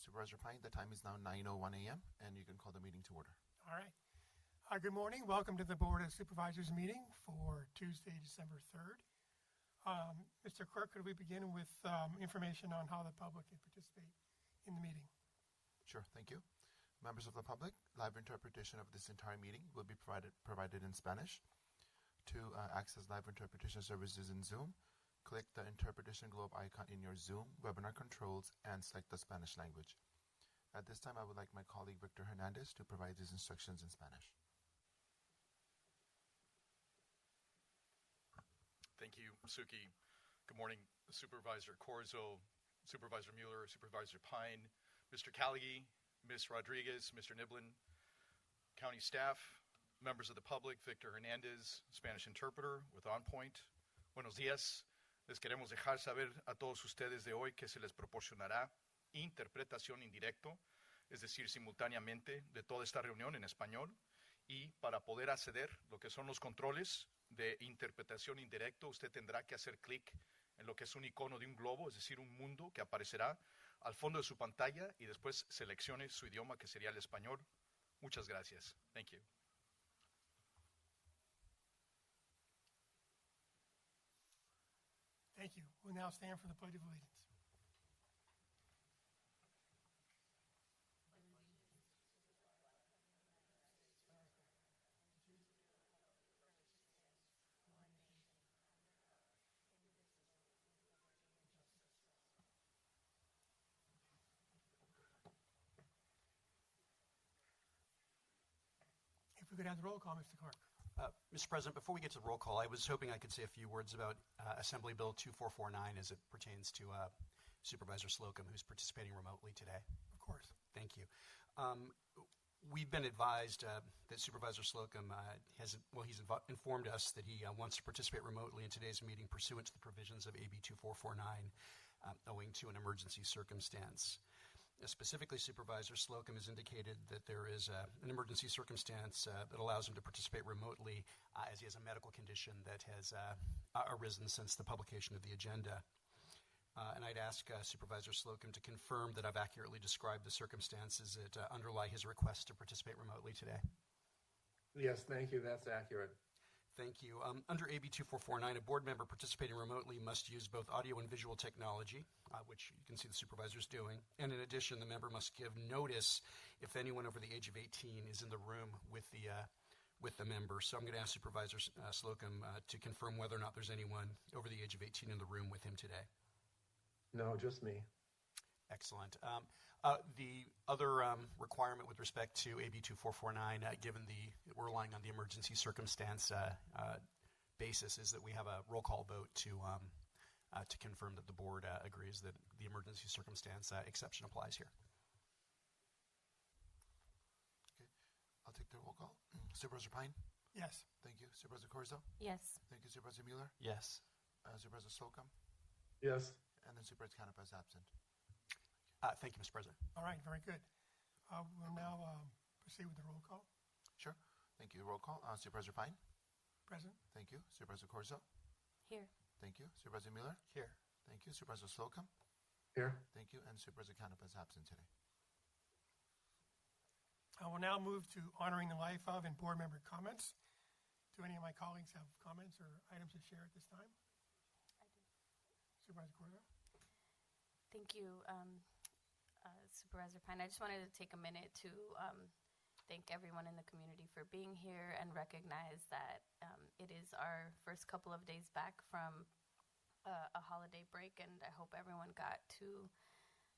Supervisor Pine, the time is now 9:01 a.m. and you can call the meeting to order. All right. Good morning. Welcome to the Board of Supervisors meeting for Tuesday, December 3rd. Mr. Clerk, could we begin with information on how the public can participate in the meeting? Sure, thank you. Members of the public, live interpretation of this entire meeting will be provided in Spanish. To access live interpretation services in Zoom, click the interpretation globe icon in your Zoom webinar controls and select the Spanish language. At this time, I would like my colleague Victor Hernandez to provide these instructions in Spanish. Thank you, Suki. Good morning, Supervisor Corzo, Supervisor Mueller, Supervisor Pine, Mr. Callagy, Ms. Rodriguez, Mr. Niblin, county staff, members of the public, Victor Hernandez, Spanish interpreter with On Point. Buenos días. Les queremos dejar saber a todos ustedes de hoy que se les proporcionará interpretación en directo, es decir, simultáneamente de toda esta reunión en español, y para poder acceder lo que son los controles de interpretación en directo, usted tendrá que hacer clic en lo que es un icono de un globo, es decir, un mundo que aparecerá al fondo de su pantalla y después seleccione su idioma, que sería el español. Muchas gracias. Thank you. Thank you. We'll now stand for the Pledge of Allegiance. If we could have the roll call, Mr. Clark. Mr. President, before we get to the roll call, I was hoping I could say a few words about Assembly Bill 2449 as it pertains to Supervisor Slocum, who's participating remotely today. Of course. Thank you. We've been advised that Supervisor Slocum he's informed us that he wants to participate remotely in today's meeting pursuant to the provisions of AB 2449, owing to an emergency circumstance. Specifically, Supervisor Slocum has indicated that there is an emergency circumstance that allows him to participate remotely as he has a medical condition that has arisen since the publication of the agenda. And I'd ask Supervisor Slocum to confirm that I've accurately described the circumstances that underlie his request to participate remotely today. Yes, thank you. That's accurate. Thank you. Under AB 2449, a board member participating remotely must use both audio and visual technology, which you can see the supervisors doing. And in addition, the member must give notice if anyone over the age of 18 is in the room with the member. So I'm going to ask Supervisor Slocum to confirm whether or not there's anyone over the age of 18 in the room with him today. No, just me. Excellent. The other requirement with respect to AB 2449, given we're relying on the emergency circumstance basis, is that we have a roll call vote to confirm that the board agrees that the emergency circumstance exception applies here. Okay, I'll take the roll call. Supervisor Pine? Yes. Thank you. Supervisor Corzo? Yes. Thank you. Supervisor Mueller? Yes. Supervisor Slocum? Yes. And then Supervisor Canepa is absent. Thank you, Mr. President. All right, very good. We'll now proceed with the roll call. Sure. Thank you. Roll call. Supervisor Pine? Present. Thank you. Supervisor Corzo? Here. Thank you. Supervisor Mueller? Here. Thank you. Supervisor Slocum? Here. Thank you. And Supervisor Canepa is absent today. I will now move to honoring the life of and board member comments. Do any of my colleagues have comments or items to share at this time? I do. Supervisor Corzo? Thank you, Supervisor Pine. I just wanted to take a minute to thank everyone in the community for being here and recognize that it is our first couple of days back from a holiday break, and I hope everyone got to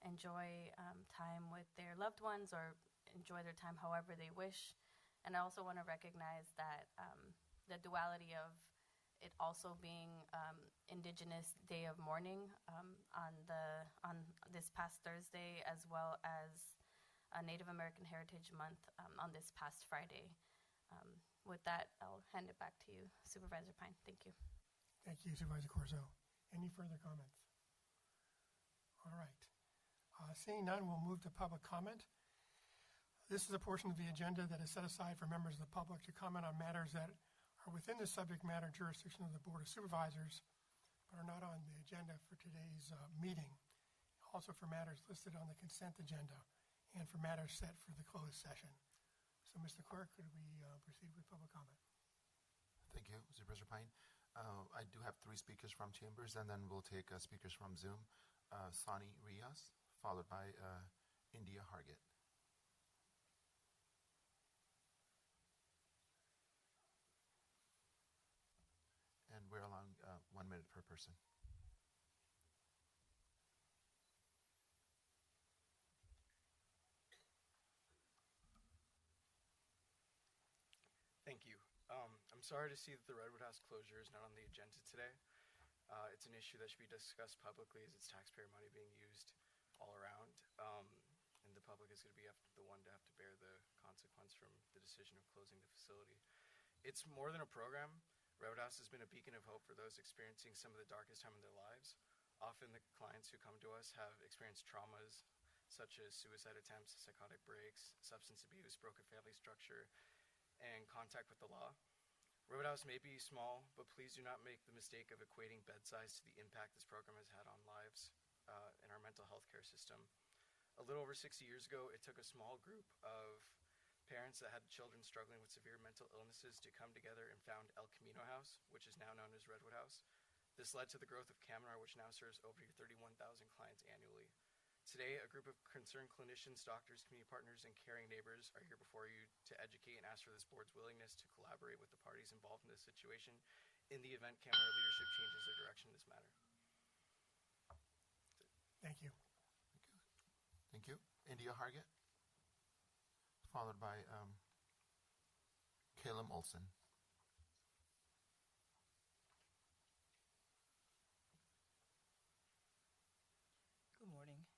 enjoy time with their loved ones or enjoy their time however they wish. And I also want to recognize that the duality of it also being Indigenous Day of Mourning on this past Thursday, as well as Native American Heritage Month on this past Friday. With that, I'll hand it back to you, Supervisor Pine. Thank you. Thank you, Supervisor Corzo. Any further comments? All right. Seeing none, we'll move to public comment. This is a portion of the agenda that is set aside for members of the public to comment on matters that are within the subject matter jurisdiction of the Board of Supervisors, but are not on the agenda for today's meeting. also for matters listed on the consent agenda and for matters set for the closed session. So, Mr. Clerk, could we proceed with public comment? Thank you, Supervisor Pine. I do have 3 speakers from Chambers, and then we'll take speakers from Zoom. Sonny Rios, followed by India Hargit. And we're allowing 1 minute per person. Thank you. I'm sorry to see that the Redwood House closure is not on the agenda today. It's an issue that should be discussed publicly as it's taxpayer money being used all around. And the public is going to be the one to have to bear the consequence from the decision of closing the facility. It's more than a program. Redwood House has been a beacon of hope for those experiencing some of the darkest time in their lives. Often the clients who come to us have experienced traumas such as suicide attempts, psychotic breaks, substance abuse, broken family structure, and contact with the law. Redwood House may be small, but please do not make the mistake of equating bed size to the impact this program has had on lives in our mental health care system. A little over 60 years ago, it took a small group of parents that had children struggling with severe mental illnesses to come together and found El Camino House, which is now known as Redwood House. This led to the growth of Caminar, which now serves over 31,000 clients annually. Today, a group of concerned clinicians, doctors, community partners, and caring neighbors are here before you to educate and ask for this board's willingness to collaborate with the parties involved in this situation in the event Caminar leadership changes their direction in this matter. Thank you. Thank you. India Hargit, followed by Caleb Olson. Good morning.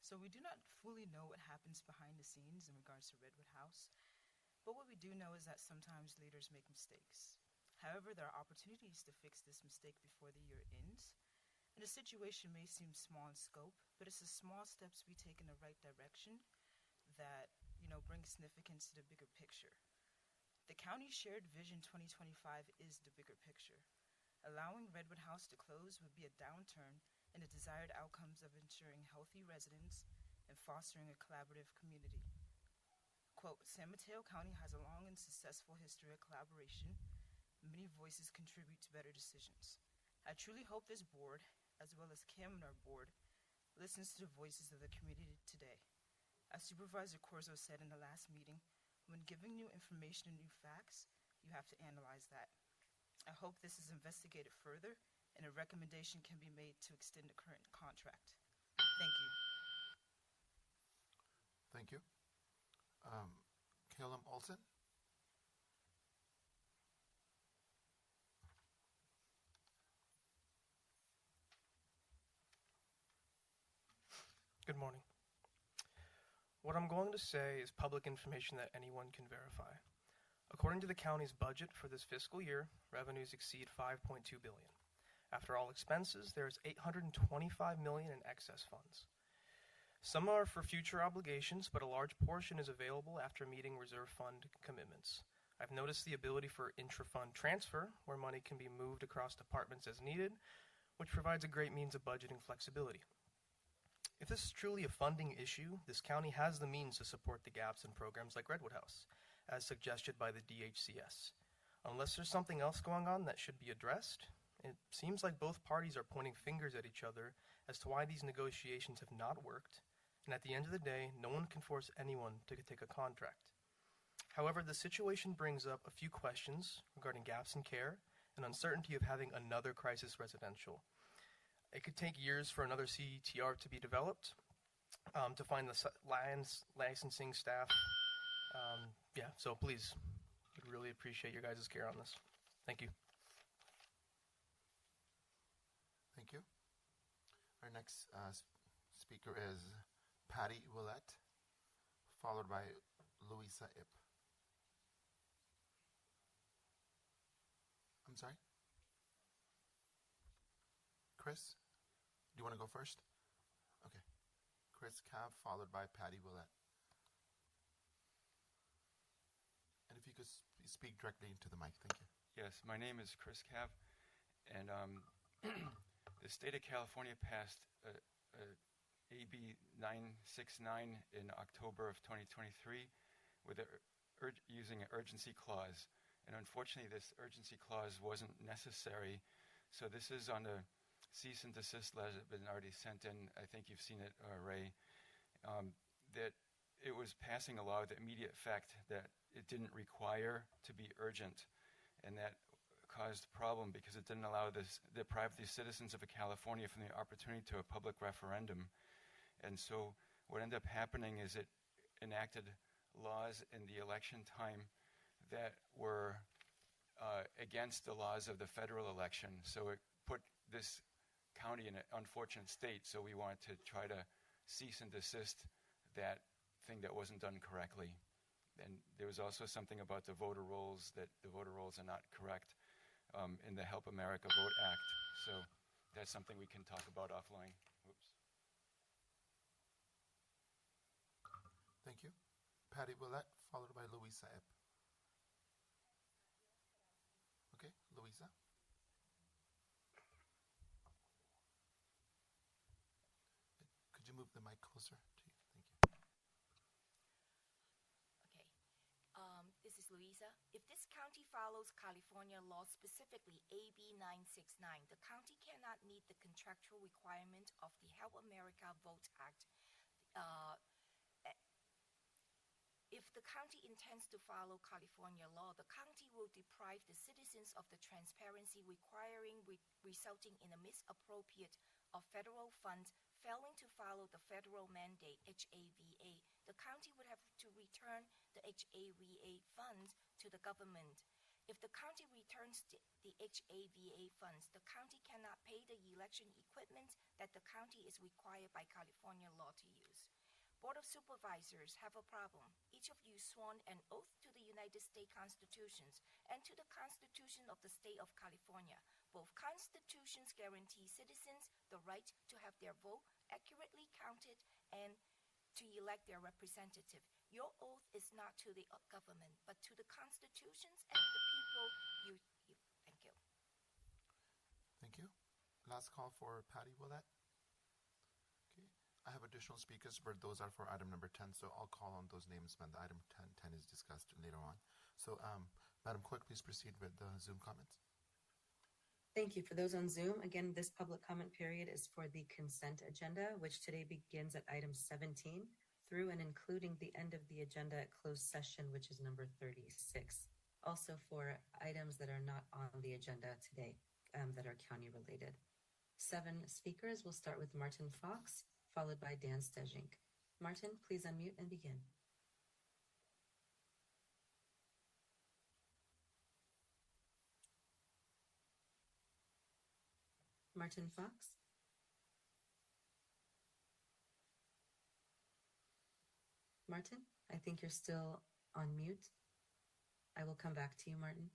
So we do not fully know what happens behind the scenes in regards to Redwood House, but what we do know is that sometimes leaders make mistakes. However, there are opportunities to fix this mistake before the year ends, and the situation may seem small in scope, but it's the small steps we take in the right direction that, bring significance to the bigger picture. The county's shared Vision 2025 is the bigger picture. Allowing Redwood House to close would be a downturn in the desired outcomes of ensuring healthy residents and fostering a collaborative community. Quote, San Mateo County has a long and successful history of collaboration. Many voices contribute to better decisions. I truly hope this board, as well as Caminar board, listens to the voices of the community today. As Supervisor Corzo said in the last meeting, when giving new information and new facts, you have to analyze that. I hope this is investigated further and a recommendation can be made to extend the current contract. Thank you. Thank you. Caleb Olson. Good morning. What I'm going to say is public information that anyone can verify. According to the county's budget for this fiscal year, revenues exceed $5.2 billion. After all expenses, there is $825 million in excess funds. Some are for future obligations, but a large portion is available after meeting reserve fund commitments. I've noticed the ability for intra-fund transfer, where money can be moved across departments as needed, which provides a great means of budgeting flexibility. If this is truly a funding issue, this county has the means to support the gaps in programs like Redwood House, as suggested by the DHCS. Unless there's something else going on that should be addressed, it seems like both parties are pointing fingers at each other as to why these negotiations have not worked, and at the end of the day, no one can force anyone to take a contract. However, the situation brings up a few questions regarding gaps in care and uncertainty of having another crisis residential. It could take years for another CTR to be developed, to find the licensing staff. So please, I'd really appreciate your guys' care on this. Thank you. Thank you. Our next speaker is Patty Willett, followed by Louisa Ip. I'm sorry? Chris, do you want to go first? Okay. Chris Cav, followed by Patty Willett. And if you could speak directly into the mic, thank you. Yes, my name is Chris Cav, And the state of California passed AB 969 in October of 2023 with using an urgency clause. And unfortunately, this urgency clause wasn't necessary. So this is on the cease and desist letter that has been already sent in. I think you've seen it, Ray, that it was passing a law with immediate effect that it didn't require to be urgent. And that caused a problem because it didn't allow deprive the citizens of California from the opportunity to a public referendum. And so what ended up happening is it enacted laws in the election time that were against the laws of the federal election. So it put this county in an unfortunate state. So we wanted to try to cease and desist that thing that wasn't done correctly. And there was also something about the voter rolls, that the voter rolls are not correct in the Help America Vote Act. So that's something we can talk about offline. Oops. Thank you. Patty Willett, followed by Louisa Epp. Okay, Louisa. Could you move the mic closer to you? Thank you. Okay. This is Louisa. If this county follows California law, specifically AB 969, the county cannot meet the contractual requirement of the Help America Vote Act. If the county intends to follow California law, the county will deprive the citizens of the transparency resulting in a misappropriate of federal funds, failing to follow the federal mandate, HAVA. The county would have to return the HAVA funds to the government. If the county returns the HAVA funds, the county cannot pay the election equipment that the county is required by California law to use. Board of Supervisors have a problem. Each of you sworn an oath to the United States Constitutions and to the Constitution of the State of California. Both constitutions guarantee citizens the right to have their vote accurately counted and to elect their representative. Your oath is not to the government, but to the constitutions and the people Thank you. Thank you. Last call for Patty Willett. I have additional speakers, but those are for item number 10, so I'll call on those names when the item 10 is discussed later on. So, Madam Clerk, please proceed with the Zoom comments. Thank you. For those on Zoom, again, this public comment period is for the consent agenda, which today begins at item 17 through and including the end of the agenda at closed session, which is number 36. Also for items that are not on the agenda today that are county related. 7 speakers. We'll start with Martin Fox, followed by Dan Stejink. Martin, please unmute and begin. Martin Fox? Martin, I think you're still on mute. I will come back to you, Martin.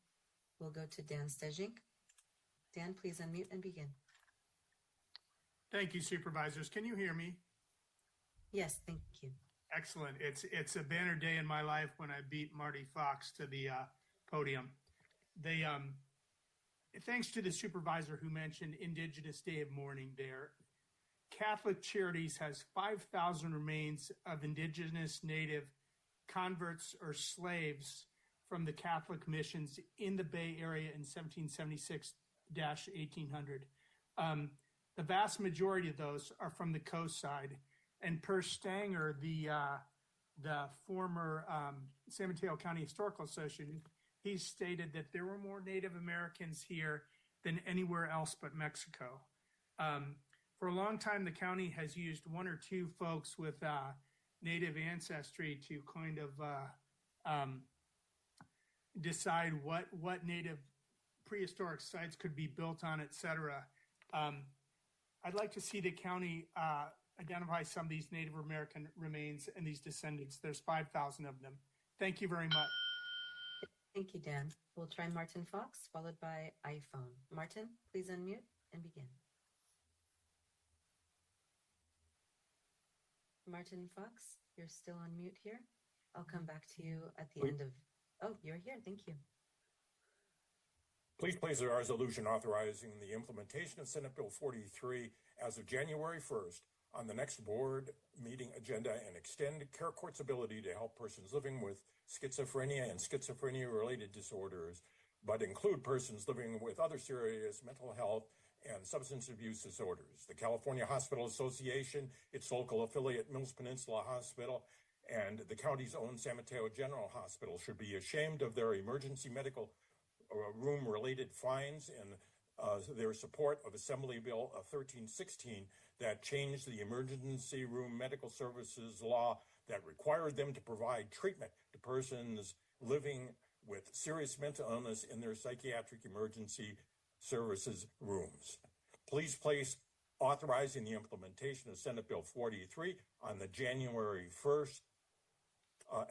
We'll go to Dan Stejink. Dan, please unmute and begin. Thank you, Supervisors. Can you hear me? Yes, thank you. Excellent. It's a banner day in my life when I beat Marty Fox to the podium. Thanks to the supervisor who mentioned Indigenous Day of Mourning there. Catholic Charities has 5,000 remains of Indigenous Native converts or slaves from the Catholic missions in the Bay Area in 1776-1800. The vast majority of those are from the coast side. And per Stanger, the former San Mateo County Historical Association, he stated that there were more Native Americans here than anywhere else but Mexico. For a long time, the county has used 1 or 2 folks with Native ancestry to kind of decide what Native prehistoric sites could be built on, et cetera. I'd like to see the county identify some of these Native American remains and these descendants. There's 5,000 of them. Thank you very much. Thank you, Dan. We'll try Martin Fox, followed by iPhone. Martin, please unmute and begin. Martin Fox, you're still on mute here. I'll come back to you at the end of... Oh, you're here. Thank you. Please place a resolution authorizing the implementation of Senate Bill 43 as of January 1st on the next board meeting agenda and extend care court's ability to help persons living with schizophrenia and schizophrenia-related disorders, but include persons living with other serious mental health and substance abuse disorders. The California Hospital Association, its local affiliate Mills Peninsula Hospital, and the county's own San Mateo General Hospital should be ashamed of their emergency medical room-related fines and their support of Assembly Bill 1316 that changed the emergency room medical services law that required them to provide treatment to persons living with serious mental illness in their psychiatric emergency services rooms. Please place authorizing the implementation of Senate Bill 43 on the January 1st,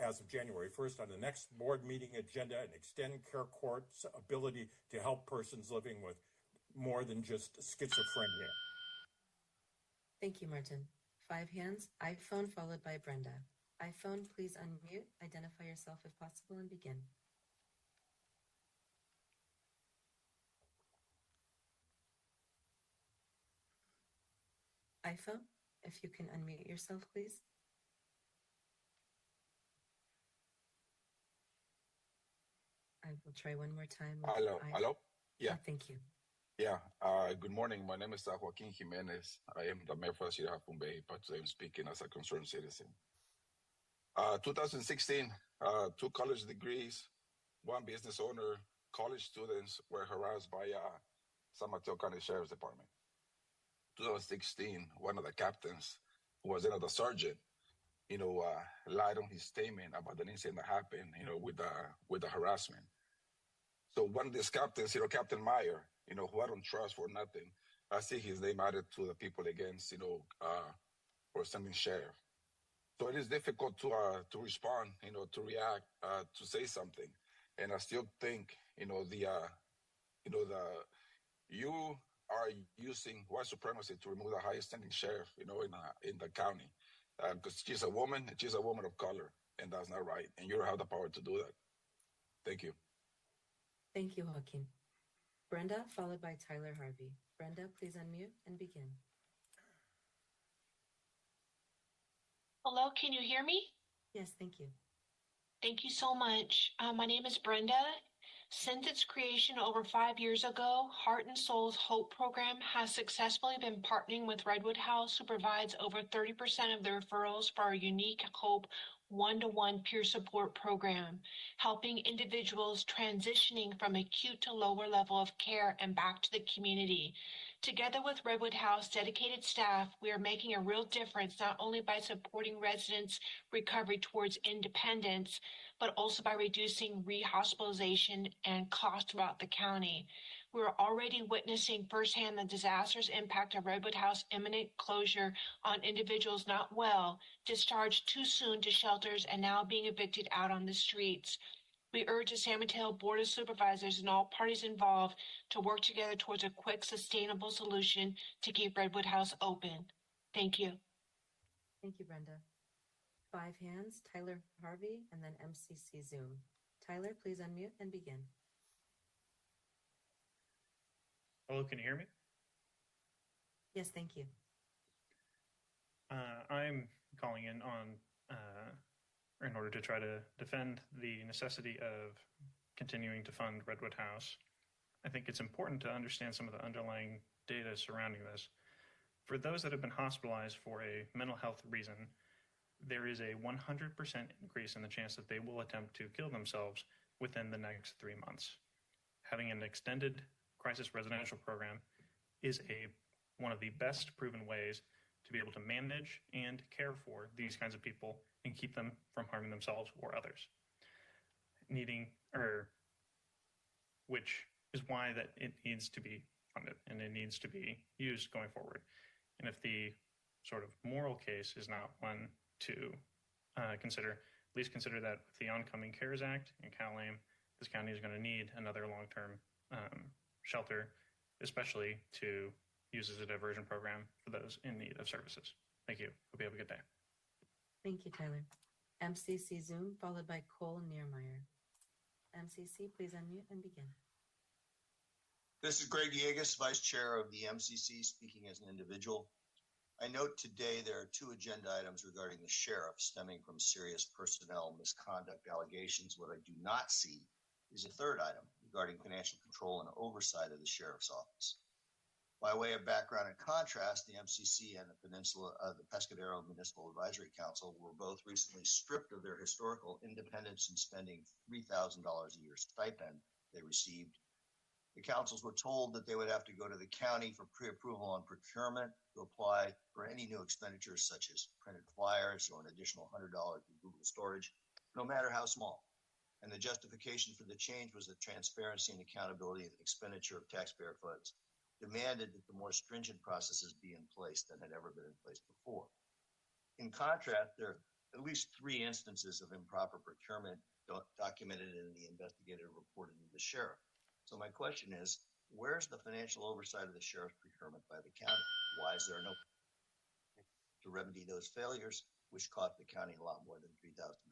as of January 1st on the next board meeting agenda and extend care court's ability to help persons living with more than just schizophrenia. Thank you, Martin. 5 hands, iPhone followed by Brenda. iPhone, please unmute, identify yourself if possible, and begin. iPhone, if you can unmute yourself, please. I will try one more time. Hello. Hello? Yeah. Thank you. Yeah. Good morning. My name is Joaquin Jimenez. I am the mayor for the city of Half Moon Bay, but I'm speaking as a concerned citizen. 2016, 2 college degrees, 1 business owner, college students were harassed by San Mateo County Sheriff's Department. 2016, one of the captains, who was another sergeant, lied on his statement about the incident that happened, with the harassment. So one of these captains, Captain Meyer, who I don't trust for nothing, I see his name added to the people against, or something sheriff. So it is difficult to respond, to react, to say something. And I still think, you are using white supremacy to remove the highest standing sheriff, in the county. Because she's a woman of color, and that's not right. And you don't have the power to do that. Thank you. Thank you, Joaquin. Brenda, followed by Tyler Harvey. Brenda, please unmute and begin. Hello, can you hear me? Yes, thank you. Thank you so much. My name is Brenda. Since its creation over 5 years ago, Heart and Soul's Hope program has successfully been partnering with Redwood House, who provides over 30% of the referrals for our unique Hope one-to-one peer support program, helping individuals transitioning from acute to lower level of care and back to the community. Together with Redwood House dedicated staff, we are making a real difference not only by supporting residents' recovery towards independence, but also by reducing rehospitalization and cost throughout the county. We are already witnessing firsthand the disastrous impact of Redwood House imminent closure on individuals not well, discharged too soon to shelters, and now being evicted out on the streets. We urge the San Mateo Board of Supervisors and all parties involved to work together towards a quick, sustainable solution to keep Redwood House open. Thank you. Thank you, Brenda. 5 hands, Tyler Harvey, and then MCC Zoom. Tyler, please unmute and begin. Hello, can you hear me? Yes, thank you. I'm calling in in order to try to defend the necessity of continuing to fund Redwood House. I think it's important to understand some of the underlying data surrounding this. For those that have been hospitalized for a mental health reason, there is a 100% increase in the chance that they will attempt to kill themselves within the next 3 months. Having an extended crisis residential program is one of the best proven ways to be able to manage and care for these kinds of people and keep them from harming themselves or others. Which is why that it needs to be funded and it needs to be used going forward. And if the sort of moral case is not one to consider, at least consider that with the oncoming CARES Act and CalAIM, this county is going to need another long-term shelter, especially to use as a diversion program for those in need of services. Thank you. Hope you have a good day. Thank you, Tyler. MCC Zoom, followed by Cole Niermeyer. MCC, please unmute and begin. This is Greg Yeagas, Vice Chair of the MCC, speaking as an individual. I note today there are 2 agenda items regarding the sheriff stemming from serious personnel misconduct allegations. What I do not see is a 3rd item regarding financial control and oversight of the sheriff's office. By way of background and contrast, the MCC and the Pescadero Municipal Advisory Council were both recently stripped of their historical independence in spending $3,000 a year stipend they received. The councils were told that they would have to go to the county for pre-approval on procurement to apply for any new expenditures such as printed flyers or an additional $100 for Google storage, no matter how small. And the justification for the change was that transparency and accountability of the expenditure of taxpayer funds demanded that the more stringent processes be in place than had ever been in place before. In contrast, there are at least 3 instances of improper procurement documented in the investigative report of the sheriff. So my question is, where's the financial oversight of the sheriff's procurement by the county? Why is there no to remedy those failures, which cost the county a lot more than $3,000?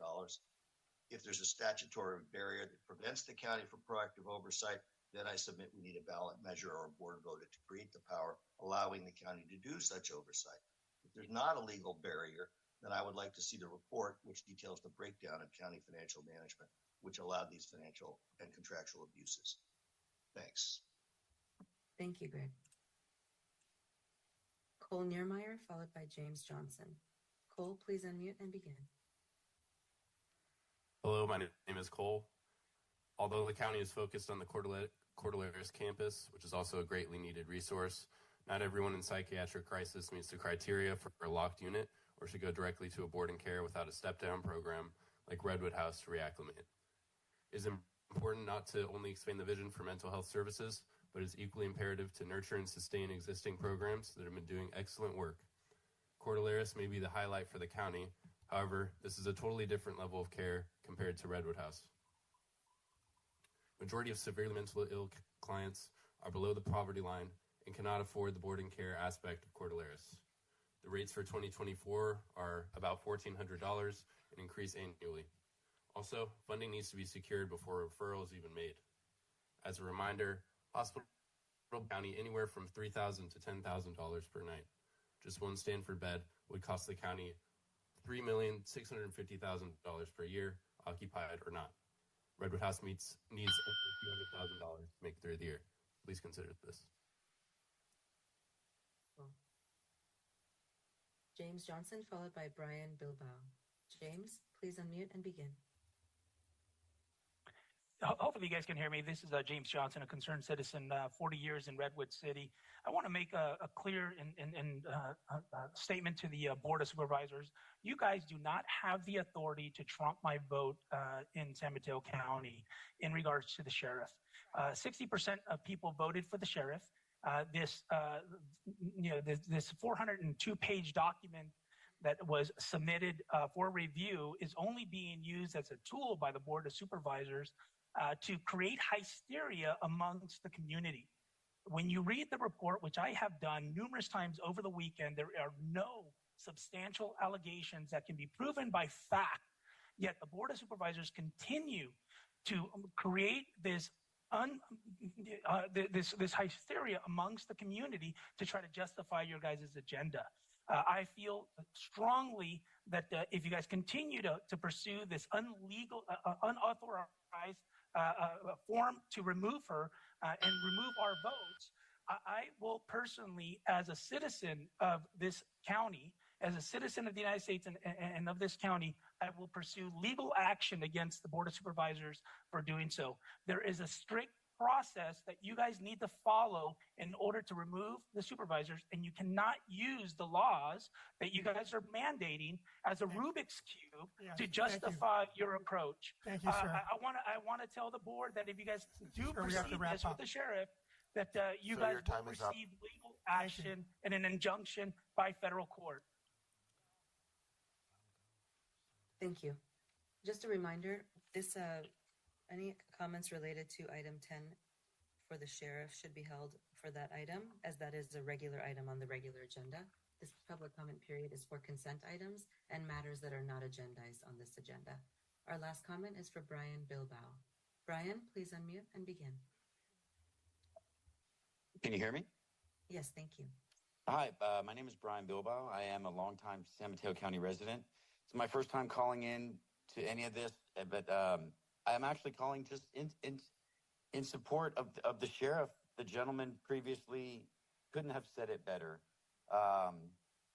If there's a statutory barrier that prevents the county from proactive oversight, then I submit we need a ballot measure or a board vote to create the power, allowing the county to do such oversight. If there's not a legal barrier, then I would like to see the report which details the breakdown of county financial management, which allowed these financial and contractual abuses. Thanks. Thank you, Greg. Cole Niermeyer, followed by James Johnson. Cole, please unmute and begin. Hello, my name is Cole. Although the county is focused on the Cordilleras campus, which is also a greatly needed resource, not everyone in psychiatric crisis meets the criteria for a locked unit or should go directly to a board and care without a step-down program like Redwood House to reacclimate. It is important not to only expand the vision for mental health services, but it's equally imperative to nurture and sustain existing programs that have been doing excellent work. Cordilleras may be the highlight for the county. However, this is a totally different level of care compared to Redwood House. Majority of severely mentally ill clients are below the poverty line and cannot afford the board and care aspect of Cordilleras. The rates for 2024 are about $1,400 and increase annually. Also, funding needs to be secured before referral is even made. As a reminder, hospital county anywhere from $3,000 to $10,000 per night. Just one Stanford bed would cost the county $3,650,000 per year, occupied or not. Redwood House needs only a few $100,000 to make it through the year. Please consider this. James Johnson, followed by Brian Bilbao. James, please unmute and begin. Hopefully you guys can hear me. This is James Johnson, a concerned citizen, 40 years in Redwood City. I want to make a clear statement to the Board of Supervisors. You guys do not have the authority to trump my vote in San Mateo County in regards to the sheriff. 60% of people voted for the sheriff. This 402-page document that was submitted for review is only being used as a tool by the Board of Supervisors to create hysteria amongst the community. When you read the report, which I have done numerous times over the weekend, there are no substantial allegations that can be proven by fact. Yet the Board of Supervisors continue to create this hysteria amongst the community to try to justify your guys' agenda. I feel strongly that if you guys continue to pursue this unauthorized form to remove her and remove our votes, I will personally, as a citizen of this county, as a citizen of the United States and of this county, I will pursue legal action against the Board of Supervisors for doing so. There is a strict process that you guys need to follow in order to remove the supervisors, and you cannot use the laws that you guys are mandating as a Rubik's Cube to justify your approach. Thank you, sir. I want to tell the board that if you guys do proceed this with the sheriff, that you guys will receive legal action and an injunction by federal court. Thank you. Just a reminder, any comments related to item 10 for the sheriff should be held for that item, as that is a regular item on the regular agenda. This public comment period is for consent items and matters that are not agendized on this agenda. Our last comment is for Brian Bilbao. Brian, please unmute and begin. Can you hear me? Yes, thank you. Hi, my name is Brian Bilbao. I am a longtime San Mateo County resident. It's my first time calling in to any of this, but I'm actually calling just in support of the sheriff. The gentleman previously couldn't have said it better.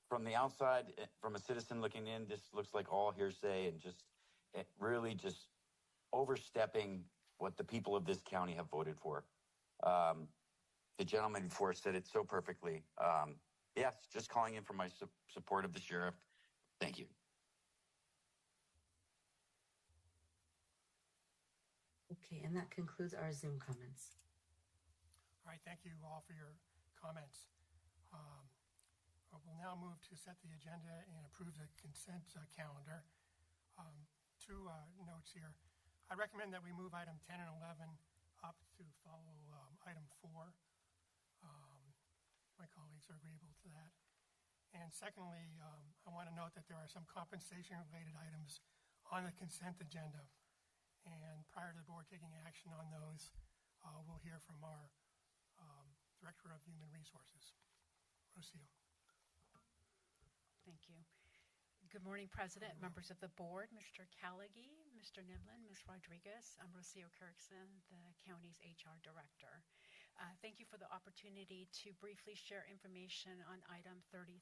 From the outside, from a citizen looking in, this looks like all hearsay and just really just overstepping what the people of this county have voted for. The gentleman before said it so perfectly. Yes, just calling in for my support of the sheriff. Thank you. Okay, and that concludes our Zoom comments. All right, thank you all for your comments. We'll now move to set the agenda and approve the consent calendar. Two notes here. I recommend that we move item 10 and 11 up to follow item 4. My colleagues are agreeable to that. And secondly, I want to note that there are some compensation-related items on the consent agenda. And prior to the board taking action on those, we'll hear from our Director of Human Resources, Rocio. Thank you. Good morning, President, members of the board, Mr. Callaghy, Mr. Niblin, Ms. Rodriguez. I'm Rocio Kirkson, the county's HR Director. Thank you for the opportunity to briefly share information on item 33,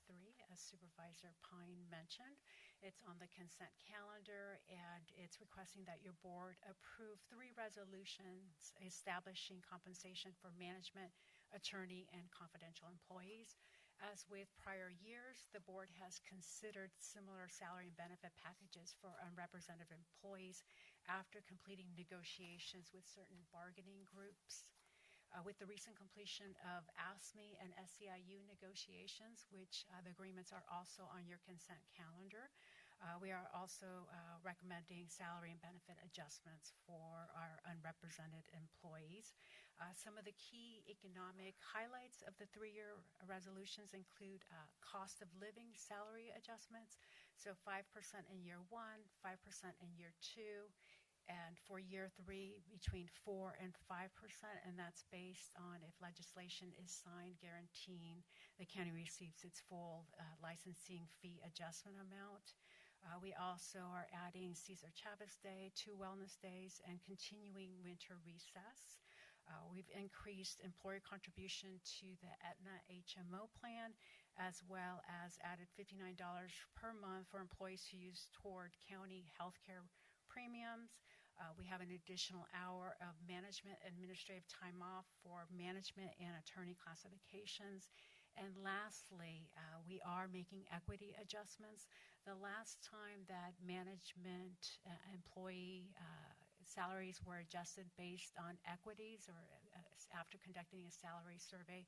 as Supervisor Pine mentioned. It's on the consent calendar, and it's requesting that your board approve 3 resolutions establishing compensation for management, attorney, and confidential employees. As with prior years, the board has considered similar salary and benefit packages for unrepresented employees after completing negotiations with certain bargaining groups. With the recent completion of ASME and SEIU negotiations, which the agreements are also on your consent calendar, we are also recommending salary and benefit adjustments for our unrepresented employees. Some of the key economic highlights of the 3-year resolutions include cost of living salary adjustments, so 5% in year 1, 5% in year 2, and for year 3 between 4 and 5%, and that's based on if legislation is signed guaranteeing the county receives its full licensing fee adjustment amount. We also are adding Cesar Chavez Day, 2 wellness days, and continuing winter recess. We've increased employer contribution to the Aetna HMO plan, as well as added $59 per month for employees who use toward county healthcare premiums. We have an additional hour of management administrative time off for management and attorney classifications. And lastly, we are making equity adjustments. The last time that management employee salaries were adjusted based on equities or after conducting a salary survey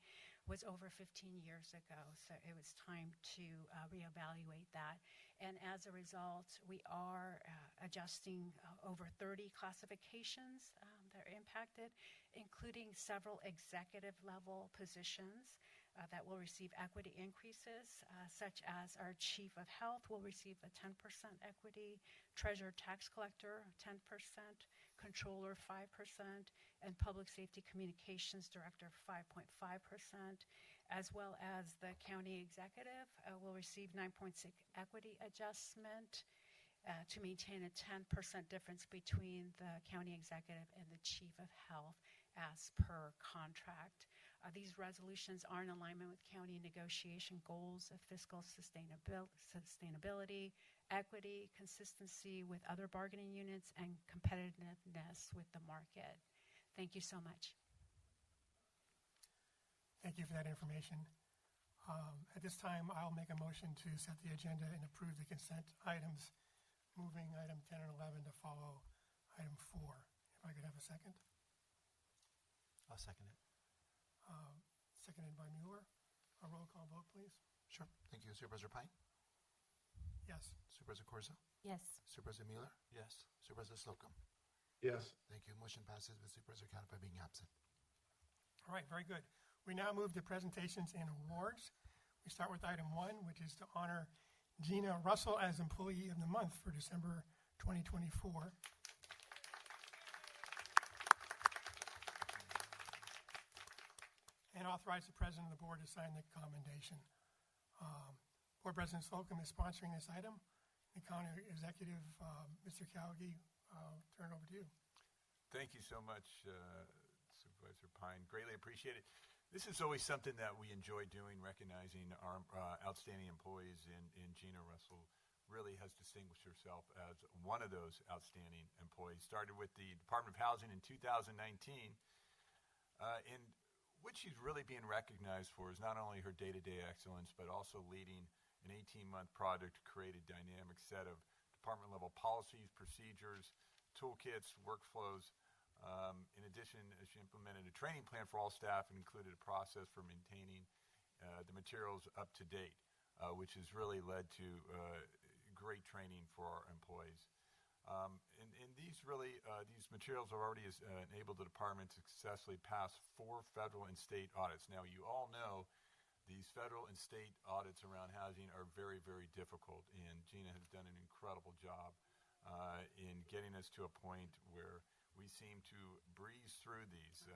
was over 15 years ago. So it was time to reevaluate that. And as a result, we are adjusting over 30 classifications that are impacted, including several executive level positions that will receive equity increases, such as our Chief of Health will receive a 10% equity, Treasurer Tax Collector 10%, Controller 5%, and Public Safety Communications Director 5.5%, as well as the County Executive will receive 9.6 equity adjustment to maintain a 10% difference between the County Executive and the Chief of Health as per contract. These resolutions are in alignment with county negotiation goals of fiscal sustainability, equity, consistency with other bargaining units, and competitiveness with the market. Thank you so much. Thank you for that information. At this time, I'll make a motion to set the agenda and approve the consent items, moving item 10 and 11 to follow item 4. If I could have a second. I'll second it. Seconded by Mueller. A roll call vote, please. Sure. Thank you. Supervisor Pine? Yes. Supervisor Corzo? Yes. Supervisor Mueller? Yes. Supervisor Slocum? Yes. Thank you. Motion passes with Supervisor Canepa being absent. All right, very good. We now move to presentations and awards. We start with item 1, which is to honor Gina Russell as Employee of the Month for December 2024. and authorize the president of the board to sign the commendation. Board President Slocum is sponsoring this item. The county executive, Mr. Calgi, turn it over to you. Thank you so much, Supervisor Pine. Greatly appreciate it. This is always something that we enjoy doing, recognizing our outstanding employees, and Gina Russell really has distinguished herself as one of those outstanding employees. Started with the Department of Housing in 2019, and what she's really being recognized for is not only her day-to-day excellence, but also leading an 18-month project to create a dynamic set of department-level policies, procedures, toolkits, workflows. In addition, she implemented a training plan for all staff and included a process for maintaining the materials up to date, which has really led to great training for our employees. And these materials have already enabled the department to successfully pass 4 federal and state audits. Now, you all know these federal and state audits around housing are very, very difficult, and Gina has done an incredible job in getting us to a point where we seem to breeze through these,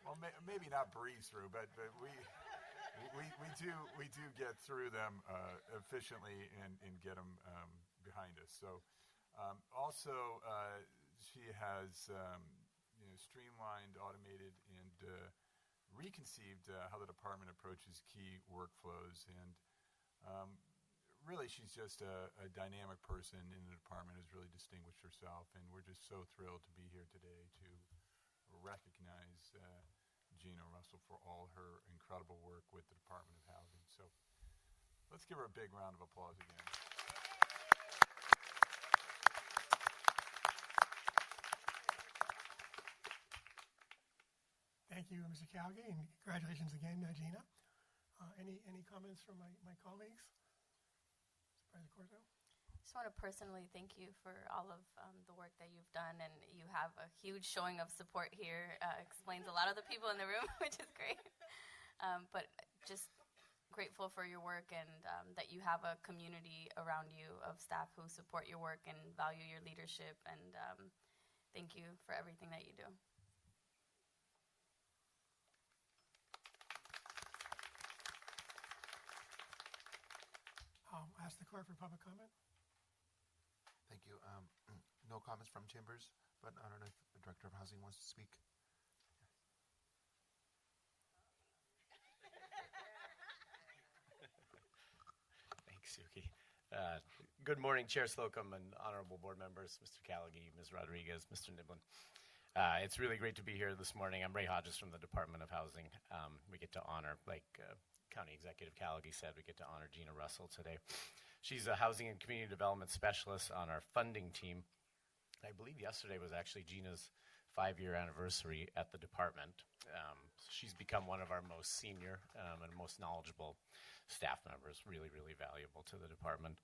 well, maybe not breeze through, but we do get through them efficiently and get them behind us. So also she has streamlined, automated, and reconceived how the department approaches key workflows, and really she's just a dynamic person in the department, has really distinguished herself, and we're just so thrilled to be here today to recognize Gina Russell for all her incredible work with the Department of Housing. So let's give her a big round of applause again. Thank you, Mr. Calgi, and congratulations again, Gina. Any comments from my colleagues? Supervisor Corzo? Just want to personally thank you for all of the work that you've done, and you have a huge showing of support here. Explains a lot of the people in the room, which is great. But just grateful for your work, and that you have a community around you of staff who support your work and value your leadership, and thank you for everything that you do. I'll ask the clerk for public comment. Thank you. No comments from chambers, but I don't know if the Director of Housing wants to speak. Thanks, Yuki. Good morning, Chair Slocum and honorable board members, Mr. Calagi, Ms. Rodriguez, Mr. Niblin. It's really great to be here this morning. I'm Ray Hodges from the Department of Housing. We get to honor, like County Executive Calagi said, we get to honor Gina Russell today. She's a housing and community development specialist on our funding team. I believe yesterday was actually Gina's 5-year anniversary at the department. She's become one of our most senior and most knowledgeable staff members, really, really valuable to the department.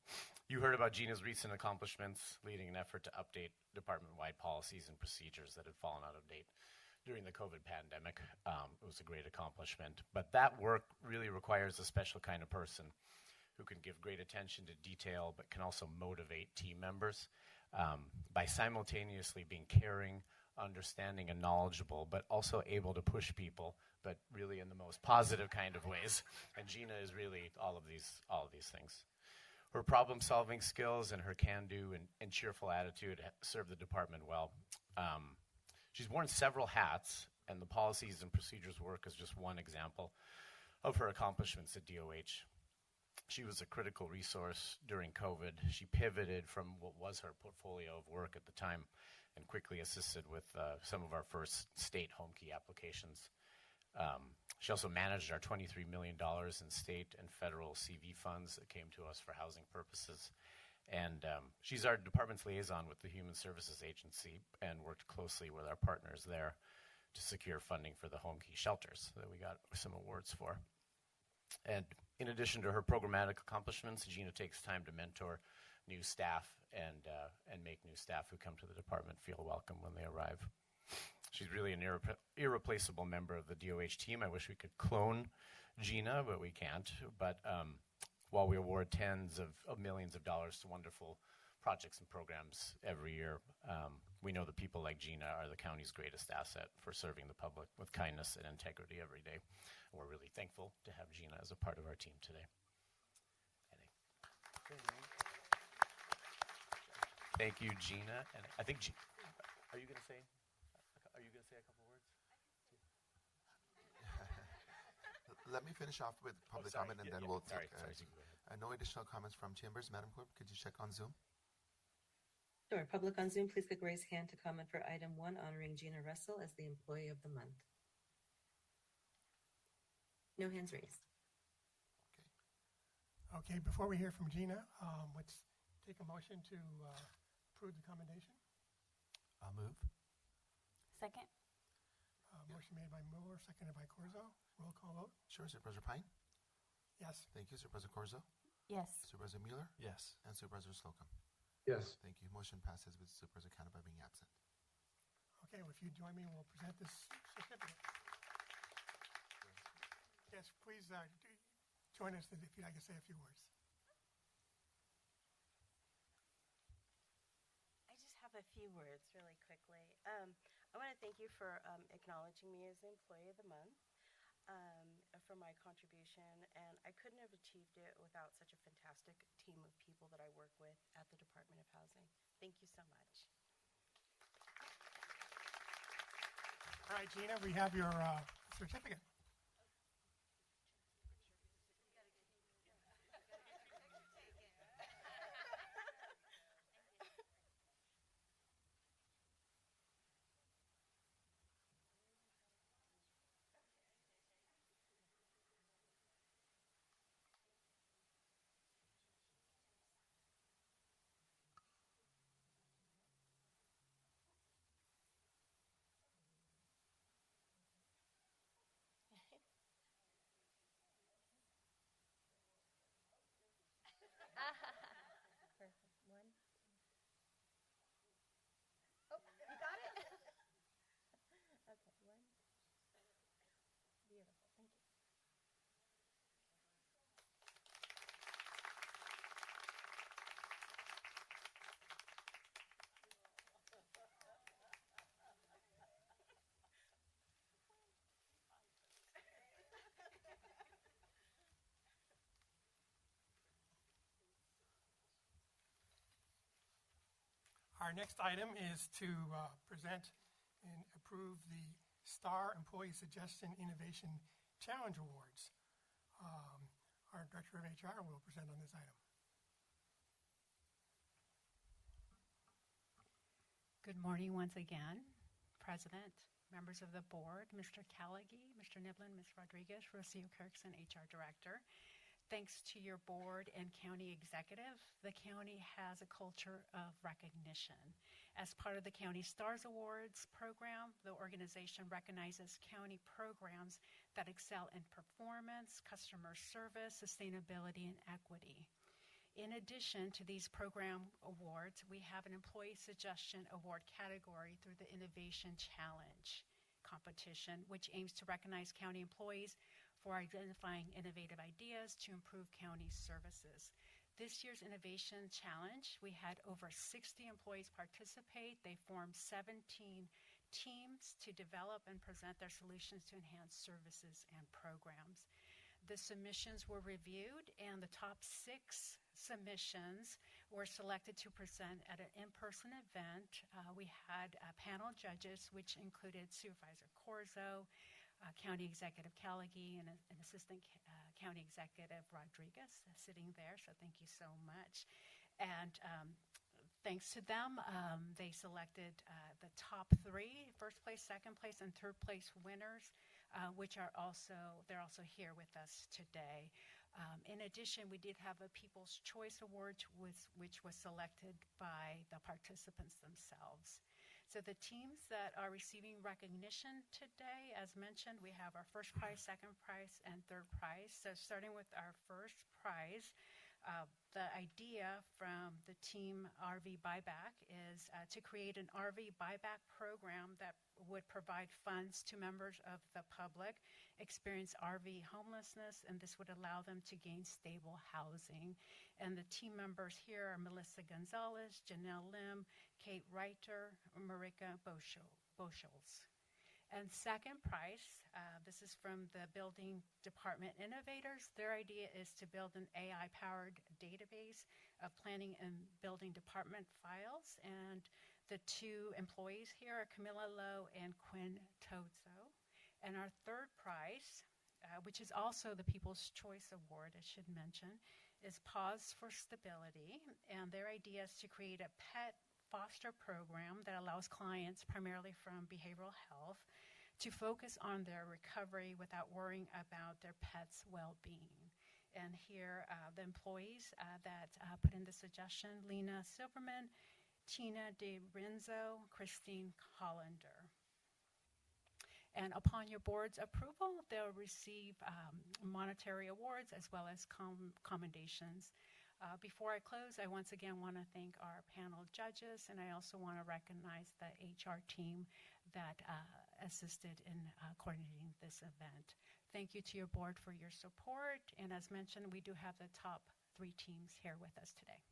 You heard about Gina's recent accomplishments, leading an effort to update department-wide policies and procedures that had fallen out of date during the COVID pandemic. It was a great accomplishment. But that work really requires a special kind of person who can give great attention to detail, but can also motivate team members by simultaneously being caring, understanding, and knowledgeable, but also able to push people, but really in the most positive kind of ways. And Gina is really all of these things. Her problem-solving skills and her can-do and cheerful attitude serve the department well. She's worn several hats, and the policies and procedures work is just one example of her accomplishments at DOH. She was a critical resource during COVID. She pivoted from what was her portfolio of work at the time and quickly assisted with some of our first state home key applications. She also managed our $23 million in state and federal CV funds that came to us for housing purposes. And she's our department's liaison with the Human Services Agency and worked closely with our partners there to secure funding for the home key shelters that we got some awards for. And in addition to her programmatic accomplishments, Gina takes time to mentor new staff and make new staff who come to the department feel welcome when they arrive. She's really an irreplaceable member of the DOH team. I wish we could clone Gina, but we can't. But while we award tens of millions of dollars to wonderful projects and programs every year, we know that people like Gina are the county's greatest asset for serving the public with kindness and integrity every day. We're really thankful to have Gina as a part of our team today. Thank you, Gina. And I think, are you going to say a couple words? Let me finish off with public comment, and then we'll take no additional comments from chambers. Madam Clerk, could you check on Zoom? Sure. Public on Zoom, please click raise hand to comment for item 1, honoring Gina Russell as the Employee of the Month. No hands raised. Okay, before we hear from Gina, let's take a motion to approve the commendation. I'll move. Second. Motion made by Mueller, seconded by Corzo. Roll call vote. Sure. Supervisor Pine? Yes. Thank you. Supervisor Corzo? Yes. Supervisor Mueller? Yes. And Supervisor Slocum? Yes. Thank you. Motion passes with Supervisor Canada being absent. Okay, well, if you join me, we'll present this certificate. Yes, please join us if you'd like to say a few words. I just have a few words really quickly. I want to thank you for acknowledging me as the Employee of the Month, for my contribution, and I couldn't have achieved it without such a fantastic team of people that I work with at the Department of Housing. Thank you so much. All right, Gina, we have your certificate. Perfect. 1, 2. Oh, you got it? Okay, 1. Beautiful. Thank you. Our next item is to present and approve the STAR Employee Suggestion Innovation Challenge Awards. Our Director of HR will present on this item. Good morning once again, President, members of the board, Mr. Callaghy, Mr. Niblin, Ms. Rodriguez, Rocio Kirkson, HR Director. Thanks to your board and county executive, the county has a culture of recognition. As part of the County Stars Awards program, the organization recognizes county programs that excel in performance, customer service, sustainability, and equity. In addition to these program awards, we have an Employee Suggestion Award category through the Innovation Challenge competition, which aims to recognize county employees for identifying innovative ideas to improve county services. This year's Innovation Challenge, we had over 60 employees participate. They formed 17 teams to develop and present their solutions to enhance services and programs. The submissions were reviewed, and the top 6 submissions were selected to present at an in-person event. We had panel judges, which included Supervisor Corzo, County Executive Callaghy, and an Assistant County Executive Rodriguez sitting there, so thank you so much. And thanks to them, they selected the top 3, first place, second place, and third place winners, which are they're also here with us today. In addition, we did have a People's Choice Award, which was selected by the participants themselves. So the teams that are receiving recognition today, as mentioned, we have our first prize, second prize, and third prize. So starting with our first prize, The idea from the team RV Buyback is to create an RV buyback program that would provide funds to members of the public experience RV homelessness, and this would allow them to gain stable housing. And the team members here are Melissa Gonzalez, Janelle Lim, Kate Reiter, Marika Boschels. And second prize, this is from the Building Department Innovators. Their idea is to build an AI-powered database of planning and building department files. And the two employees here are Camilla Lowe and Quinn Tozo. And our third prize, which is also the People's Choice Award, I should mention, is Pause for Stability. And their idea is to create a pet foster program that allows clients, primarily from behavioral health, to focus on their recovery without worrying about their pet's well-being. And here, the employees that put in the suggestion, Lena Silverman, Tina DeRenzo, Christine Hollander. And upon your board's approval, they'll receive monetary awards as well as commendations. Before I close, I once again want to thank our panel judges, and I also want to recognize the HR team that assisted in coordinating this event. Thank you to your board for your support, and as mentioned, we do have the top 3 teams here with us today.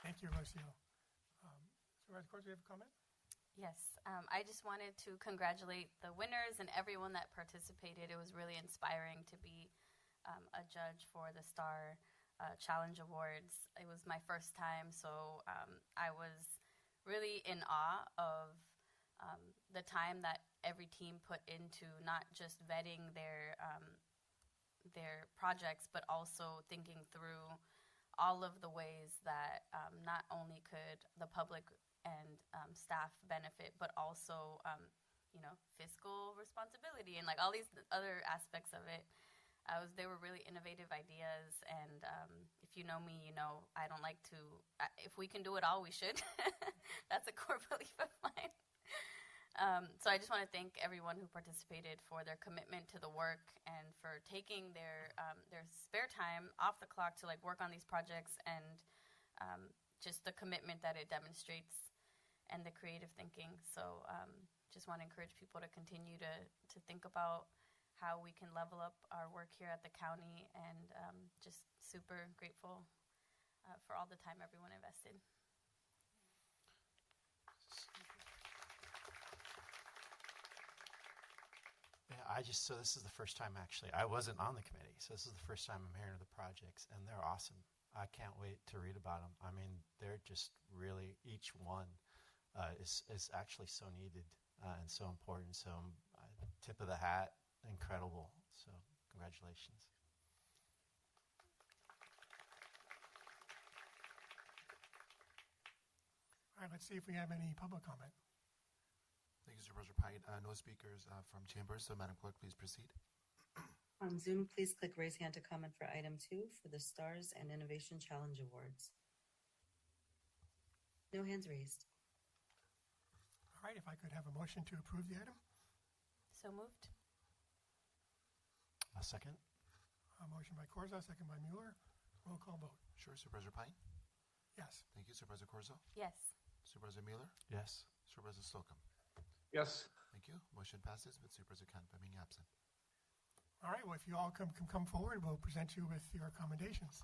Thank you, Rocio. Supervisor Corzo, do you have a comment? Yes, I just wanted to congratulate the winners and everyone that participated. It was really inspiring to be a judge for the Star Challenge Awards. It was my first time, so I was really in awe of the time that every team put into not just vetting their projects, but also thinking through all of the ways that not only could the public and staff benefit, but also, fiscal responsibility and like all these other aspects of it. They were really innovative ideas, and if you know me, you know I don't like to. If we can do it all, we should. That's a core belief of mine. So I just want to thank everyone who participated for their commitment to the work and for taking their spare time off the clock to like work on these projects, and just the commitment that it demonstrates and the creative thinking. So just want to encourage people to continue to think about how we can level up our work here at the county, and just super grateful for all the time everyone invested. Yeah, so this is the first time actually. I wasn't on the committee, so this is the first time I'm hearing of the projects, and they're awesome. I can't wait to read about them. I mean, they're just really, each one is actually so needed and so important. So tip of the hat, incredible. So congratulations. All right, let's see if we have any public comment. Thank you, Supervisor Pine. No speakers from chambers, so Madam Clerk, please proceed. On Zoom, please click Raise Hand to comment for item 2 for the Stars and Innovation Challenge Awards. No hands raised. All right, if I could have a motion to approve the item. So moved. A second. A motion by Corzo, second by Mueller. Roll call vote. Sure, Supervisor Pine? Yes. Thank you, Supervisor Corzo? Yes. Supervisor Mueller? Yes. Supervisor Slocum? Yes. Thank you. Motion passes with Supervisor Canepa being absent. All right, well, if you all can come forward, we'll present you with your commendations.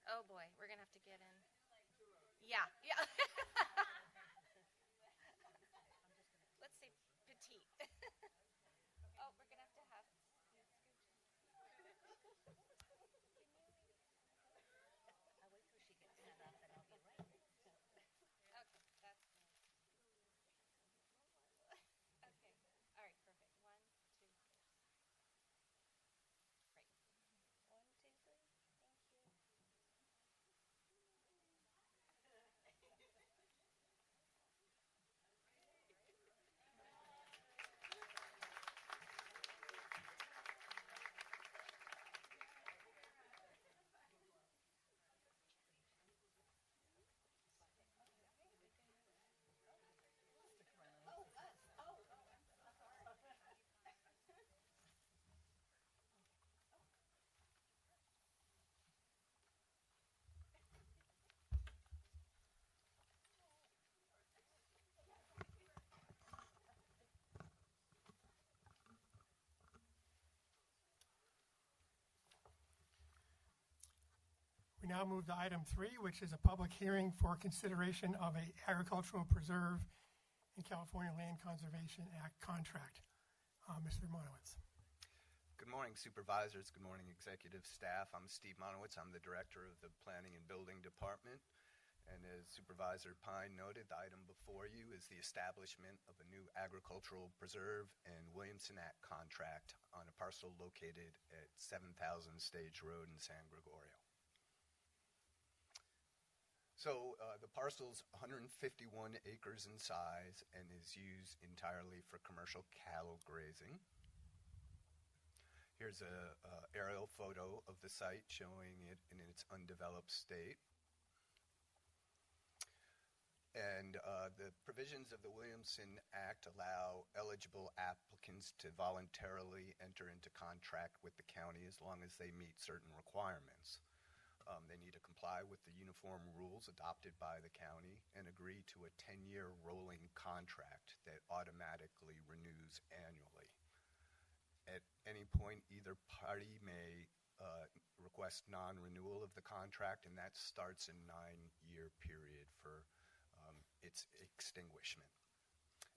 Oh boy, we're gonna have to get in. Yeah, yeah. Let's say petite. Oh, we're We now move to item 3, which is a public hearing for consideration of a agricultural preserve and California Land Conservation Act contract. Mr. Monowitz. Good morning, supervisors. Good morning, executive staff. I'm Steve Monowitz. I'm the director of the Planning and Building Department. And as Supervisor Pine noted, the item before you is the establishment of a new agricultural preserve and Williamson Act contract on a parcel located at 7,000 Stage Road in San Gregorio. So the parcel's 151 acres in size and is used entirely for commercial cattle grazing. Here's a aerial photo of the site showing it in its undeveloped state. And the provisions of the Williamson Act allow eligible applicants to voluntarily enter into contract with the county as long as they meet certain requirements. They need to comply with the uniform rules adopted by the county and agree to a 10-year rolling contract that automatically renews annually. At any point, either party may request non-renewal of the contract, and that starts a 9-year period for its extinguishment.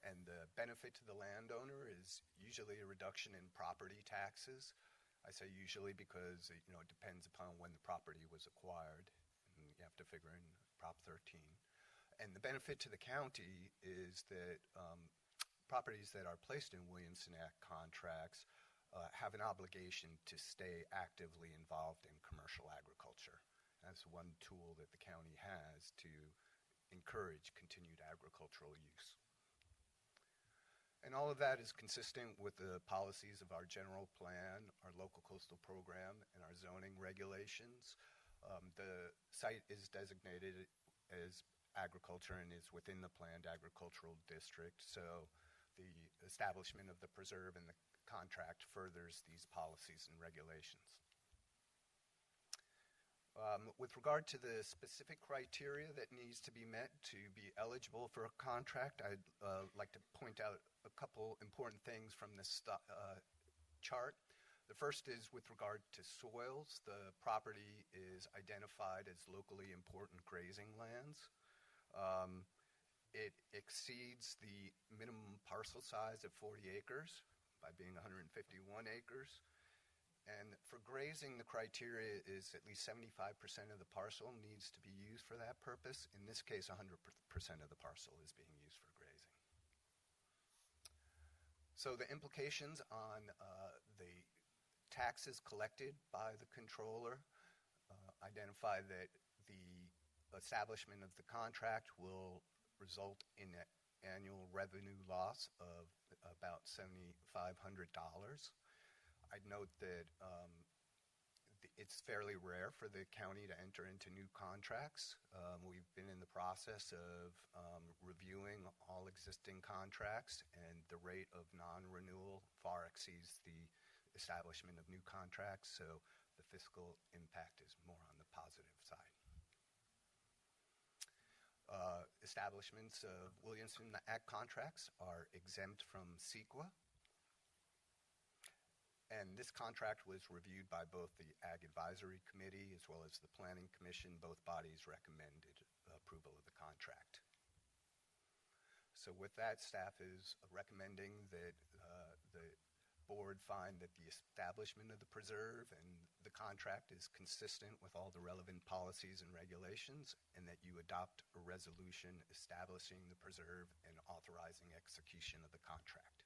And the benefit to the landowner is usually a reduction in property taxes. I say usually because it depends upon when the property was acquired, and you have to figure in Prop 13. And the benefit to the county is that properties that are placed in Williamson Act contracts have an obligation to stay actively involved in commercial agriculture. That's one tool that the county has to encourage continued agricultural use. And all of that is consistent with the policies of our general plan, our local coastal program, and our zoning regulations. The site is designated as agriculture and is within the planned agricultural district, so the establishment of the preserve and the contract furthers these policies and regulations. With regard to the specific criteria that needs to be met to be eligible for a contract, I'd like to point out a couple important things from this chart. The first is with regard to soils. The property is identified as locally important grazing lands. It exceeds the minimum parcel size of 40 acres by being 151 acres. And for grazing, the criteria is at least 75% of the parcel needs to be used for that purpose. In this case, 100% of the parcel is being used for grazing. So the implications on the taxes collected by the controller identify that the establishment of the contract will result in an annual revenue loss of about $7,500. I'd note that it's fairly rare for the county to enter into new contracts. We've been in the process of reviewing all existing contracts, and the rate of non-renewal far exceeds the establishment of new contracts, so the fiscal impact is more on the positive side. Establishments of Williamson Act contracts are exempt from CEQA. And this contract was reviewed by both the Ag Advisory Committee as well as the Planning Commission. Both bodies recommended approval of the contract. So with that, staff is recommending that the board find that the establishment of the preserve and the contract is consistent with all the relevant policies and regulations, and that you adopt a resolution establishing the preserve and authorizing execution of the contract.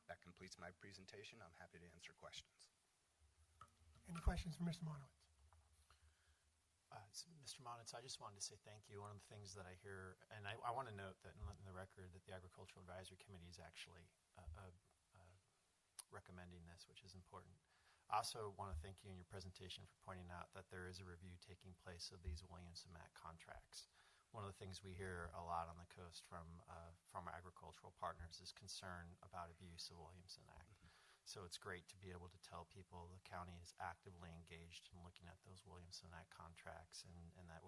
That completes my presentation. I'm happy to answer questions. Any questions for Mr. Monowitz? Mr. Monowitz, I just wanted to say thank you. One of the things that I hear, and I want to note that in the record that the Agricultural Advisory Committee is actually recommending this, which is important. I also want to thank you in your presentation for pointing out that there is a review taking place of these Williamson Act contracts. One of the things we hear a lot on the coast from our agricultural partners is concern about abuse of Williamson Act. So it's great to be able to tell people the county is actively engaged in looking at those Williamson Act contracts, and that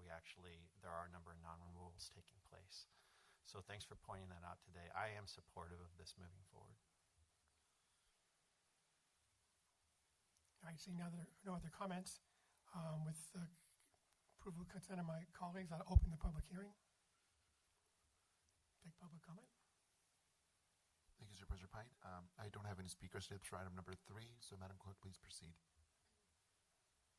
there are a number of non-renewals taking place. So thanks for pointing that out today. I am supportive of this moving forward. I see no other comments. With approval of consent of my colleagues, I'll open the public hearing. Take public comment. Thank you, Supervisor Pine. I don't have any speaker slips for item number 3, so Madam Clerk, please proceed.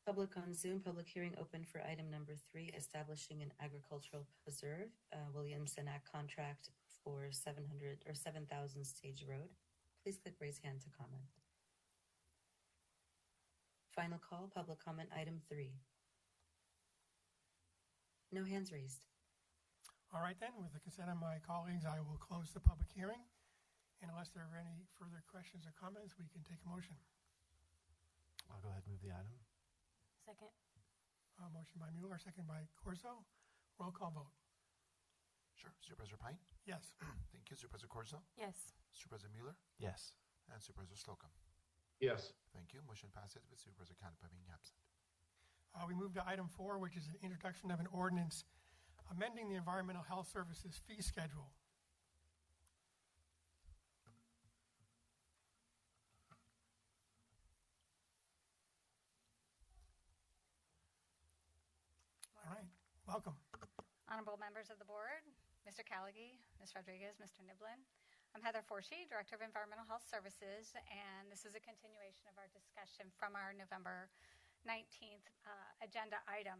Public on Zoom, public hearing open for item number 3, establishing an agricultural preserve, Williamson Act contract for 7,000 Stage Road. Please click raise hand to comment. Final call, public comment, item 3. No hands raised. All right then, with the consent of my colleagues, I will close the public hearing. And unless there are any further questions or comments, we can take a motion. I'll go ahead and move the item. Second. Motion by Mueller, second by Corso. Roll call vote. Sure. Supervisor Pine? Yes. Thank you. Supervisor Corso? Yes. Supervisor Mueller? Yes. And Supervisor Slocum? Yes. Thank you. Motion passes with Supervisor Canepa being absent. We move to item 4, which is an introduction of an ordinance amending the Environmental Health Services fee schedule. All right. Welcome. Honorable members of the board, Mr. Callaghy, Ms. Rodriguez, Mr. Niblin. I'm Heather Forshee, Director of Environmental Health Services, and this is a continuation of our discussion from our November 19th agenda item.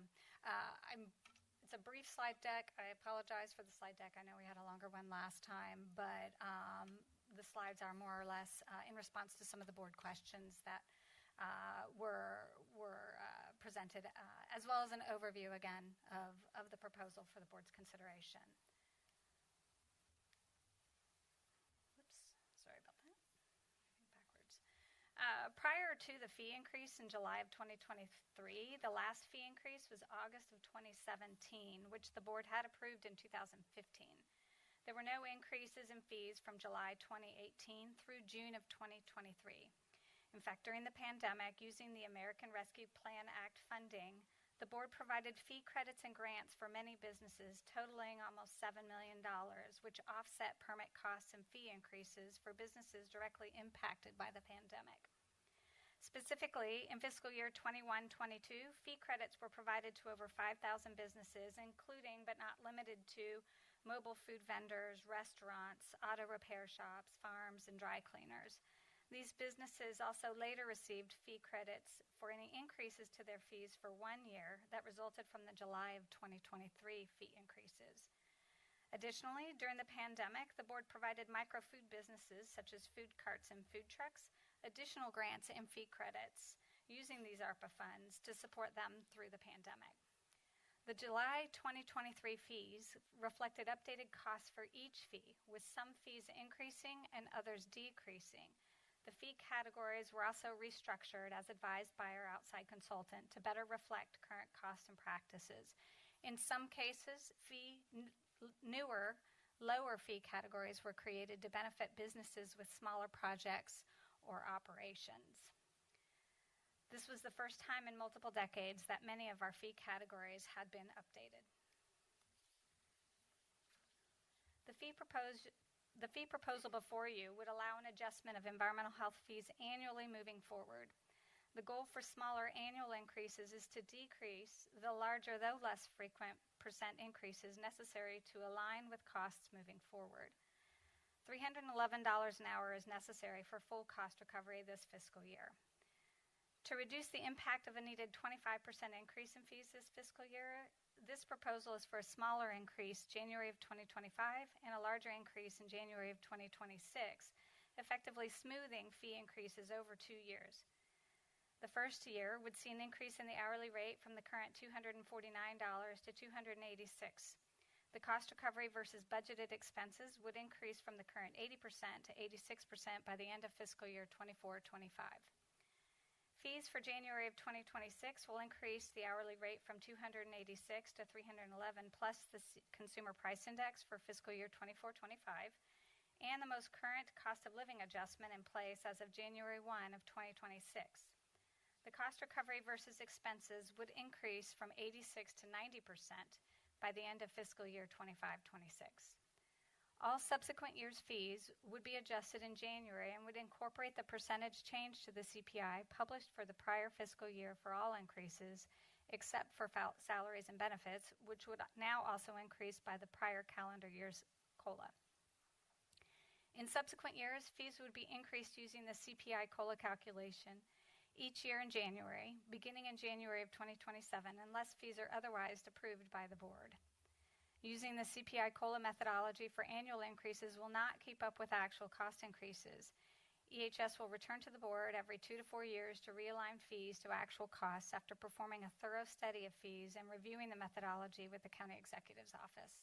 It's a brief slide deck. I apologize for the slide deck. I know we had a longer one last time, but the slides are more or less in response to some of the board questions that were presented, as well as an overview again of the proposal for the board's consideration. Prior to the fee increase in July of 2023, the last fee increase was August of 2017, which the board had approved in 2015. There were no increases in fees from July 2018 through June of 2023. In fact, during the pandemic, using the American Rescue Plan Act funding, the board provided fee credits and grants for many businesses totaling almost $7 million, which offset permit costs and fee increases for businesses directly impacted by the pandemic. Specifically, in fiscal year 21-22, fee credits were provided to over 5,000 businesses, including but not limited to mobile food vendors, restaurants, auto repair shops, farms, and dry cleaners. These businesses also later received fee credits for any increases to their fees for 1 year that resulted from the July of 2023 fee increases. Additionally, during the pandemic, the board provided micro-food businesses, such as food carts and food trucks, additional grants and fee credits using these ARPA funds to support them through the pandemic. The July 2023 fees reflected updated costs for each fee, with some fees increasing and others decreasing. The fee categories were also restructured as advised by our outside consultant to better reflect current costs and practices. In some cases, newer, lower fee categories were created to benefit businesses with smaller projects or operations. This was the first time in multiple decades that many of our fee categories had been updated. The fee proposal before you would allow an adjustment of environmental health fees annually moving forward. The goal for smaller annual increases is to decrease the larger, though less frequent, percent increases necessary to align with costs moving forward. $311 an hour is necessary for full cost recovery this fiscal year. To reduce the impact of a needed 25% increase in fees this fiscal year, this proposal is for a smaller increase January of 2025 and a larger increase in January of 2026, effectively smoothing fee increases over 2 years. The first year would see an increase in the hourly rate from the current $249 to $286. The cost recovery versus budgeted expenses would increase from the current 80% to 86% by the end of fiscal year 24-25. Fees for January of 2026 will increase the hourly rate from $286 to $311 plus the Consumer Price Index for fiscal year 24-25 and the most current cost of living adjustment in place as of January 1 of 2026. The cost recovery versus expenses would increase from 86 to 90% by the end of fiscal year 25-26. All subsequent years' fees would be adjusted in January and would incorporate the percentage change to the CPI published for the prior fiscal year for all increases except for salaries and benefits, which would now also increase by the prior calendar year's COLA. In subsequent years, fees would be increased using the CPI COLA calculation each year in January, beginning in January of 2027, unless fees are otherwise approved by the board. Using the CPI COLA methodology for annual increases will not keep up with actual cost increases. EHS will return to the board every 2 to 4 years to realign fees to actual costs after performing a thorough study of fees and reviewing the methodology with the county executive's office.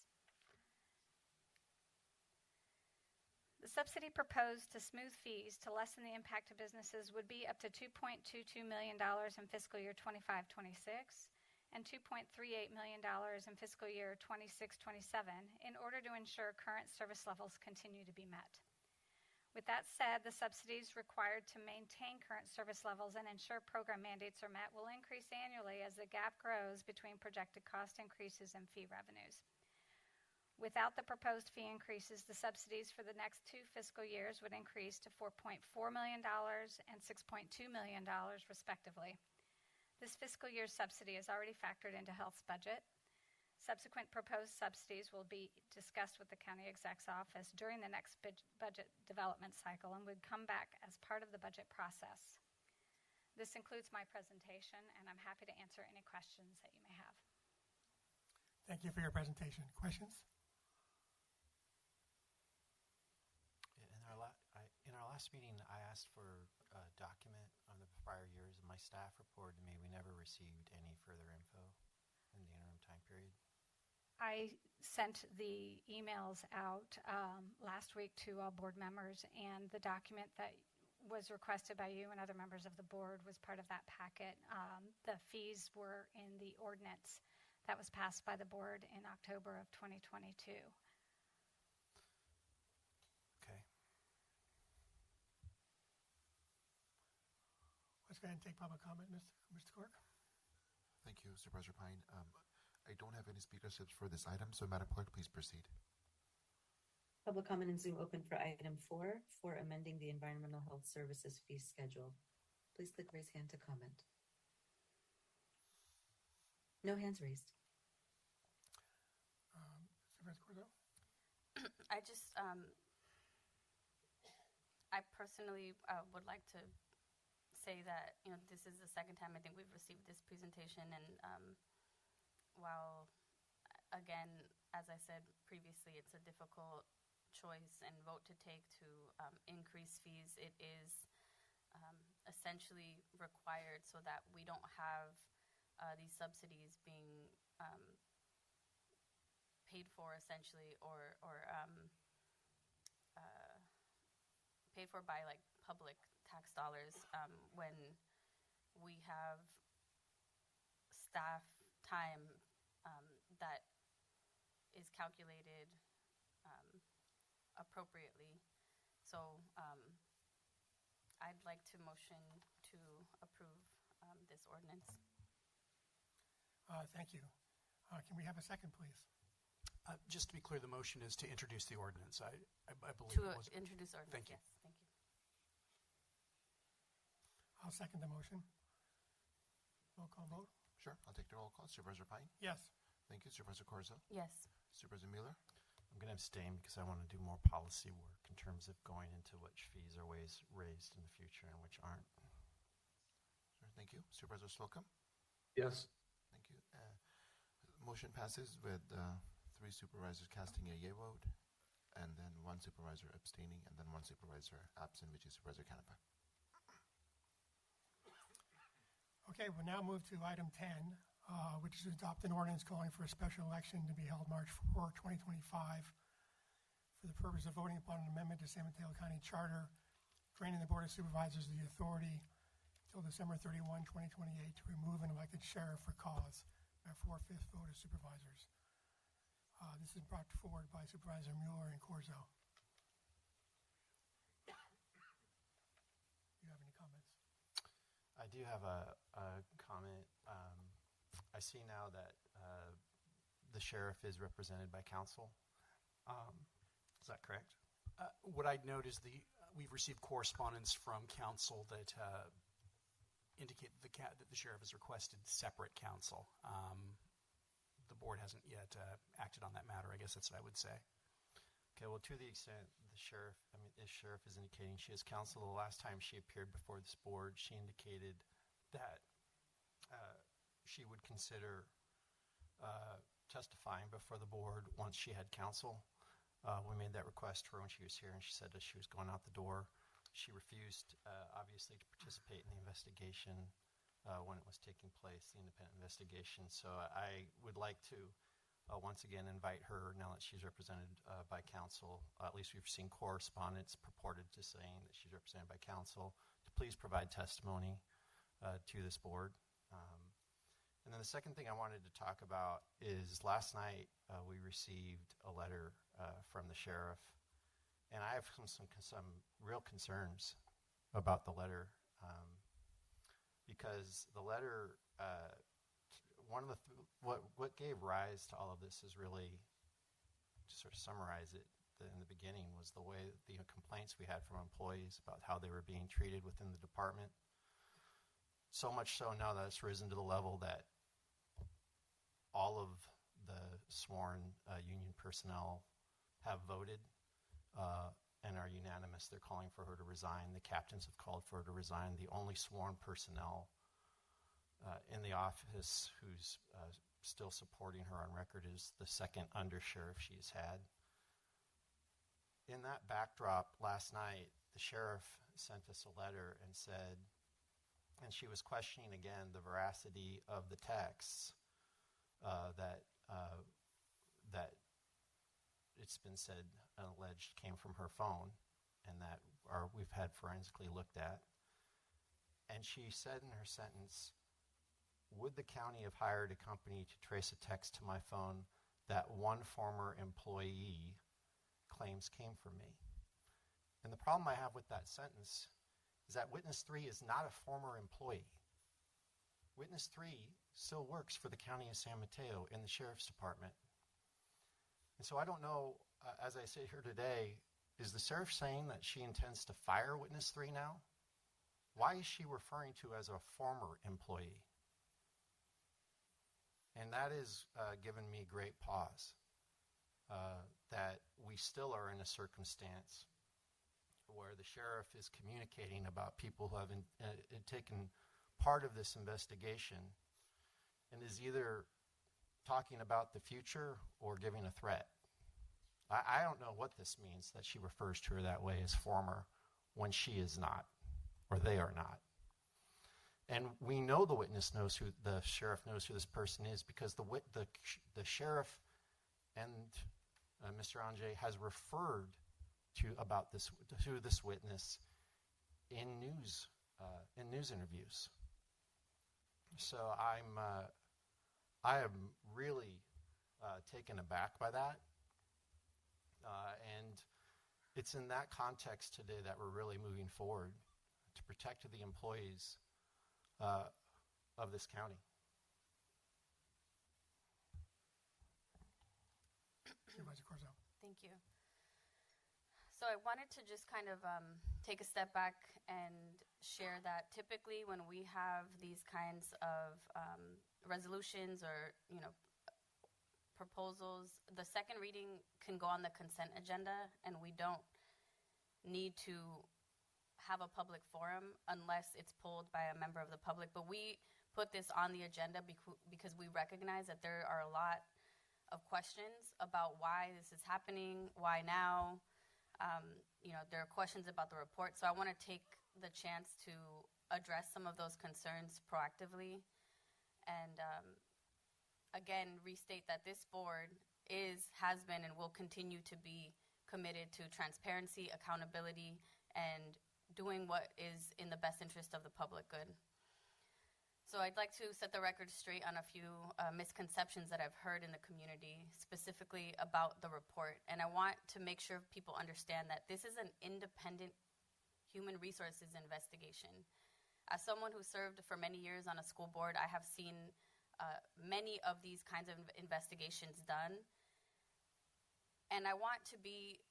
The subsidy proposed to smooth fees to lessen the impact to businesses would be up to $2.22 million in fiscal year 25-26 and $2.38 million in fiscal year 26-27 in order to ensure current service levels continue to be met. With that said, the subsidies required to maintain current service levels and ensure program mandates are met will increase annually as the gap grows between projected cost increases and fee revenues. Without the proposed fee increases, the subsidies for the next 2 fiscal years would increase to $4.4 million and $6.2 million, respectively. This fiscal year's subsidy is already factored into Health's budget. Subsequent proposed subsidies will be discussed with the county exec's office during the next budget development cycle and would come back as part of the budget process. This includes my presentation, and I'm happy to answer any questions that you may have. Thank you for your presentation. Questions? In our last meeting, I asked for a document on the prior years, and my staff reported to me we never received any further info in the interim time period. I sent the emails out last week to all board members, and the document that was requested by you and other members of the board was part of that packet. The fees were in the ordinance that was passed by the board in October of 2022. Okay. Let's go ahead and take public comment, Mr. Clerk. Thank you, Supervisor Pine. I don't have any speakerships for this item, so Madam Clerk, please proceed. Public comment in Zoom open for item 4 for amending the Environmental Health Services fee schedule. Please click raise hand to comment. No hands raised. Supervisor Corzo? I personally would like to say that, this is the second time I think we've received this presentation, and while, again, as I said previously, it's a difficult choice and vote to take to increase fees, it is essentially required so that we don't have these subsidies being paid for essentially or paid for by like public tax dollars when we have staff time that is calculated appropriately. So I'd like to motion to approve this ordinance. Thank you. Can we have a second, please? Just to be clear, the motion is to introduce the ordinance. I believe To it was. introduce ordinance, Thank you. yes. Thank you. I'll second the motion. Roll call vote. Sure, I'll take the roll call. Supervisor Pine? Yes. Thank you. Supervisor Corzo? Yes. Supervisor Mueller? I'm going to abstain because I want to do more policy work in terms of going into which fees are raised in the future and which aren't. Sure, thank you. Supervisor Slocum? Yes. Thank you. Motion passes with 3 supervisors casting a yea vote, and then 1 supervisor abstaining, and then 1 supervisor absent, which is Supervisor Canepa. Okay, we'll now move to item 10, which is adopt an ordinance calling for a special election to be held March 4, 2025 for the purpose of voting upon an amendment to San Mateo County Charter, granting the Board of Supervisors the authority until December 31, 2028 to remove an elected sheriff for cause by a 4/5 vote of supervisors. This is brought forward by Supervisor Mueller and Corzo. Do you have any comments? I do have a comment. I see now that the sheriff is represented by counsel. Is that correct? What I'd note is we've received correspondence from counsel that indicate that the sheriff has requested separate counsel. The board hasn't yet acted on that matter. I guess that's what I would say. Okay, well, to the extent the sheriff is indicating she has counsel, the last time she appeared before this board, she indicated that she would consider testifying before the board once she had counsel. We made that request to her when she was here, and she said that she was going out the door. She refused, obviously, to participate in the investigation when it was taking place, the independent investigation. So I would like to once again invite her, now that she's represented by counsel, at least we've seen correspondence purported to saying that she's represented by counsel, to please provide testimony to this board. And then the second thing I wanted to talk about is last night we received a letter from the sheriff, and I have some real concerns about the letter because the letter, what gave rise to all of this is really, to sort of summarize it in the beginning, was the way that the complaints we had from employees about how they were being treated within the department. So much so now that it's risen to the level that all of the sworn union personnel have voted and are unanimous. They're calling for her to resign. The captains have called for her to resign. The only sworn personnel in the office who's still supporting her on record is the second undersheriff she's had. In that backdrop, last night, the sheriff sent us a letter and said, and she was questioning again the veracity of the texts that it's been said and alleged came from her phone and that we've had forensically looked at. And she said in her sentence, would the county have hired a company to trace a text to my phone that one former employee claims came from me? And the problem I have with that sentence is that witness 3 is not a former employee. Witness 3 still works for the county of San Mateo in the sheriff's department. And so I don't know, as I sit here today, is the sheriff saying that she intends to fire witness 3 now? Why is she referring to as a former employee? And that has given me great pause, that we still are in a circumstance where the sheriff is communicating about people who have taken part of this investigation and is either talking about the future or giving a threat. I don't know what this means, that she refers to her that way as former when she is not, or they are not. And we know the sheriff knows who this person is because the sheriff and Mr. Anjay has referred to this witness in news interviews. So I am really taken aback by that, and it's in that context today that we're really moving forward to protect the employees of this county. Supervisor Corzo. Thank you. So I wanted to just kind of take a step back and share that typically when we have these kinds of resolutions or proposals, the second reading can go on the consent agenda, and we don't need to have a public forum unless it's pulled by a member of the public. But we put this on the agenda because we recognize that there are a lot of questions about why this is happening, why now. There are questions about the report. So I want to take the chance to address some of those concerns proactively and again restate that this board has been and will continue to be committed to transparency, accountability, and doing what is in the best interest of the public good. So I'd like to set the record straight on a few misconceptions that I've heard in the community, specifically about the report. And I want to make sure people understand that this is an independent human resources investigation. As someone who served for many years on a school board, I have seen many of these kinds of investigations done. And I want to be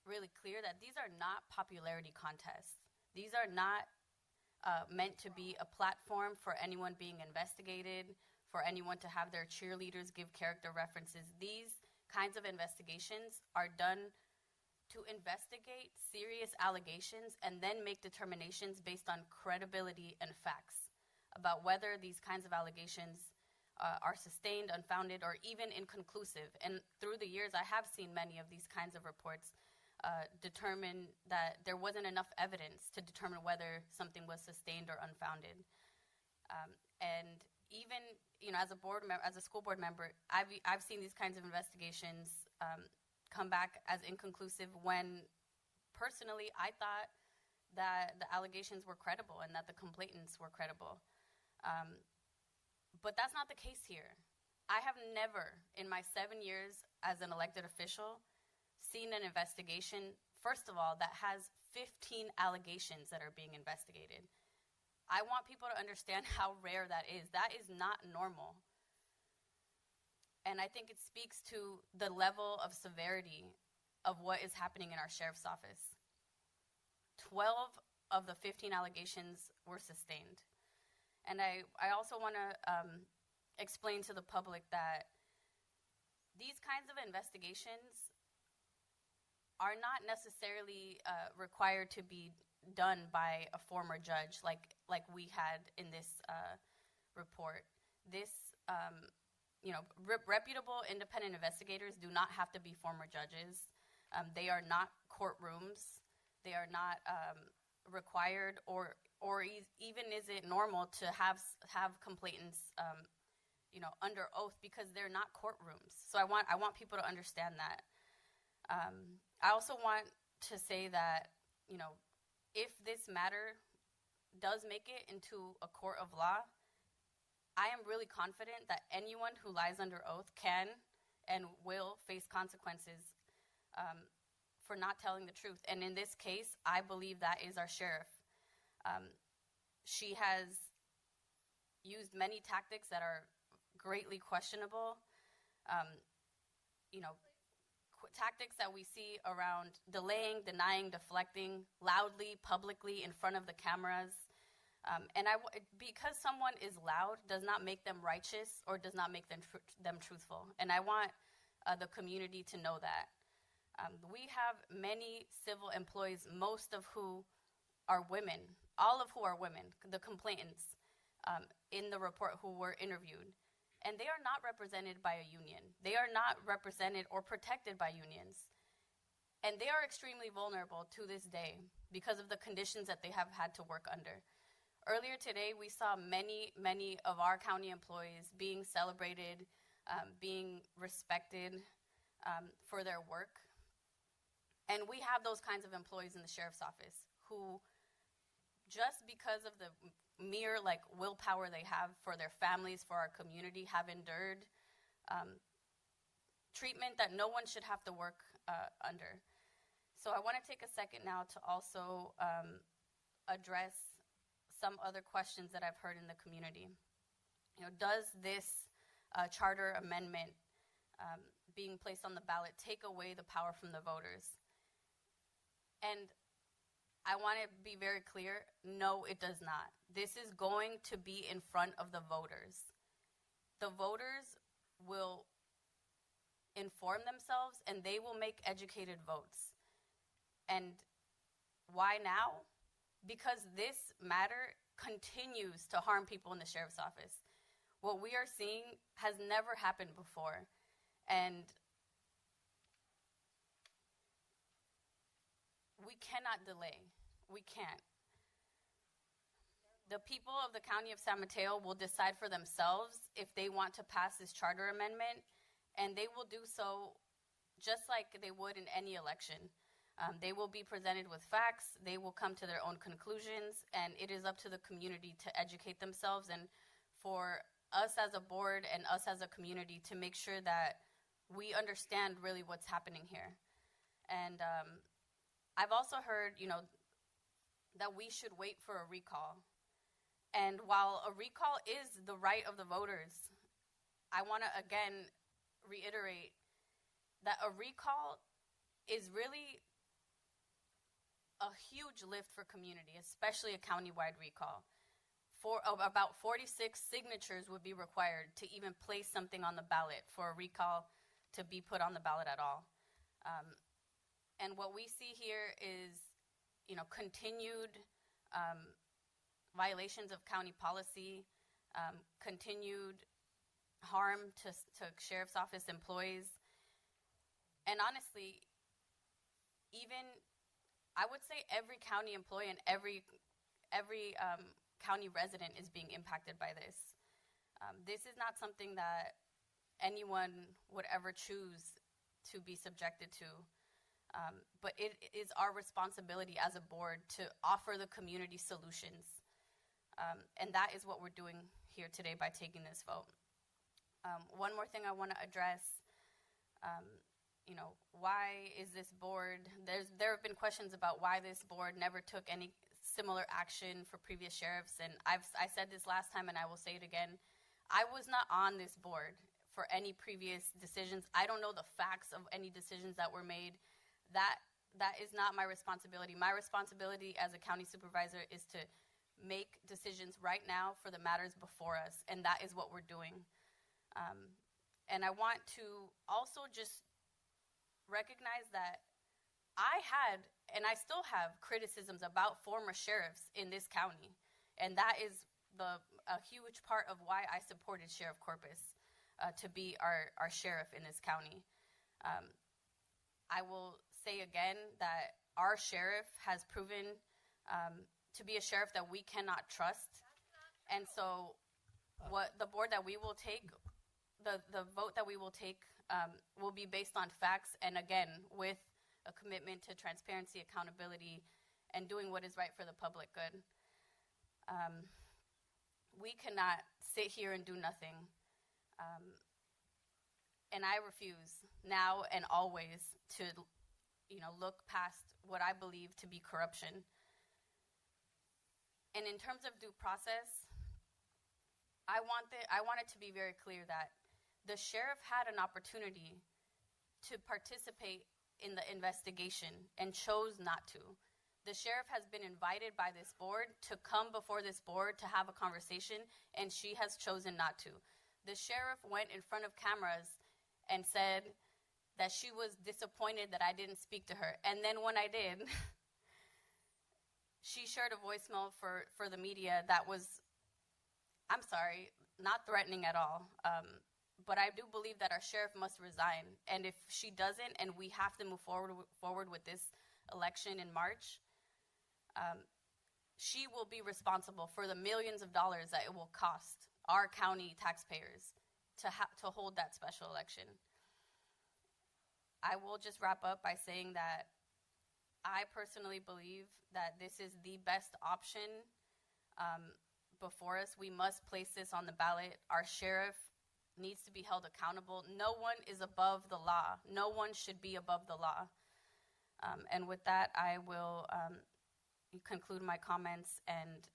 really clear that these are not popularity contests. These are not meant to be a platform for anyone being investigated, for anyone to have their cheerleaders give character references. These kinds of investigations are done to investigate serious allegations and then make determinations based on credibility and facts about whether these kinds of allegations are sustained, unfounded, or even inconclusive. And through the years, I have seen many of these kinds of reports determine that there wasn't enough evidence to determine whether something was sustained or unfounded. And even, as a school board member, I've seen these kinds of investigations come back as inconclusive when, personally, I thought that the allegations were credible and that the complainants were credible. But that's not the case here. I have never, in my 7 years as an elected official, seen an investigation, first of all, that has 15 allegations that are being investigated. I want people to understand how rare that is. That is not normal. And I think it speaks to the level of severity of what is happening in our sheriff's office. 12 of the 15 allegations were sustained. And I also want to explain to the public that these kinds of investigations are not necessarily required to be done by a former judge like we had in this report. This, reputable independent investigators do not have to be former judges. They are not courtrooms. They are not required or even is it normal to have complainants under oath, because they're not courtrooms. So I want people to understand that. I also want to say that, if this matter does make it into a court of law, I am really confident that anyone who lies under oath can and will face consequences for not telling the truth. And in this case, I believe that is our sheriff. She has used many tactics that are greatly questionable. Tactics that we see around delaying, denying, deflecting, loudly, publicly, in front of the cameras. Because someone is loud does not make them righteous or does not make them truthful. And I want the community to know that. We have many civil employees, most of who are women, all of who are women, the complainants in the report who were interviewed. And they are not represented by a union. They are not represented or protected by unions. And they are extremely vulnerable to this day because of the conditions that they have had to work under. Earlier today, we saw many, many of our county employees being celebrated, being respected for their work. And we have those kinds of employees in the sheriff's office who, just because of the mere willpower they have for their families, for our community, have endured treatment that no one should have to work under. So I want to take a second now to also address some other questions that I've heard in the community. Does this charter amendment being placed on the ballot take away the power from the voters? And I want to be very clear, no, it does not. This is going to be in front of the voters. The voters will inform themselves and they will make educated votes. And why now? Because this matter continues to harm people in the sheriff's office. What we are seeing has never happened before. And we cannot delay. We can't. The people of the county of San Mateo will decide for themselves if they want to pass this charter amendment, and they will do so just like they would in any election. They will be presented with facts, they will come to their own conclusions, and it is up to the community to educate themselves and for us as a board and us as a community to make sure that we understand really what's happening here. And I've also heard, that we should wait for a recall. And while a recall is the right of the voters, I want to again reiterate that a recall is really a huge lift for community, especially a countywide recall. About 46 signatures would be required to even place something on the ballot for a recall to be put on the ballot at all. And what we see here is, continued violations of county policy, continued harm to sheriff's office employees, and honestly, even I would say every county employee and every county resident is being impacted by this. This is not something that anyone would ever choose to be subjected to, but it is our responsibility as a board to offer the community solutions, and that is what we're doing here today by taking this vote. One more thing I want to address, why is this board, there have been questions about why this board never took any similar action for previous sheriffs, and I said this last time and I will say it again. I was not on this board for any previous decisions. I don't know the facts of any decisions that were made. That is not my responsibility. My responsibility as a county supervisor is to make decisions right now for the matters before us, and that is what we're doing. And I want to also just recognize that I had, and I still have, criticisms about former sheriffs in this county, and that is a huge part of why I supported Sheriff Corpus to be our sheriff in this county. I will say again that our sheriff has proven to be a sheriff that we cannot trust, and so what the board that we will take, the vote that we will take will be based on facts, and again, with a commitment to transparency, accountability, and doing what is right for the public good. We cannot sit here and do nothing. And I refuse now and always to, look past what I believe to be corruption. And in terms of due process, I want it to be very clear that the sheriff had an opportunity to participate in the investigation and chose not to. The sheriff has been invited by this board to come before this board to have a conversation, and she has chosen not to. The sheriff went in front of cameras and said that she was disappointed that I didn't speak to her. And then when I did, she shared a voicemail for the media that was, I'm sorry, not threatening at all. But I do believe that our sheriff must resign. And if she doesn't, and we have to move forward with this election in March, she will be responsible for the millions of dollars that it will cost our county taxpayers to hold that special election. I will just wrap up by saying that I personally believe that this is the best option before us. We must place this on the ballot. Our sheriff needs to be held accountable. No one is above the law. No one should be above the law. And with that, I will conclude my comments and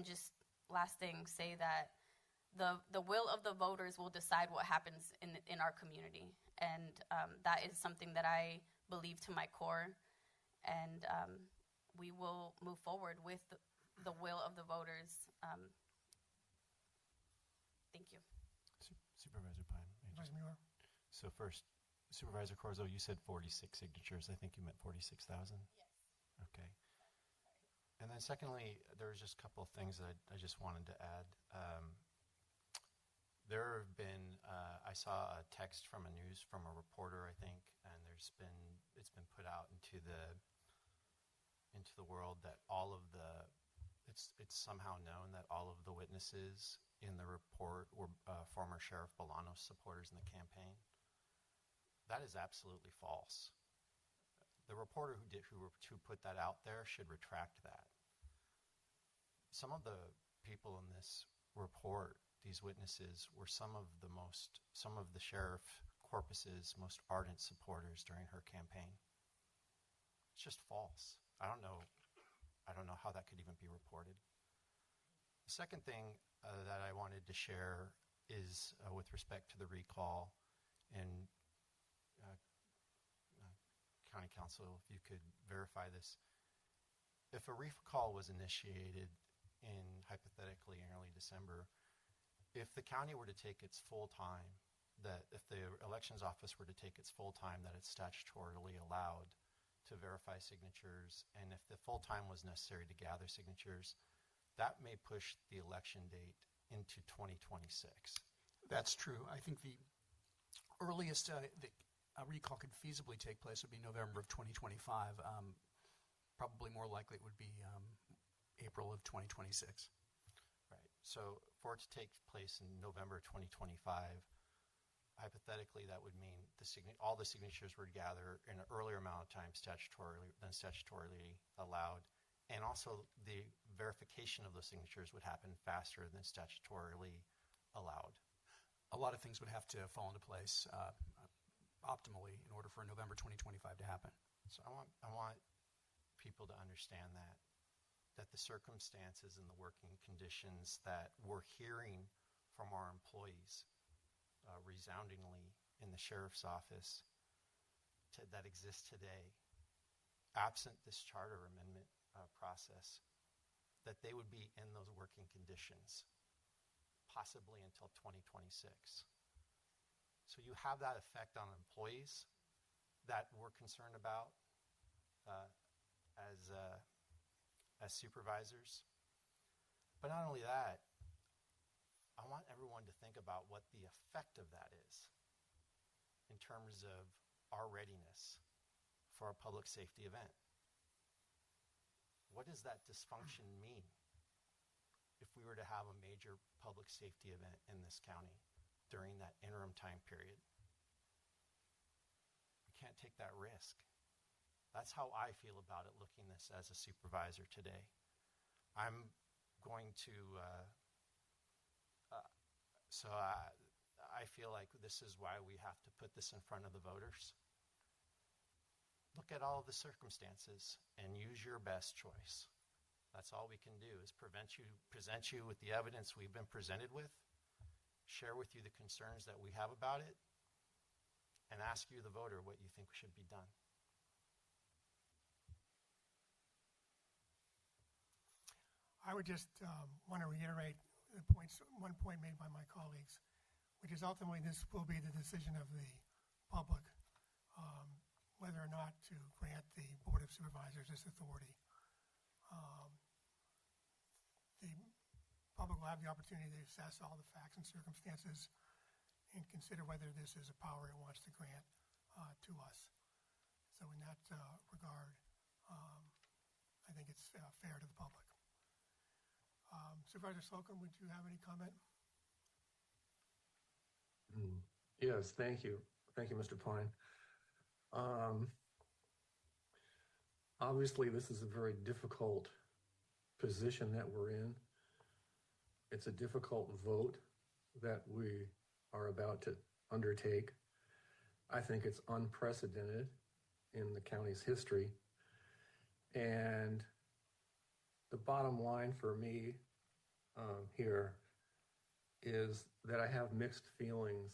just last thing say that the will of the voters will decide what happens in our community, and that is something that I believe to my core, and we will move forward with the will of the voters. Thank you. Supervisor Pine. Vice Mayor. So first, Supervisor Corzo, you said 46 signatures. I think you meant 46,000? Yes. Okay. And then secondly, there was just a couple of things that I just wanted to add. There have been, I saw a text from a reporter, I think, and it's been put out into the world that it's somehow known that all of the witnesses in the report were former Sheriff Bolanos supporters in the campaign. That is absolutely false. The reporter who put that out there should retract that. Some of the people in this report, these witnesses, were some of the Sheriff Corpus's most ardent supporters during her campaign. It's just false. I don't know how that could even be reported. The second thing that I wanted to share is with respect to the recall, and County Council, if you could verify this. if a recall was initiated in hypothetically in early December, if the county were to take its full time, that if the elections office were to take its full time that it's statutorily allowed to verify signatures, and if the full time was necessary to gather signatures, that may push the election date into 2026. That's true. I think the earliest a recall could feasibly take place would be November of 2025. Probably more likely it would be April of 2026. Right. So for it to take place in November 2025, hypothetically, that would mean all the signatures were gathered in an earlier amount of time than statutorily allowed, and also the verification of those signatures would happen faster than statutorily allowed. A lot of things would have to fall into place optimally in order for November 2025 to happen. So I want people to understand that the circumstances and the working conditions that we're hearing from our employees resoundingly in the sheriff's office that exist today, absent this charter amendment process, that they would be in those working conditions possibly until 2026. So you have that effect on employees that we're concerned about as supervisors. But not only that, I want everyone to think about what the effect of that is in terms of our readiness for a public safety event. What does that dysfunction mean if we were to have a major public safety event in this county during that interim time period? We can't take that risk. That's how I feel about it, looking this as a supervisor today. I'm going to, I feel like this is why we have to put this in front of the voters. Look at all of the circumstances and use your best choice. That's all we can do is present you with the evidence we've been presented with, share with you the concerns that we have about it, and ask you, the voter, what you think should be done. I would just want to reiterate one point made by my colleagues, which is ultimately this will be the decision of the public whether or not to grant the Board of Supervisors this authority. The public will have the opportunity to assess all the facts and circumstances and consider whether this is a power it wants to grant to us. So in that regard, I think it's fair to the public. Supervisor Slocum, would you have any comment? Yes, thank you. Thank you, Mr. Pine. Obviously, this is a very difficult position that we're in. It's a difficult vote that we are about to undertake. I think it's unprecedented in the county's history. And the bottom line for me here is that I have mixed feelings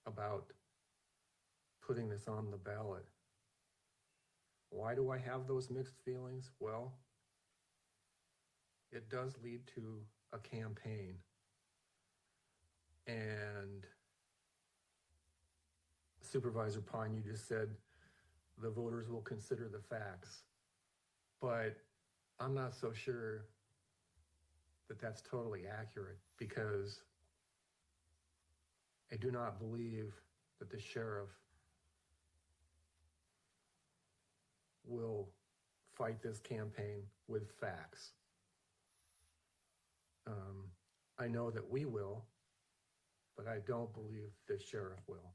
about putting this on the ballot. Why do I have those mixed feelings? Well, it does lead to a campaign. And Supervisor Pine, you just said the voters will consider the facts. But I'm not so sure that that's totally accurate, because I do not believe that the sheriff will fight this campaign with facts. I know that we will, but I don't believe the sheriff will.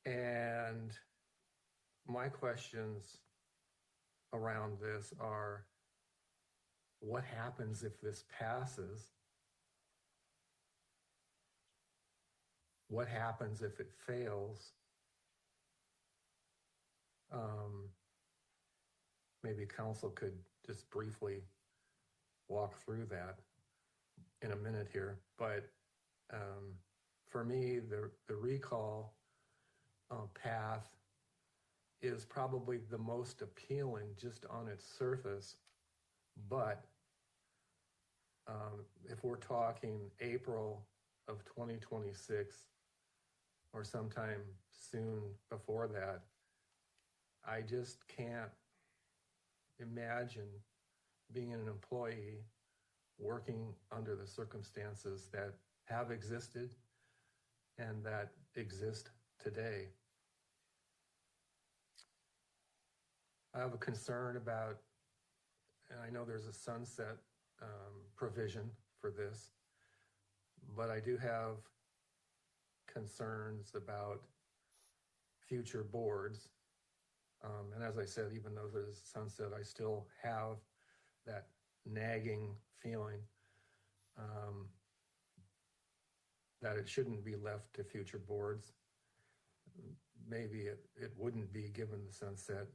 And my questions around this are, what happens if this passes? What happens if it fails? Maybe council could just briefly walk through that in a minute here. But for me, the recall path is probably the most appealing just on its surface. But if we're talking April of 2026 or sometime soon before that, I just can't imagine being an employee working under the circumstances that have existed and that exist today. I have a concern about, and I know there's a sunset provision for this, but I do have concerns about future boards. And as I said, even though there's sunset, I still have that nagging feeling that it shouldn't be left to future boards. Maybe it wouldn't be given the sunset.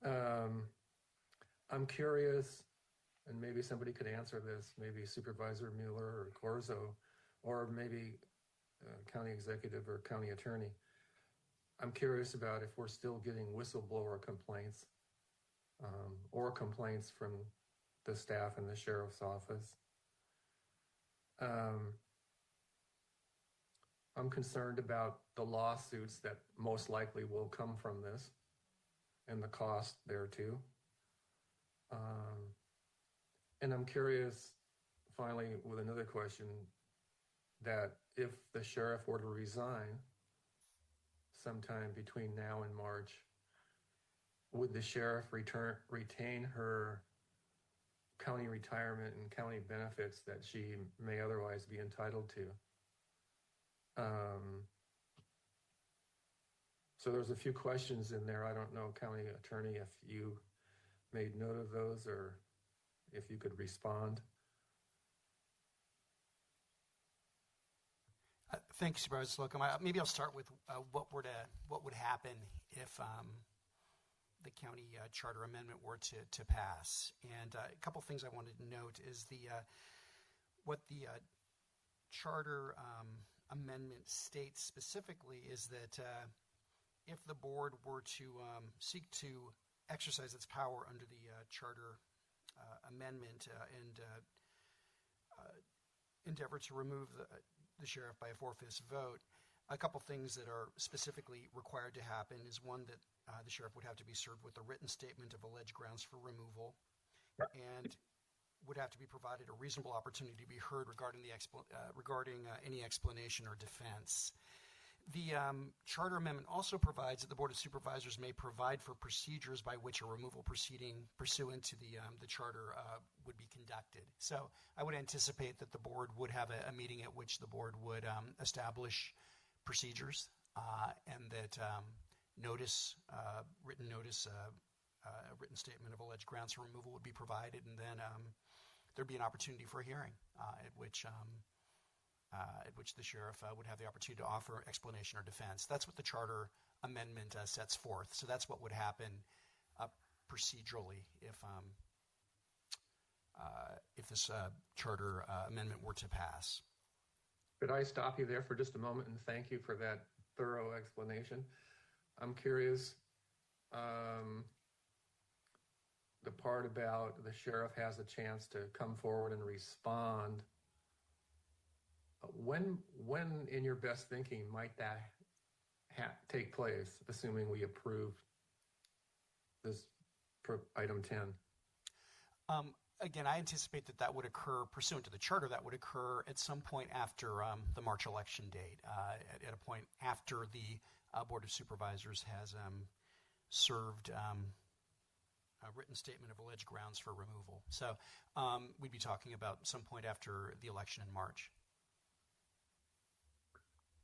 I'm curious, and maybe somebody could answer this, maybe Supervisor Mueller or Corzo, or maybe county executive or county attorney. I'm curious about if we're still getting whistleblower complaints or complaints from the staff in the sheriff's office. I'm concerned about the lawsuits that most likely will come from this and the cost there too. And I'm curious, finally, with another question, that if the sheriff were to resign sometime between now and March, would the sheriff retain her county retirement and county benefits that she may otherwise be entitled to? So there's a few questions in there. I don't know, county attorney, if you made note of those or if you could respond. Thanks, Supervisor Slocum. Maybe I'll start with what would happen if the county charter amendment were to pass. And a couple things I wanted to note is what the charter amendment states specifically is that if the board were to seek to exercise its power under the charter amendment and endeavor to remove the sheriff by a 4/5 vote, a couple things that are specifically required to happen is one, that the sheriff would have to be served with a written statement of alleged grounds for removal, and would have to be provided a reasonable opportunity to be heard regarding any explanation or defense. The charter amendment also provides that the Board of Supervisors may provide for procedures by which a removal proceeding pursuant to the charter would be conducted. So I would anticipate that the board would have a meeting at which the board would establish procedures and that written notice, a written statement of alleged grounds for removal would be provided, and then there'd be an opportunity for a hearing at which the sheriff would have the opportunity to offer explanation or defense. That's what the charter amendment sets forth. So that's what would happen procedurally if this charter amendment were to pass. Could I stop you there for just a moment and thank you for that thorough explanation? I'm curious, the part about the sheriff has a chance to come forward and respond. When in your best thinking might that take place, assuming we approve this item 10? Again, I anticipate that would occur pursuant to the charter. That would occur at some point after the March election date, at a point after the Board of Supervisors has served a written statement of alleged grounds for removal. So we'd be talking about some point after the election in March.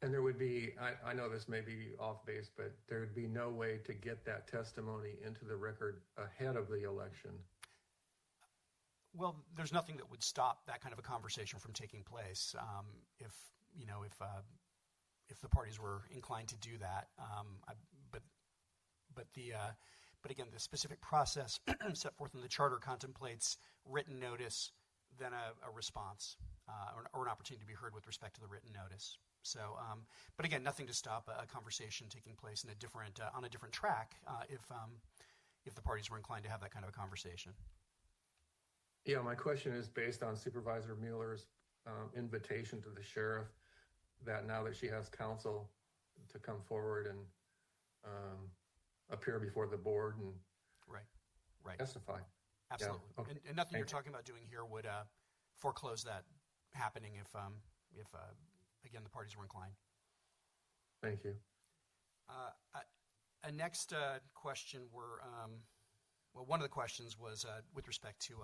And there would be, I know this may be off base, but there would be no way to get that testimony into the record ahead of the election. Well, there's nothing that would stop that kind of a conversation from taking place if the parties were inclined to do that. But again, the specific process set forth in the charter contemplates written notice, then a response or an opportunity to be heard with respect to the written notice. So, but again, nothing to stop a conversation taking place in a different on a different track if the parties were inclined to have that kind of a conversation. Yeah, my question is based on Supervisor Mueller's invitation to the sheriff that now that she has counsel to come forward and appear before the board and right. testify. Absolutely. Yeah. Okay. And nothing you're Thank you. talking about doing here would foreclose that happening if again, the parties were inclined. Thank you. A next question were, well, one of the questions was with respect to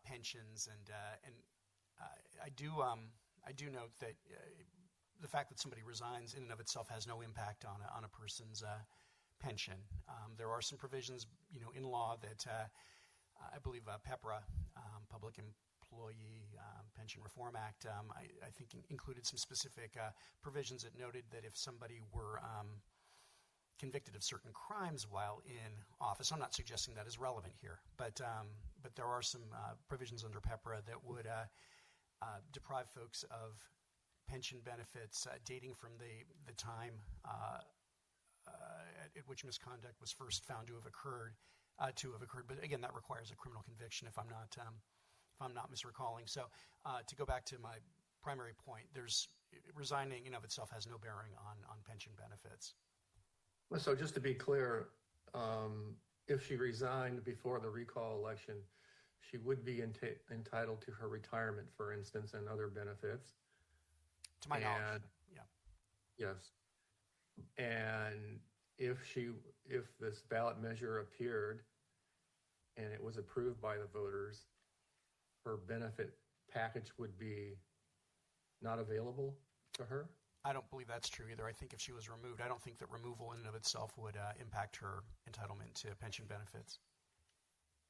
pensions, and I do note that the fact that somebody resigns in and of itself has no impact on a person's pension. There are some provisions, in law that I believe PEPRA, Public Employee Pension Reform Act, I think included some specific provisions that noted that if somebody were convicted of certain crimes while in office, I'm not suggesting that is relevant here, but there are some provisions under PEPRA that would deprive folks of pension benefits dating from the time at which misconduct was first found to have occurred. But again, that requires a criminal conviction if I'm not misrecalling. So to go back to my primary point, resigning in of itself has no bearing on pension benefits. So just to be clear, if she resigned before the recall election, she would be entitled to her retirement, for instance, and other benefits. To my knowledge, yeah. Yes. And if this ballot measure appeared and it was approved by the voters, her benefit package would be not available to her? I don't believe that's true either. I think if she was removed, I don't think that removal in and of itself would impact her entitlement to pension benefits.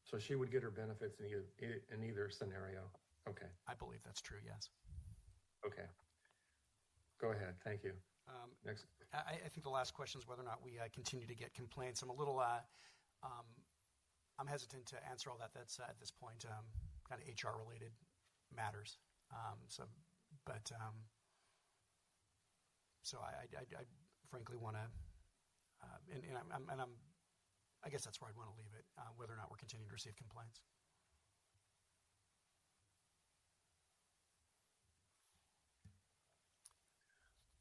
So she would get her benefits in either scenario? Okay. I believe that's true, yes. Okay. Go ahead. Thank you. Next. I think the last question is whether or not we continue to get complaints. I'm a little, I'm hesitant to answer all that. That's at this point kind of HR related matters. So I frankly want to, I guess that's where I'd want to leave it, whether or not we're continuing to receive complaints.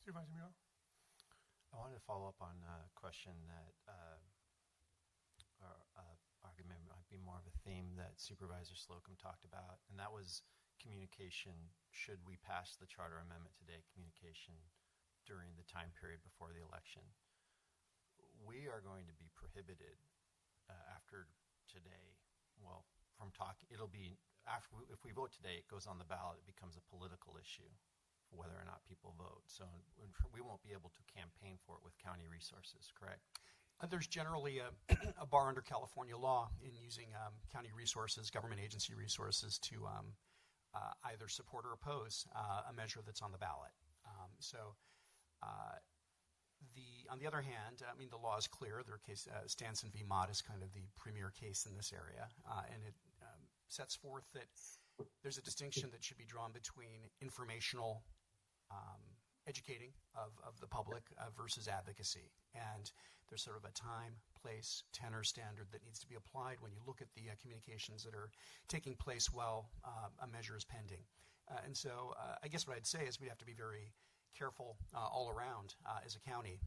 Supervisor Mueller? I wanted to follow up on a question that, or argument might be more of a theme that Supervisor Slocum talked about, and that was communication. Should we pass the charter amendment today, communication during the time period before the election? We are going to be prohibited after today. Well, from talking, it'll be after if we vote today, it goes on the ballot. It becomes a political issue for whether or not people vote. So we won't be able to campaign for it with county resources. Correct? There's generally a bar under California law in using county resources, government agency resources, to either support or oppose a measure that's on the ballot. On the other hand, I mean, the law is clear. Their case, Stanson v. Mott is kind of the premier case in this area, and it sets forth that there's a distinction that should be drawn between informational educating of the public versus advocacy. And there's sort of a time, place, tenor standard that needs to be applied when you look at the communications that are taking place while a measure is pending. And so I guess what I'd say is we have to be very careful all around as a county,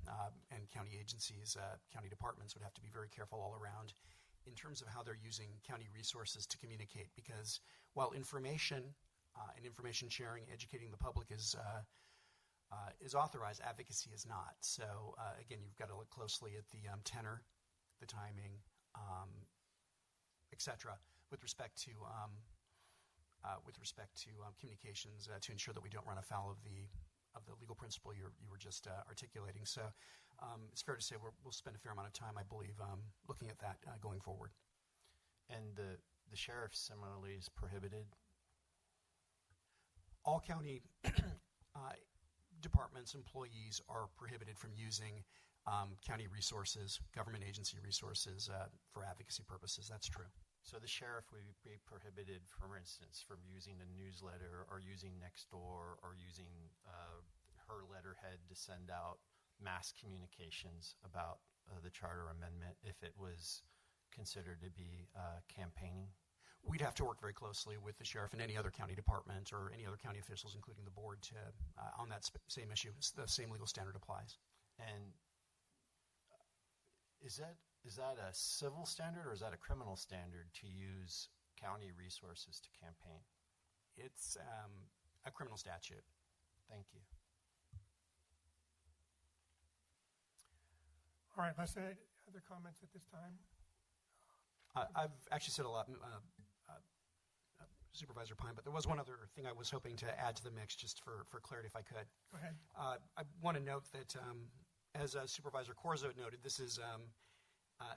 and county agencies, county departments would have to be very careful all around in terms of how they're using county resources to communicate, because while information and information sharing, educating the public is authorized, advocacy is not. So again, you've got to look closely at the tenor, the timing, etc., with respect to communications to ensure that we don't run afoul of the legal principle you were just articulating. So it's fair to say we'll spend a fair amount of time, I believe, looking at that going forward. And the sheriff similarly is prohibited? All county departments, employees are prohibited from using county resources, government agency resources for advocacy purposes. That's true. So the sheriff would be prohibited, for instance, from using a newsletter or using Nextdoor or using her letterhead to send out mass communications about the charter amendment if it was considered to be campaigning? We'd have to work very closely with the sheriff and any other county department or any other county officials, including the board, to on that same issue. The same legal standard applies. And is that a civil standard or is that a criminal standard to use county resources to campaign? It's a criminal statute. Thank you. All right, let's say other comments at this time. I've actually said a lot, Supervisor Pine, but there was one other thing I was hoping to add to the mix just for clarity if I could. Go ahead. I want to note that, as Supervisor Corzo noted, this is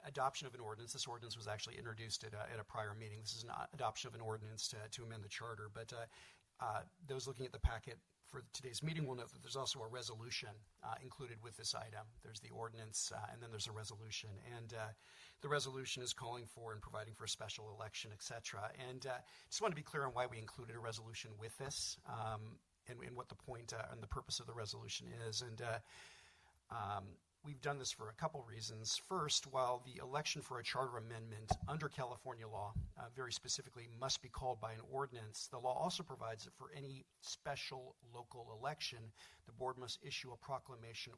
adoption of an ordinance. This ordinance was actually introduced at a prior meeting. This is an adoption of an ordinance to amend the charter, but those looking at the packet for today's meeting will note that there's also a resolution included with this item. There's the ordinance, and then there's a resolution. And the resolution is calling for and providing for a special election, et cetera. And just want to be clear on why we included a resolution with this and what the point and the purpose of the resolution is. And we've done this for a couple reasons. First, while the election for a charter amendment under California law, very specifically, must be called by an ordinance, the law also provides that for any special local election, the board must issue a proclamation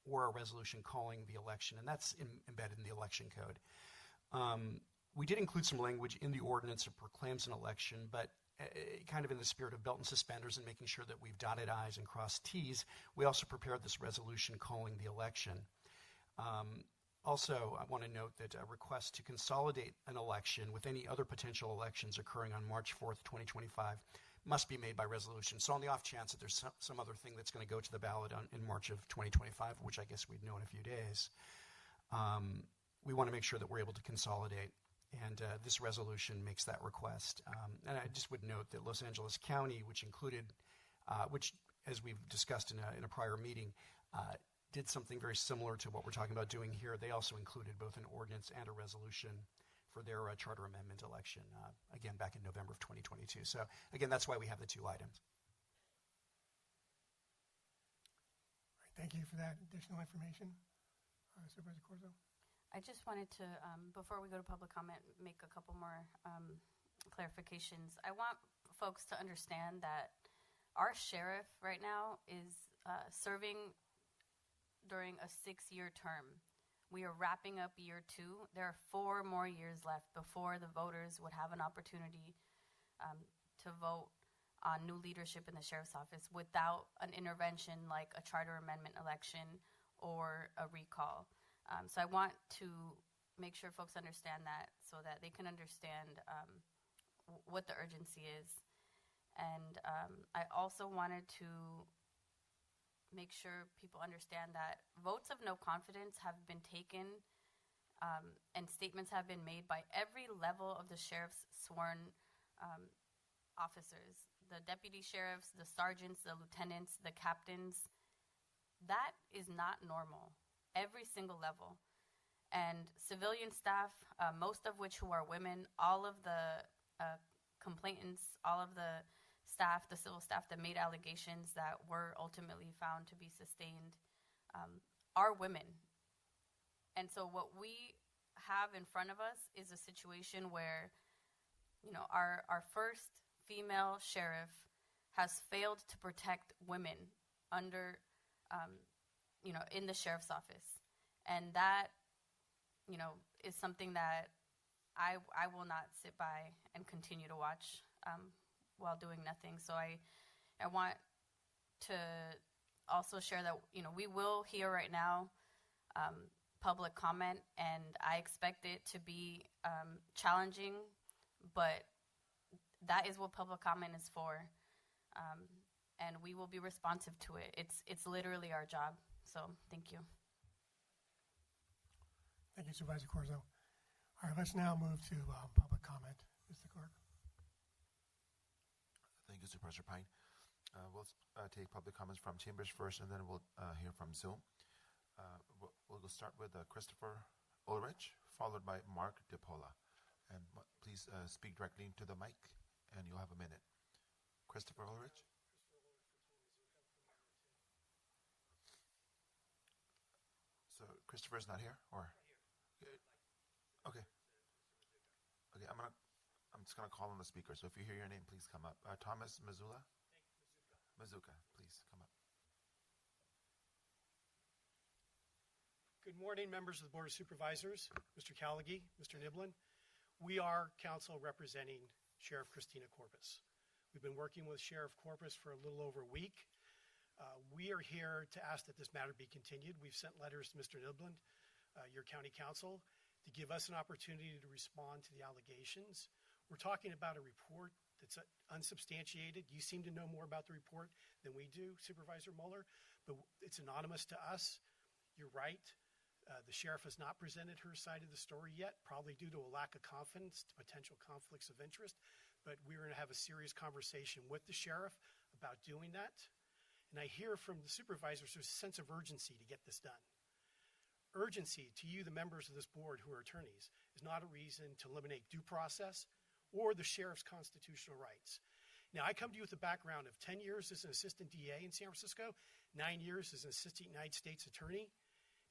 or a resolution calling the election, and that's embedded in the election code. We did include some language in the ordinance that proclaims an election, but kind of in the spirit of belt and suspenders and making sure that we've dotted I's and crossed T's, we also prepared this resolution calling the election. Also, I want to note that a request to consolidate an election with any other potential elections occurring on March 4th, 2025 must be made by resolution. So on the off chance that there's some other thing that's going to go to the ballot in March of 2025, which I guess we'd know in a few days, we want to make sure that we're able to consolidate. And this resolution makes that request. And I just would note that Los Angeles County, which included, which as we've discussed in a prior meeting, did something very similar to what we're talking about doing here. They also included both an ordinance and a resolution for their charter amendment election, again, back in November of 2022. So, again, that's why we have the two items. All right, thank you for that additional information. Supervisor Corzo? I just wanted to, before we go to public comment, make a couple more clarifications. I want folks to understand that our sheriff right now is serving during a 6-year term. We are wrapping up year 2. There are 4 more years left before the voters would have an opportunity to vote on new leadership in the sheriff's office without an intervention like a charter amendment election or a recall. So I want to make sure folks understand that so that they can understand what the urgency is. And I also wanted to make sure people understand that votes of no confidence have been taken and statements have been made by every level of the sheriff's sworn officers, the deputy sheriffs, the sergeants, the lieutenants, the captains. That is not normal, every single level. And civilian staff, most of which who are women, all of the complainants, all of the staff, the civil staff that made allegations that were ultimately found to be sustained, are women. And so what we have in front of us is a situation where, you know, our first female sheriff has failed to protect women under, you know, in the sheriff's office. And that, you know, is something that I will not sit by and continue to watch while doing nothing. So I want to also share that, you know, we will hear right now public comment, and I expect it to be challenging, but that is what public comment is for, and we will be responsive to it. It's literally our job. So thank you. Thank you, Supervisor Corzo. All right, let's now move to public comment. Mr. Clerk. Thank you, Supervisor Pine. We'll take public comments from chambers first, and then we'll hear from Zoom. We'll start with Christopher Ulrich, followed by Mark DePola. And please speak directly into the mic, and you'll have a minute. Christopher Ulrich. Christopher's not here, or? Okay. Okay, I'm just gonna call on the speaker. So if you hear your name, please come up. Thomas Mazzulla? Mazuka, please come up. Good morning, members of the Board of Supervisors, Mr. Callaghy, Mr. Niblin. We are council representing Sheriff Christina Corpus. We've been working with Sheriff Corpus for a little over a week. We are here to ask that this matter be continued. We've sent letters to Mr. Niblin, your county council, to give us an opportunity to respond to the allegations. We're talking about a report that's unsubstantiated. You seem to know more about the report than we do, Supervisor Mueller, but it's anonymous to us. You're right. The sheriff has not presented her side of the story yet, probably due to a lack of confidence, to potential conflicts of interest, but we're going to have a serious conversation with the sheriff about doing that. And I hear from the supervisors there's a sense of urgency to get this done. Urgency to you, the members of this board who are attorneys, is not a reason to eliminate due process or the sheriff's constitutional rights. Now, I come to you with a background of 10 years as an assistant DA in San Francisco, 9 years as an assistant United States attorney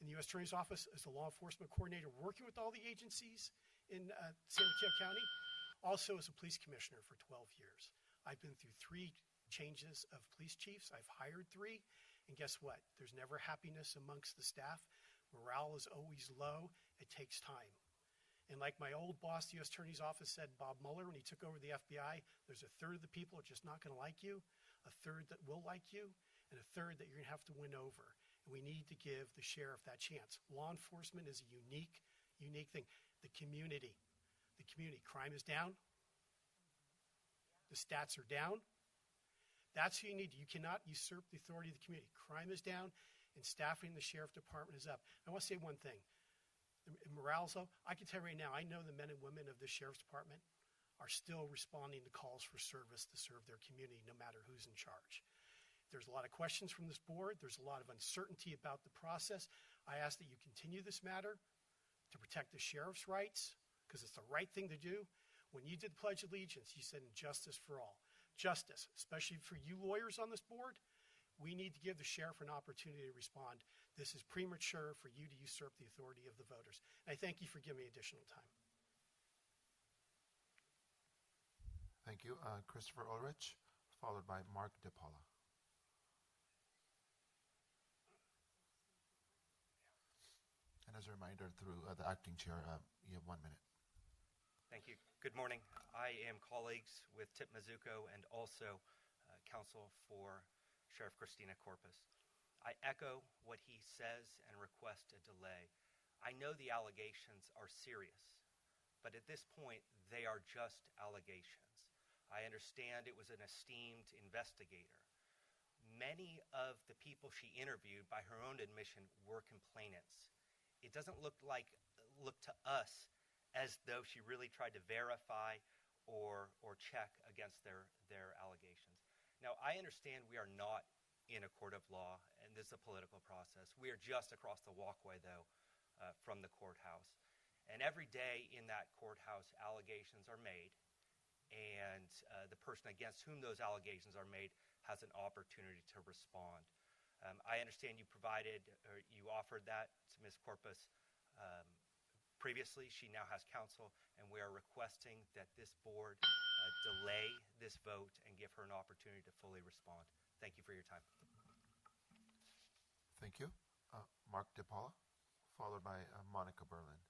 in the U.S. Attorney's Office as a law enforcement coordinator, working with all the agencies in San Mateo County, also as a police commissioner for 12 years. I've been through 3 changes of police chiefs. I've hired 3, and guess what? There's never happiness amongst the staff. Morale is always low. It takes time. And like my old boss, the U.S. Attorney's Office, said, Bob Mueller, when he took over the FBI, there's a third of the people are just not going to like you, a third that will like you, and a third that you're going to have to win over. And we need to give the sheriff that chance. Law enforcement is a unique thing. The community, crime is down. The stats are down. That's who you need. You cannot usurp the authority of the community. Crime is down, and staffing the sheriff department is up. I want to say one thing. Morale's low. I can tell you right now, I know the men and women of the sheriff's department are still responding to calls for service to serve their community, no matter who's in charge. There's a lot of questions from this board. There's a lot of uncertainty about the process. I ask that you continue this matter to protect the sheriff's rights, because it's the right thing to do. When you did the Pledge of Allegiance, you said justice for all. Justice, especially for you lawyers on this board, we need to give the sheriff an opportunity to respond. This is premature for you to usurp the authority of the voters. And I thank you for giving me additional time. Thank you. Christopher Ulrich, followed by Mark DePaula. And as a reminder, through the acting chair, you have 1 minute. Thank you. Good morning. I am colleagues with Tip Mizuko and also counsel for Sheriff Christina Corpus. I echo what he says and request a delay. I know the allegations are serious, but at this point, they are just allegations. I understand it was an esteemed investigator. Many of the people she interviewed, by her own admission, were complainants. It doesn't look to us as though she really tried to verify or check against their allegations. Now, I understand we are not in a court of law, and this is a political process. We are just across the walkway, though, from the courthouse. And every day in that courthouse, allegations are made, and the person against whom those allegations are made has an opportunity to respond. I understand you offered that to Ms. Corpus previously. She now has counsel, and we are requesting that this board delay this vote and give her an opportunity to fully respond. Thank you for your time. Thank you. Mark DePaula, followed by Monica Berlin.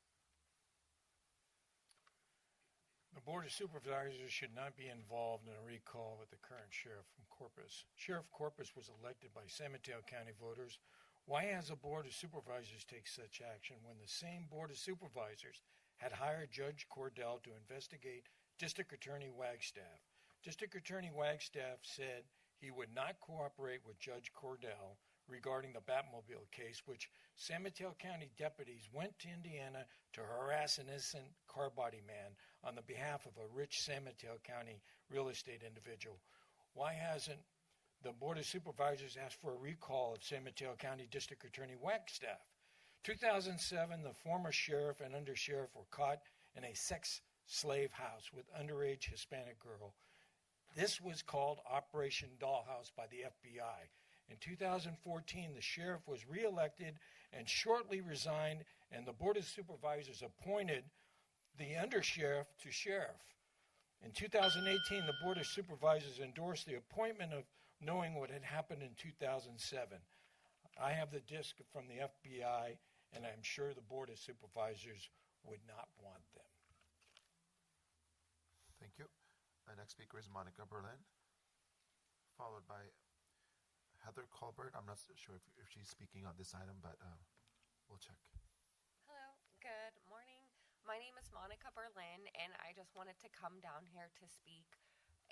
The Board of Supervisors should not be involved in a recall with the current Sheriff from Corpus. Sheriff Corpus was elected by San Mateo County voters. Why has the Board of Supervisors take such action when the same Board of Supervisors had hired Judge Cordell to investigate District Attorney Wagstaff? District Attorney Wagstaff said he would not cooperate with Judge Cordell regarding the Batmobile case, which San Mateo County deputies went to Indiana to harass an innocent car body man on the behalf of a rich San Mateo County real estate individual. Why hasn't the Board of Supervisors asked for a recall of San Mateo County District Attorney Wagstaff? 2007, the former sheriff and undersheriff were caught in a sex slave house with underage Hispanic girl. This was called Operation Dollhouse by the FBI. In 2014, the sheriff was reelected and shortly resigned, and the Board of Supervisors appointed the undersheriff to sheriff. In 2018, the Board of Supervisors endorsed the appointment of knowing what had happened in 2007. I have the disc from the FBI, and I'm sure the Board of Supervisors would not want them. Thank you. The next speaker is Monica Berlin, followed by Heather Colbert. I'm not sure if she's speaking on this item, but we'll check. Hello, good morning. My name is Monica Berlin, and I just wanted to come down here to speak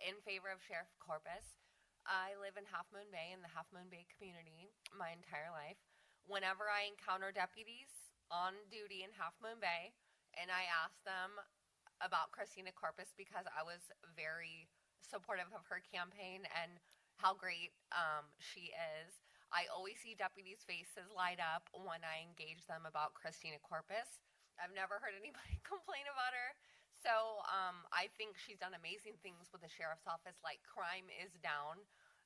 in favor of Sheriff Corpus. I live in Half Moon Bay, in the Half Moon Bay community, my entire life. Whenever I encounter deputies on duty in Half Moon Bay, and I ask them about Christina Corpus because I was very supportive of her campaign and how great she is, I always see deputies' faces light up when I engage them about Christina Corpus. I've never heard anybody complain about her. So I think she's done amazing things with the sheriff's office, like crime is down,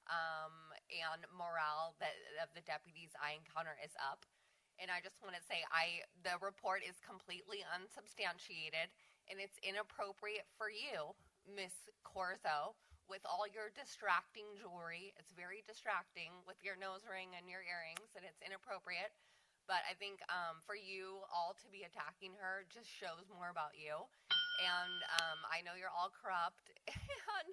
and morale of the deputies I encounter is up. And I just want to say the report is completely unsubstantiated, and it's inappropriate for you, Miss Corzo, with all your distracting jewelry. It's very distracting with your nose ring and your earrings, and it's inappropriate. But I think for you all to be attacking her just shows more about you. And I know you're all corrupt, and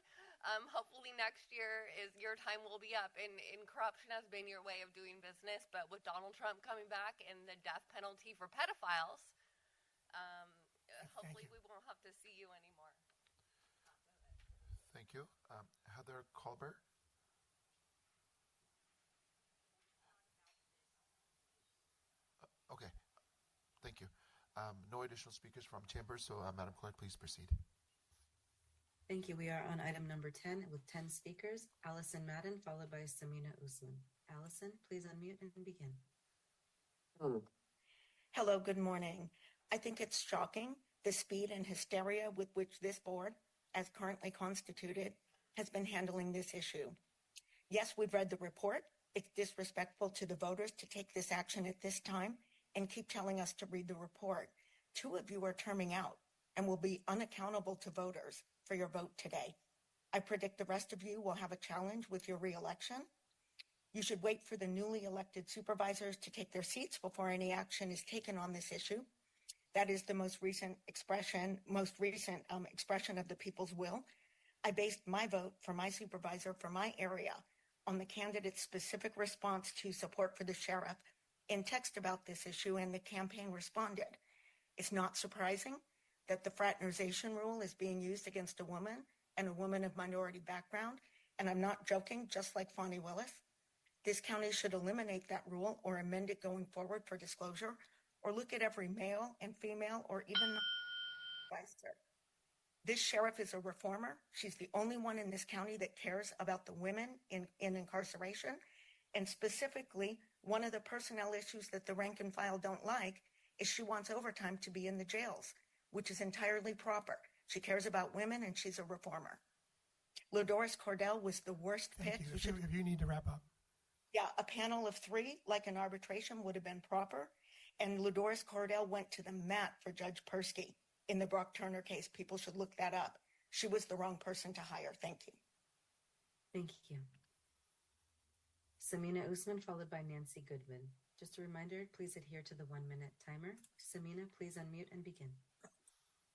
hopefully next year your time will be up. And corruption has been your way of doing business, but with Donald Trump coming back and the death penalty for pedophiles, hopefully we won't have to see you anymore. Thank you. Heather Colbert. Okay. Thank you. No additional speakers from chambers, so Madam Clerk, please proceed. Thank you. We are on item number 10 with 10 speakers. Allison Madden, followed by Samina Usman. Allison, please unmute and begin. Hello, good morning. I think it's shocking the speed and hysteria with which this board, as currently constituted, has been handling this issue. Yes, we've read the report. It's disrespectful to the voters to take this action at this time and keep telling us to read the report. 2 of you are terming out and will be unaccountable to voters for your vote today. I predict the rest of you will have a challenge with your reelection. You should wait for the newly elected supervisors to take their seats before any action is taken on this issue. That is the most recent expression of the people's will. I based my vote for my supervisor for my area on the candidate's specific response to support for the sheriff in text about this issue, and the campaign responded. It's not surprising that the fraternization rule is being used against a woman and a woman of minority background, and I'm not joking, just like Fonnie Willis. This county should eliminate that rule or amend it going forward for disclosure, or look at every male and female or even vice. This sheriff is a reformer. She's the only one in this county that cares about the women in incarceration. And specifically, one of the personnel issues that the rank and file don't like is she wants overtime to be in the jails, which is entirely proper. She cares about women, and she's a reformer. Lodoris Cordell was the worst pick. Thank you. If you need to wrap up. Yeah, a panel of 3, like an arbitration, would have been proper. And Lodoris Cordell went to the mat for Judge Persky in the Brock Turner case. People should look that up. She was the wrong person to hire. Thank you. Thank you. Samina Usman, followed by Nancy Goodwin. Just a reminder, please adhere to the 1-minute timer. Samina, please unmute and begin.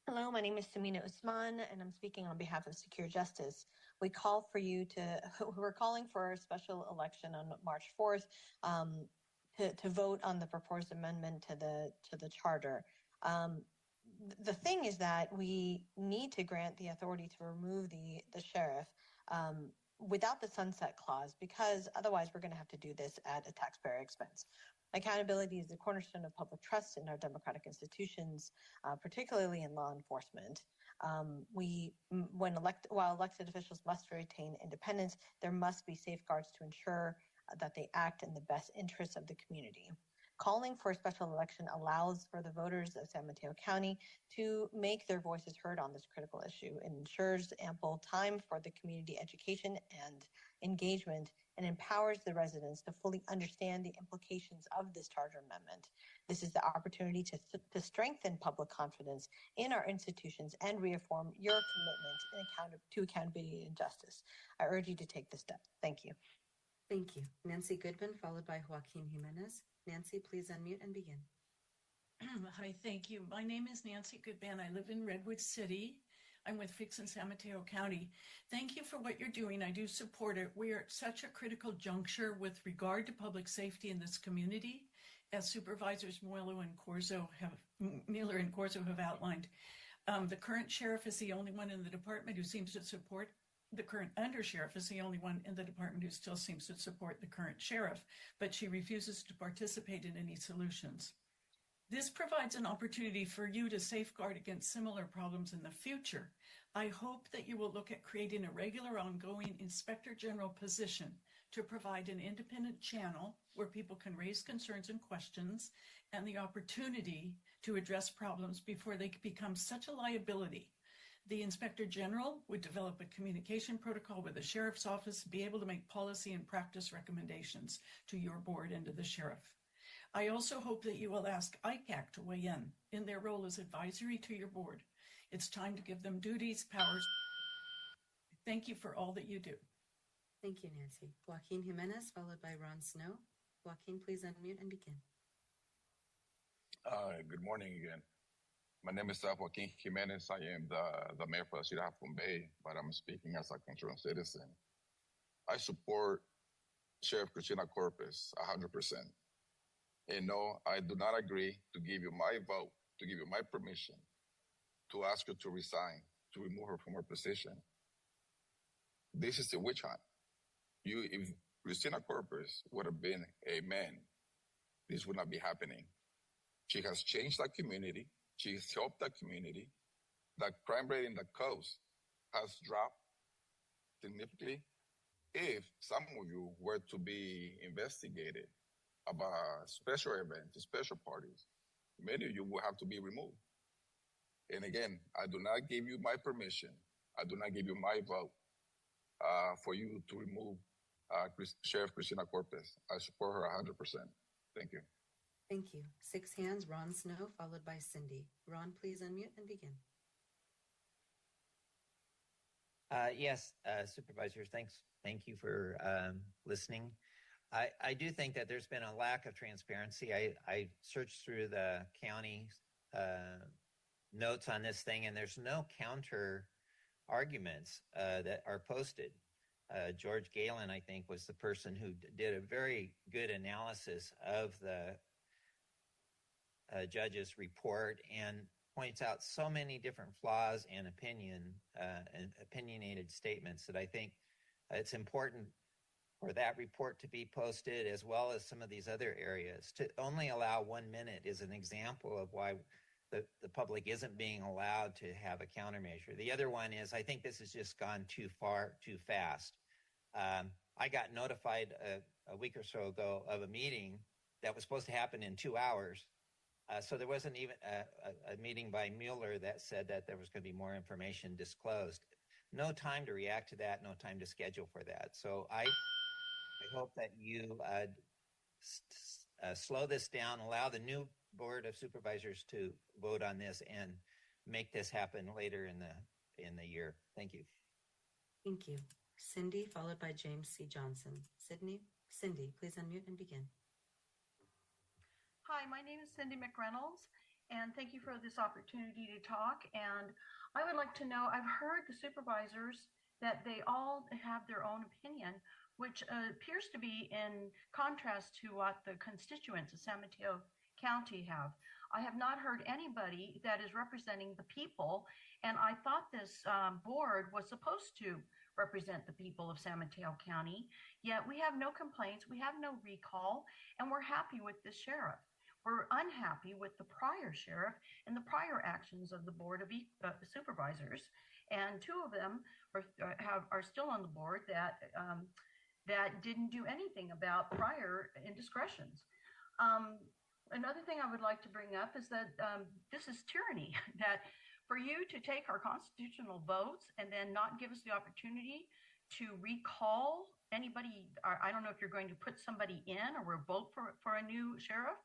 Hello, my name is Samina Usman, and I'm speaking on behalf of Secure Justice. We're calling for a special election on March 4th to vote on the proposed amendment to the charter. The thing is that we need to grant the authority to remove the sheriff without the sunset clause, because otherwise we're going to have to do this at a taxpayer expense. Accountability is the cornerstone of public trust in our democratic institutions, particularly in law enforcement. While elected officials must retain independence, there must be safeguards to ensure that they act in the best interests of the community. Calling for a special election allows for the voters of San Mateo County to make their voices heard on this critical issue and ensures ample time for the community education and engagement, and empowers the residents to fully understand the implications of this charter amendment. This is the opportunity to strengthen public confidence in our institutions and reaffirm your commitment to accountability and justice. I urge you to take this step. Thank you. Thank you. Nancy Goodman, followed by Joaquin Jimenez. Nancy, please unmute and begin. Hi, thank you. My name is Nancy Goodman. I live in Redwood City. I'm with Fix in San Mateo County. Thank you for what you're doing. I do support it. We are at such a critical juncture with regard to public safety in this community, as Supervisors Mueller and Corzo have outlined. The current sheriff is the only one in the department who seems to support the current undersheriff is the only one in the department who still seems to support the current sheriff, but she refuses to participate in any solutions. This provides an opportunity for you to safeguard against similar problems in the future. I hope that you will look at creating a regular ongoing Inspector General position to provide an independent channel where people can raise concerns and questions and the opportunity to address problems before they become such a liability. The Inspector General would develop a communication protocol with the Sheriff's Office, be able to make policy and practice recommendations to your board and to the Sheriff. I also hope that you will ask ICAC to weigh in their role as advisory to your board. It's time to give them duties, powers. Thank you for all that you do. Thank you, Nancy. Joaquin Jimenez, followed by Ron Snow. Joaquin, please unmute and begin. Good morning again. My name is Joaquin Jimenez. I am the mayor for the city of Half Moon Bay, but I'm speaking as a concerned citizen. I support Sheriff Cristina Corpus 100%. And no, I do not agree to give you my vote, to give you my permission to ask her to resign, to remove her from her position. This is a witch hunt. If Cristina Corpus would have been a man, this would not be happening. She has changed that community. She has helped that community. The crime rate in the coast has dropped significantly. If some of you were to be investigated about special events, special parties, many of you will have to be removed. And again, I do not give you my permission. I do not give you my vote for you to remove Sheriff Cristina Corpus. I support her 100%. Thank you. Thank you. Six hands, Ron Snow, followed by Cindy. Ron, please unmute and begin. Yes, Supervisors, thank you for listening. I do think that there's been a lack of transparency. I searched through the county notes on this thing, and there's no counter arguments that are posted. George Galen, I think, was the person who did a very good analysis of the judge's report and points out so many different flaws and opinionated statements that I think it's important for that report to be posted, as well as some of these other areas. To only allow 1 minute is an example of why the public isn't being allowed to have a countermeasure. The other one is, I think this has just gone too far, too fast. I got notified a week or so ago of a meeting that was supposed to happen in 2 hours. So there wasn't even a meeting by Mueller that said that there was going to be more information disclosed. No time to react to that, no time to schedule for that. So I hope that you slow this down, allow the new Board of Supervisors to vote on this and make this happen later in the year. Thank you. Thank you. Cindy, followed by James C. Johnson. Cindy, please unmute and begin. Hi, my name is Cindy McReynolds, and thank you for this opportunity to talk. And I would like to know, I've heard the supervisors that they all have their own opinion, which appears to be in contrast to what the constituents of San Mateo County have. I have not heard anybody that is representing the people, and I thought this board was supposed to represent the people of San Mateo County, yet we have no complaints, we have no recall, and we're happy with this sheriff. We're unhappy with the prior sheriff and the prior actions of the Board of Supervisors, and two of them are still on the board that didn't do anything about prior indiscretions. Another thing I would like to bring up is that this is tyranny, that for you to take our constitutional votes and then not give us the opportunity to recall anybody, or I don't know if you're going to put somebody in or vote for a new sheriff.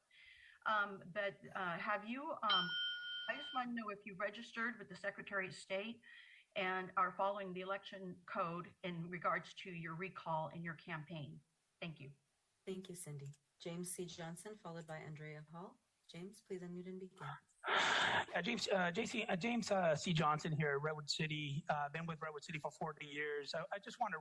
But have you, I just want to know if you registered with the Secretary of State and are following the election code in regards to your recall in your campaign. Thank you. Thank you, Cindy. James C. Johnson, followed by Andrea Hall. James, please unmute and begin. James C. Johnson here, Redwood City. Been with Redwood City for 40 years. I just want to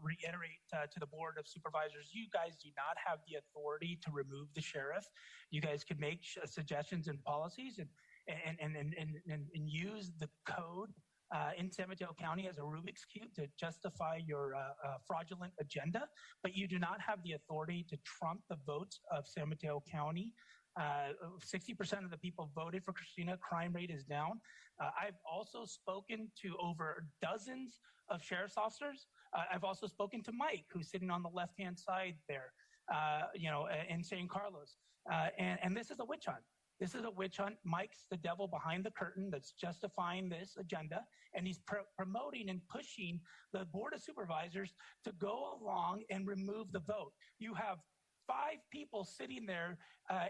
reiterate to the Board of Supervisors, you guys do not have the authority to remove the sheriff. You guys could make suggestions and policies and use the code in San Mateo County as a Rubik's Cube to justify your fraudulent agenda, but you do not have the authority to trump the votes of San Mateo County. 60% of the people voted for Christina. Crime rate is down. I've also spoken to over dozens of sheriff's officers. I've also spoken to Mike, who's sitting on the left-hand side there, in San Carlos. And this is a witch hunt. This is a witch hunt. Mike's the devil behind the curtain that's justifying this agenda, and he's promoting and pushing the Board of Supervisors to go along and remove the vote. You have 5 people sitting there,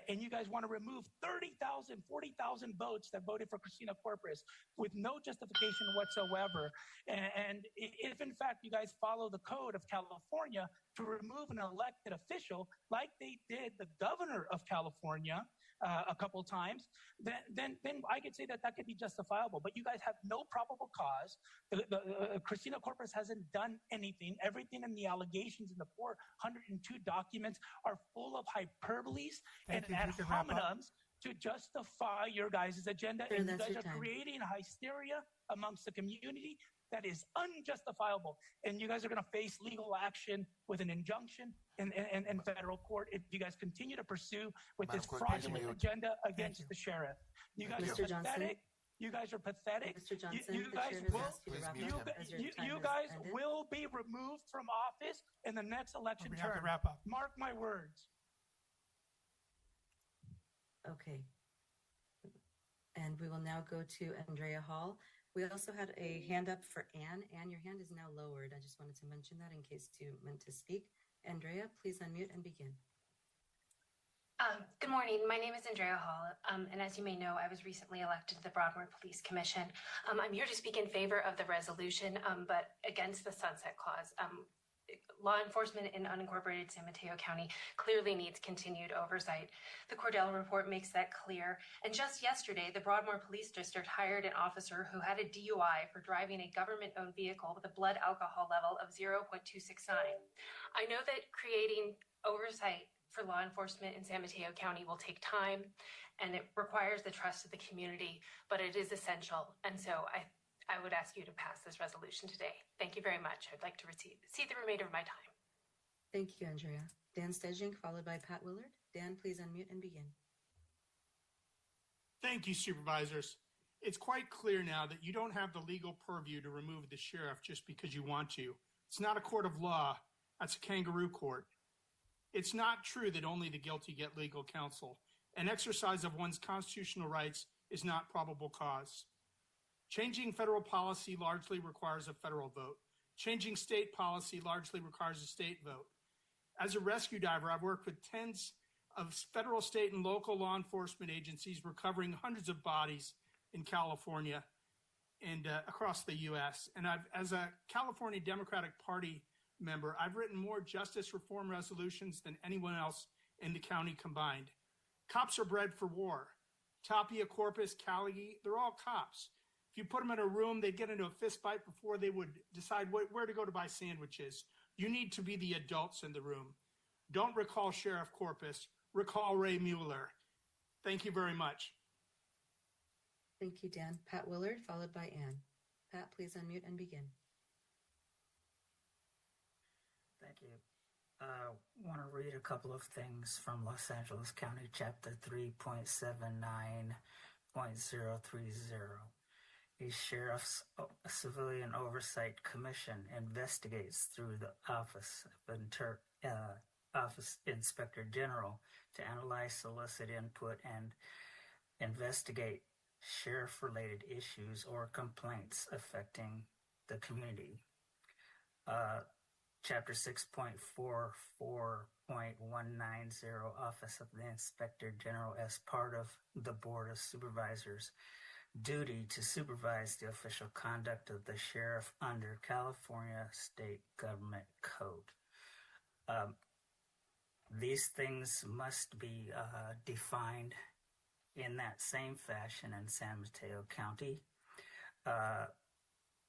and you guys want to remove 30,000, 40,000 votes that voted for Christina Corpus with no justification whatsoever. And if, in fact, you guys follow the code of California to remove an elected official, like they did the governor of California a couple times, then I could say that could be justifiable. But you guys have no probable cause. Christina Corpus hasn't done anything. Everything in the allegations in the 402 documents are full of hyperboles and ad hominems to justify your guys' agenda. And you guys are creating hysteria amongst the community that is unjustifiable. And you guys are going to face legal action with an injunction in federal court if you guys continue to pursue with this fraudulent agenda against the sheriff. You guys are pathetic. You guys are pathetic. Mr. Johnson, you guys will be removed from office in the next election term. Have to wrap up. Mark my words. Okay. And we will now go to Andrea Hall. We also had a hand up for Anne. Anne, your hand is now lowered. I just wanted to mention that in case you meant to speak. Andrea, please unmute and begin. Good morning. My name is Andrea Hall, and as you may know, I was recently elected to the Broadmoor Police Commission. I'm here to speak in favor of the resolution, but against the Sunset Clause. Law enforcement in unincorporated San Mateo County clearly needs continued oversight. The Cordell report makes that clear. And just yesterday, the Broadmoor Police District hired an officer who had a DUI for driving a government-owned vehicle with a blood alcohol level of 0.269. I know that creating oversight for law enforcement in San Mateo County will take time, and it requires the trust of the community, but it is essential. And so I would ask you to pass this resolution today. Thank you very much. I'd like to see the remainder of my time. Thank you, Andrea. Dan Stejink, followed by Pat Willard. Dan, please unmute and begin. Thank you, Supervisors. It's quite clear now that you don't have the legal purview to remove the sheriff just because you want to. It's not a court of law. That's a kangaroo court. It's not true that only the guilty get legal counsel. An exercise of one's constitutional rights is not probable cause. Changing federal policy largely requires a federal vote. Changing state policy largely requires a state vote. As a rescue diver, I've worked with tens of federal, state, and local law enforcement agencies recovering hundreds of bodies in California and across the U.S. And as a California Democratic Party member, I've written more justice reform resolutions than anyone else in the county combined. Cops are bred for war. Tapia, Corpus, Caligari, they're all cops. If you put them in a room, they'd get into a fist fight before they would decide where to go to buy sandwiches. You need to be the adults in the room. Don't recall Sheriff Corpus. Recall Ray Mueller. Thank you very much. Thank you, Dan. Pat Willard, followed by Ann. Pat, please unmute and begin. Thank you. I want to read a couple of things from Los Angeles County, Chapter 3.79.030. A Sheriff's Civilian Oversight Commission investigates through the Office Inspector General to analyze, solicit input, and investigate sheriff-related issues or complaints affecting the community. Chapter 6.44.190, Office of the Inspector General, as part of the Board of Supervisors' duty to supervise the official conduct of the sheriff under California State Government Code. These things must be defined in that same fashion in San Mateo County. A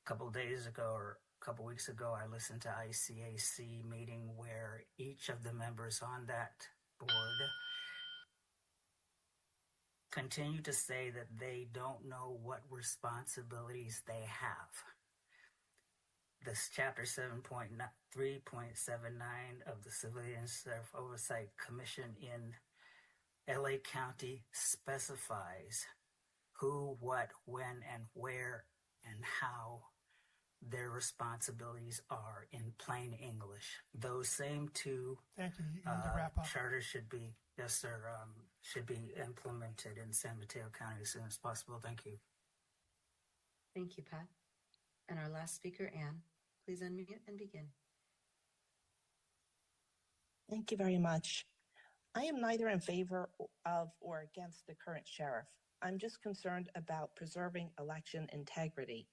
couple days ago or a couple weeks ago, I listened to ICAC meeting where each of the members on that board continue to say that they don't know what responsibilities they have. This Chapter 7.3.79 of the Civilian Self Oversight Commission in LA County specifies who, what, when, and where, and how their responsibilities are in plain English. Those same two Thank you. You need to wrap up. charters should be, yes, sir, should be implemented in San Mateo County as soon as possible. Thank you. Thank you, Pat. And our last speaker, Anne, please unmute and begin. Thank you very much. I am neither in favor of or against the current sheriff. I'm just concerned about preserving election integrity.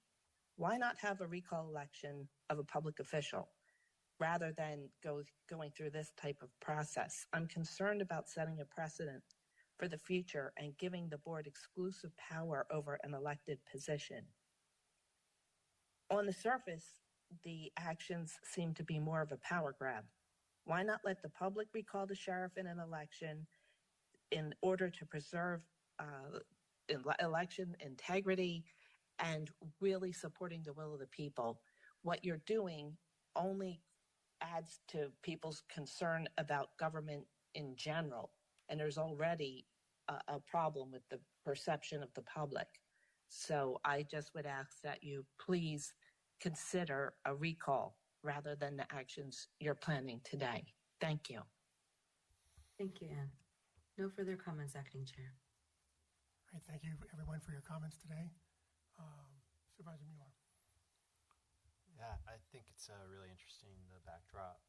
Why not have a recall election of a public official rather than going through this type of process? I'm concerned about setting a precedent for the future and giving the board exclusive power over an elected position. On the surface, the actions seem to be more of a power grab. Why not let the public recall the sheriff in an election in order to preserve election integrity and really supporting the will of the people? What you're doing only adds to people's concern about government in general, and there's already a problem with the perception of the public. So I just would ask that you please consider a recall rather than the actions you're planning today. Thank you. Thank you, Anne. No further comments, Acting Chair. All right, thank you, everyone, for your comments today. Supervisor Mueller. Yeah, I think it's really interesting, the backdrop.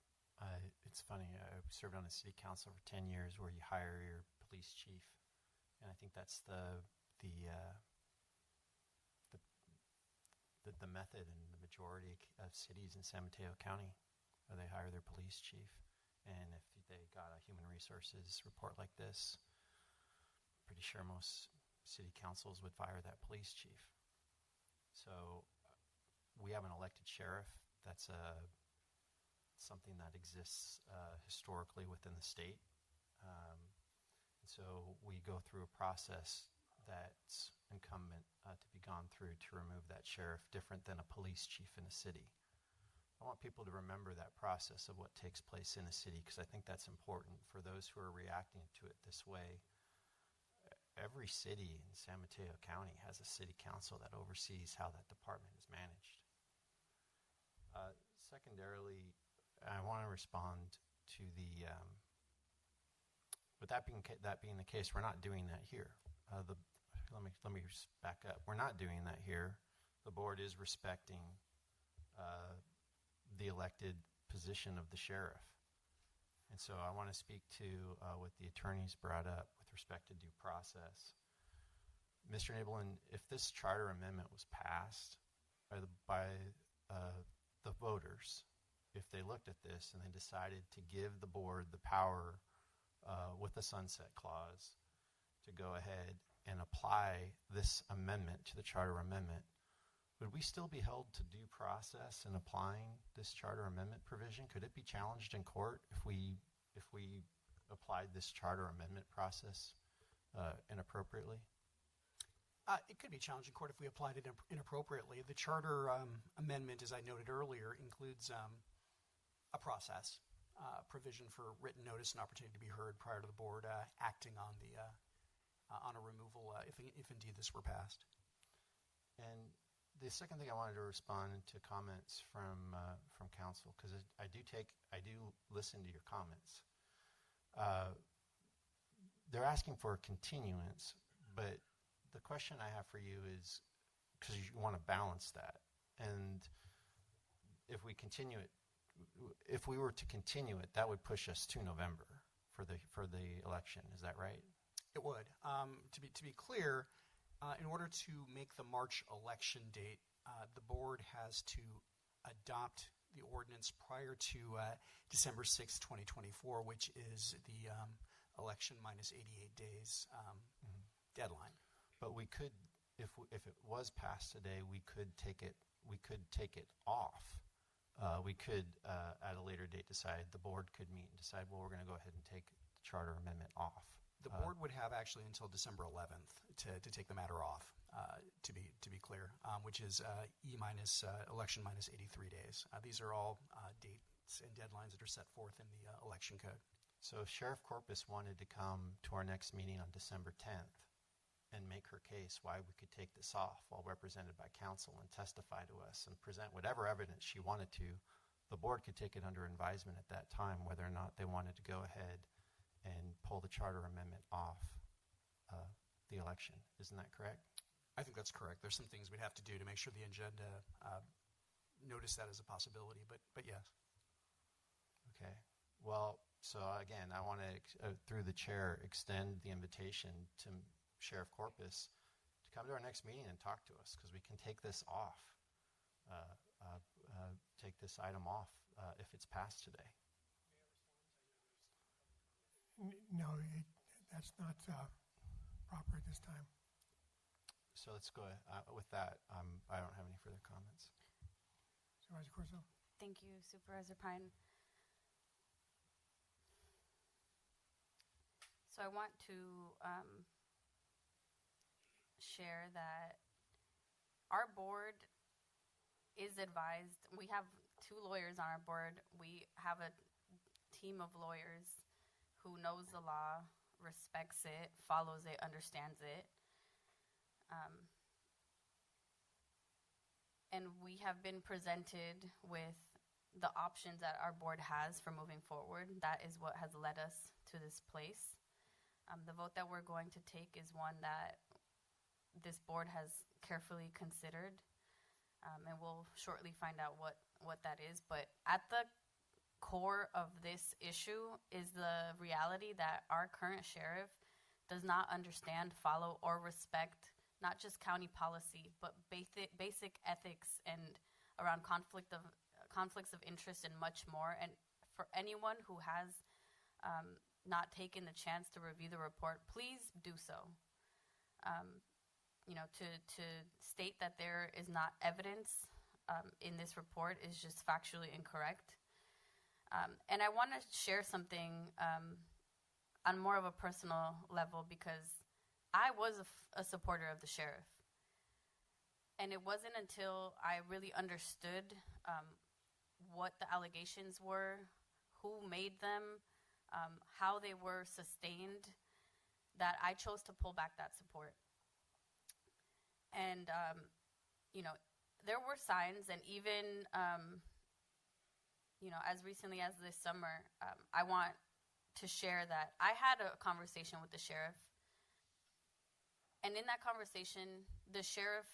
It's funny, I served on a city council for 10 years where you hire your police chief, and I think that's the method in the majority of cities in San Mateo County, where they hire their police chief. And if they got a human resources report like this, pretty sure most city councils would fire that police chief. So we have an elected sheriff. That's something that exists historically within the state. And so we go through a process that's incumbent to be gone through to remove that sheriff, different than a police chief in a city. I want people to remember that process of what takes place in a city, because I think that's important for those who are reacting to it this way. Every city in San Mateo County has a city council that oversees how that department is managed. Secondarily, I want to respond to the, with that being the case, we're not doing that here. Let me back up. We're not doing that here. The board is respecting the elected position of the sheriff. And so I want to speak to what the attorneys brought up with respect to due process. Mr. Nabelin, if this charter amendment was passed by the voters, if they looked at this and they decided to give the board the power with the sunset clause to go ahead and apply this amendment to the charter amendment, would we still be held to due process in applying this charter amendment provision? Could it be challenged in court if we applied this charter amendment process inappropriately? It could be challenged in court if we applied it inappropriately. The charter amendment, as I noted earlier, includes a process provision for written notice and opportunity to be heard prior to the board acting on a removal if indeed this were passed. And the second thing I wanted to respond to comments from council, because I do listen to your comments. They're asking for a continuance, but the question I have for you is, because you want to balance that, and if we continue it, if we were to continue it, that would push us to November for the election. Is that right? It would. To be clear, in order to make the March election date, the board has to adopt the ordinance prior to December 6, 2024, which is the election minus 88 days deadline. But we could, if it was passed today, we could take it off. We could, at a later date, decide, the board could meet and decide, well, we're going to go ahead and take the charter amendment off. The board would have actually until December 11th to take the matter off, to be clear, which is election minus 83 days. These are all dates and deadlines that are set forth in the election code. So if Sheriff Corpus wanted to come to our next meeting on December 10th and make her case why we could take this off while represented by counsel and testify to us and present whatever evidence she wanted to, the board could take it under advisement at that time whether or not they wanted to go ahead and pull the charter amendment off the election. Isn't that correct? I think that's correct. There's some things we'd have to do to make sure the agenda notice that as a possibility, but yes. Okay. Well, so again, I want to, through the chair, extend the invitation to Sheriff Corpus to come to our next meeting and talk to us, because we can take this off, take this item off if it's passed today. No, that's not proper at this time. So let's go ahead. With that, I don't have any further comments. Supervisor Corso? Thank you, Supervisor Pine. So I want to share that our board is advised. We have 2 lawyers on our board. We have a team of lawyers who knows the law, respects it, follows it, understands it. And we have been presented with the options that our board has for moving forward. That is what has led us to this place. The vote that we're going to take is one that this board has carefully considered, and we'll shortly find out what that is. But at the core of this issue is the reality that our current sheriff does not understand, follow, or respect not just county policy, but basic ethics and around conflicts of interest and much more. And for anyone who has not taken the chance to review the report, please do so. To state that there is not evidence in this report is just factually incorrect. And I want to share something on more of a personal level, because I was a supporter of the sheriff. And it wasn't until I really understood what the allegations were, who made them, how they were sustained, that I chose to pull back that support. And, there were signs, and even, as recently as this summer, I want to share that I had a conversation with the sheriff. And in that conversation, the sheriff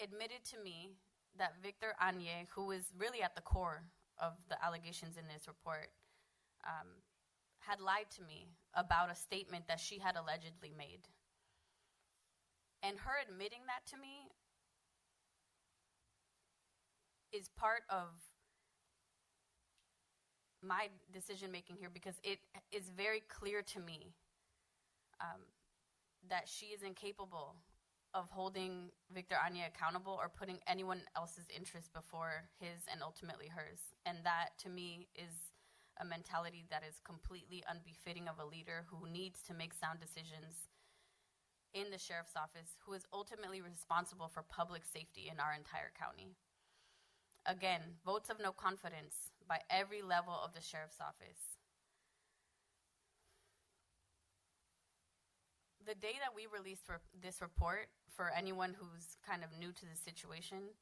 admitted to me that Victor Anye, who is really at the core of the allegations in this report, had lied to me about a statement that she had allegedly made. And her admitting that to me is part of my decision making here, because it is very clear to me that she is incapable of holding Victor Anye accountable or putting anyone else's interest before his and ultimately hers. And that, to me, is a mentality that is completely unbefitting of a leader who needs to make sound decisions in the sheriff's office, who is ultimately responsible for public safety in our entire county. Again, votes of no confidence by every level of the sheriff's office. The day that we released this report, for anyone who's kind of new to the situation,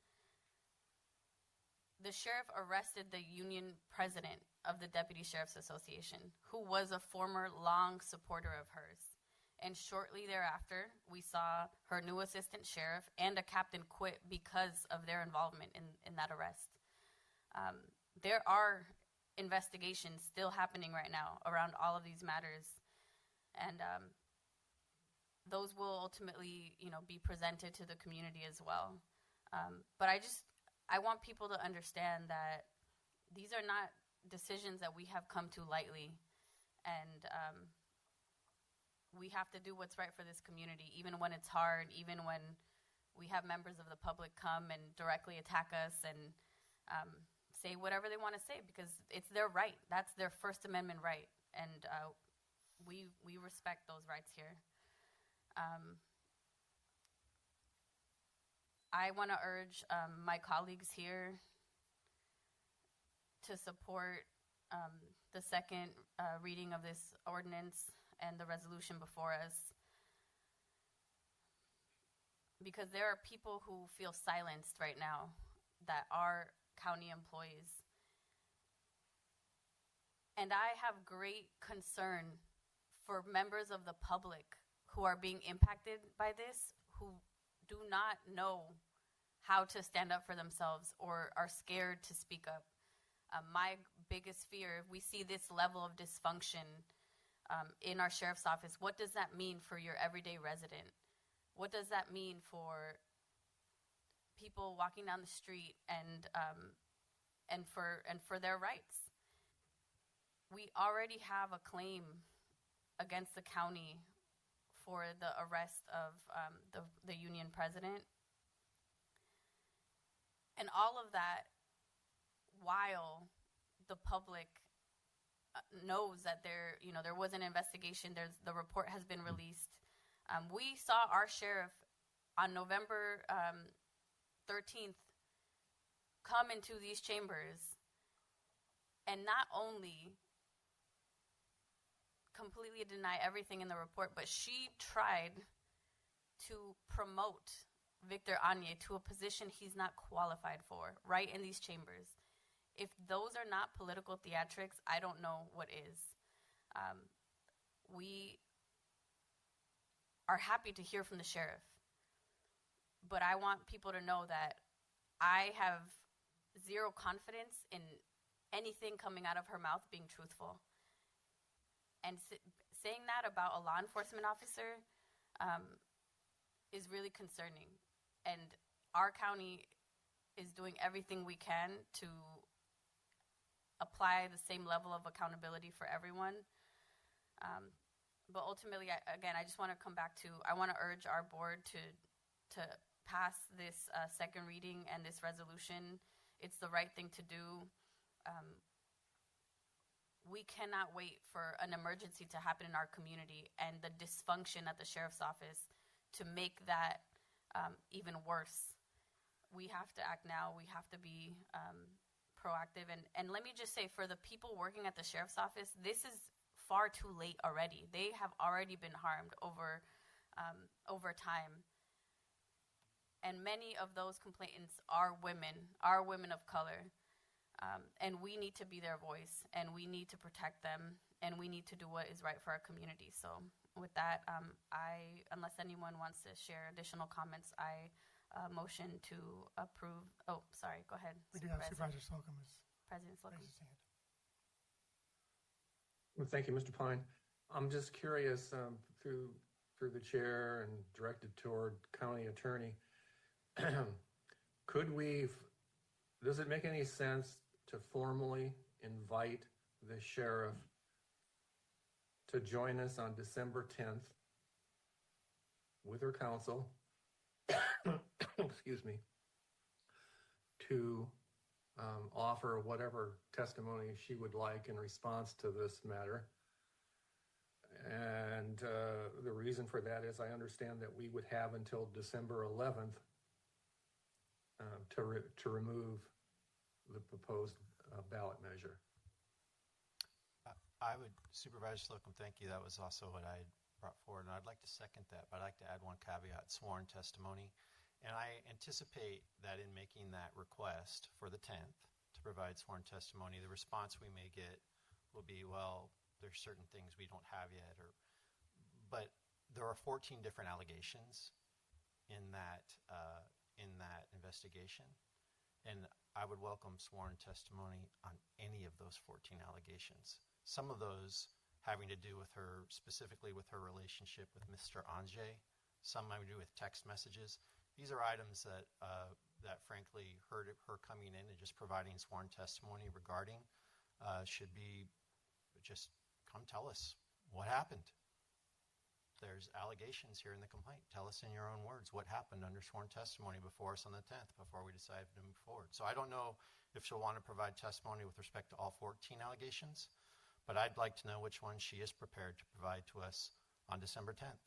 the sheriff arrested the union president of the Deputy Sheriff's Association, who was a former long supporter of hers. And shortly thereafter, we saw her new assistant sheriff and a captain quit because of their involvement in that arrest. There are investigations still happening right now around all of these matters, and those will ultimately, be presented to the community as well. But I want people to understand that these are not decisions that we have come to lightly, and we have to do what's right for this community, even when it's hard, even when we have members of the public come and directly attack us and say whatever they want to say, because it's their right. That's their First Amendment right, and we respect those rights here. I want to urge my colleagues here to support the second reading of this ordinance and the resolution before us, because there are people who feel silenced right now that are county employees. And I have great concern for members of the public who are being impacted by this, who do not know how to stand up for themselves or are scared to speak up. My biggest fear, if we see this level of dysfunction in our sheriff's office, what does that mean for your everyday resident? What does that mean for people walking down the street and for their rights? We already have a claim against the county for the arrest of the union president, and all of that while the public knows that there was an investigation. The report has been released. We saw our sheriff on November 13th come into these chambers and not only completely deny everything in the report, but she tried to promote Victor Anye to a position he's not qualified for, right in these chambers. If those are not political theatrics, I don't know what is. We are happy to hear from the sheriff, but I want people to know that I have zero confidence in anything coming out of her mouth being truthful. And saying that about a law enforcement officer is really concerning. And our county is doing everything we can to apply the same level of accountability for everyone. But ultimately, I just want to come back to, I want to urge our board to pass this second reading and this resolution. It's the right thing to do. We cannot wait for an emergency to happen in our community and the dysfunction at the sheriff's office to make that even worse. We have to act now. We have to be proactive. And let me just say, for the people working at the sheriff's office, this is far too late already. They have already been harmed over time. And many of those complainants are women of color. And we need to be their voice, and we need to protect them, and we need to do what is right for our community. So with that, unless anyone wants to share additional comments, I motion to approve. Oh, sorry, go ahead. We do have Supervisor Slocum as President Slocum. raised his hand. Well, thank you, Mr. Pine. I'm just curious, through the chair and directed toward county attorney, does it make any sense to formally invite the sheriff to join us on December 10th with her counsel, excuse me, to offer whatever testimony she would like in response to this matter? And the reason for that is I understand that we would have until December 11th to remove the proposed ballot measure. I would, Supervisor Slocum, thank you. That was also what I brought forward, and I'd like to second that, but I'd like to add one caveat: sworn testimony. And I anticipate that in making that request for the 10th to provide sworn testimony, the response we may get will be, well, there's certain things we don't have yet, but there are 14 different allegations in that investigation. And I would welcome sworn testimony on any of those 14 allegations. Some of those having to do with her, specifically with her relationship with Mr. Ange, some having to do with text messages. These are items that, that frankly, her coming in and just providing sworn testimony regarding should be just come tell us what happened. There's allegations here in the complaint. Tell us in your own words what happened under sworn testimony before us on the 10th, before we decide to move forward. So I don't know if she'll want to provide testimony with respect to all 14 allegations, but I'd like to know which one she is prepared to provide to us on December 10th.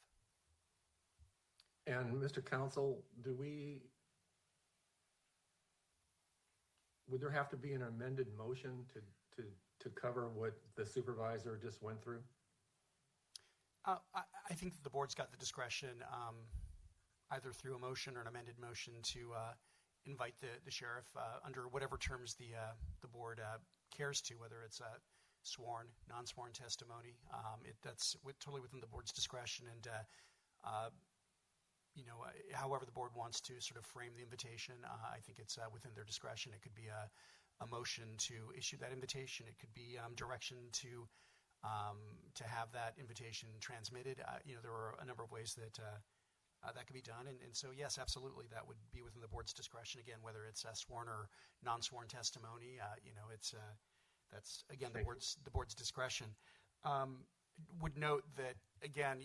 And Mr. Counsel, would there have to be an amended motion to cover what the supervisor just went through? I think that the board's got the discretion, either through a motion or an amended motion, to invite the sheriff under whatever terms the board cares to, whether it's sworn, non-sworn testimony. That's totally within the board's discretion, and however the board wants to sort of frame the invitation, I think it's within their discretion. It could be a motion to issue that invitation. It could be direction to have that invitation transmitted. There are a number of ways that that could be done, and so yes, absolutely, that would be within the board's discretion. Again, whether it's sworn or non-sworn testimony, that's again the board's discretion. Would note that again,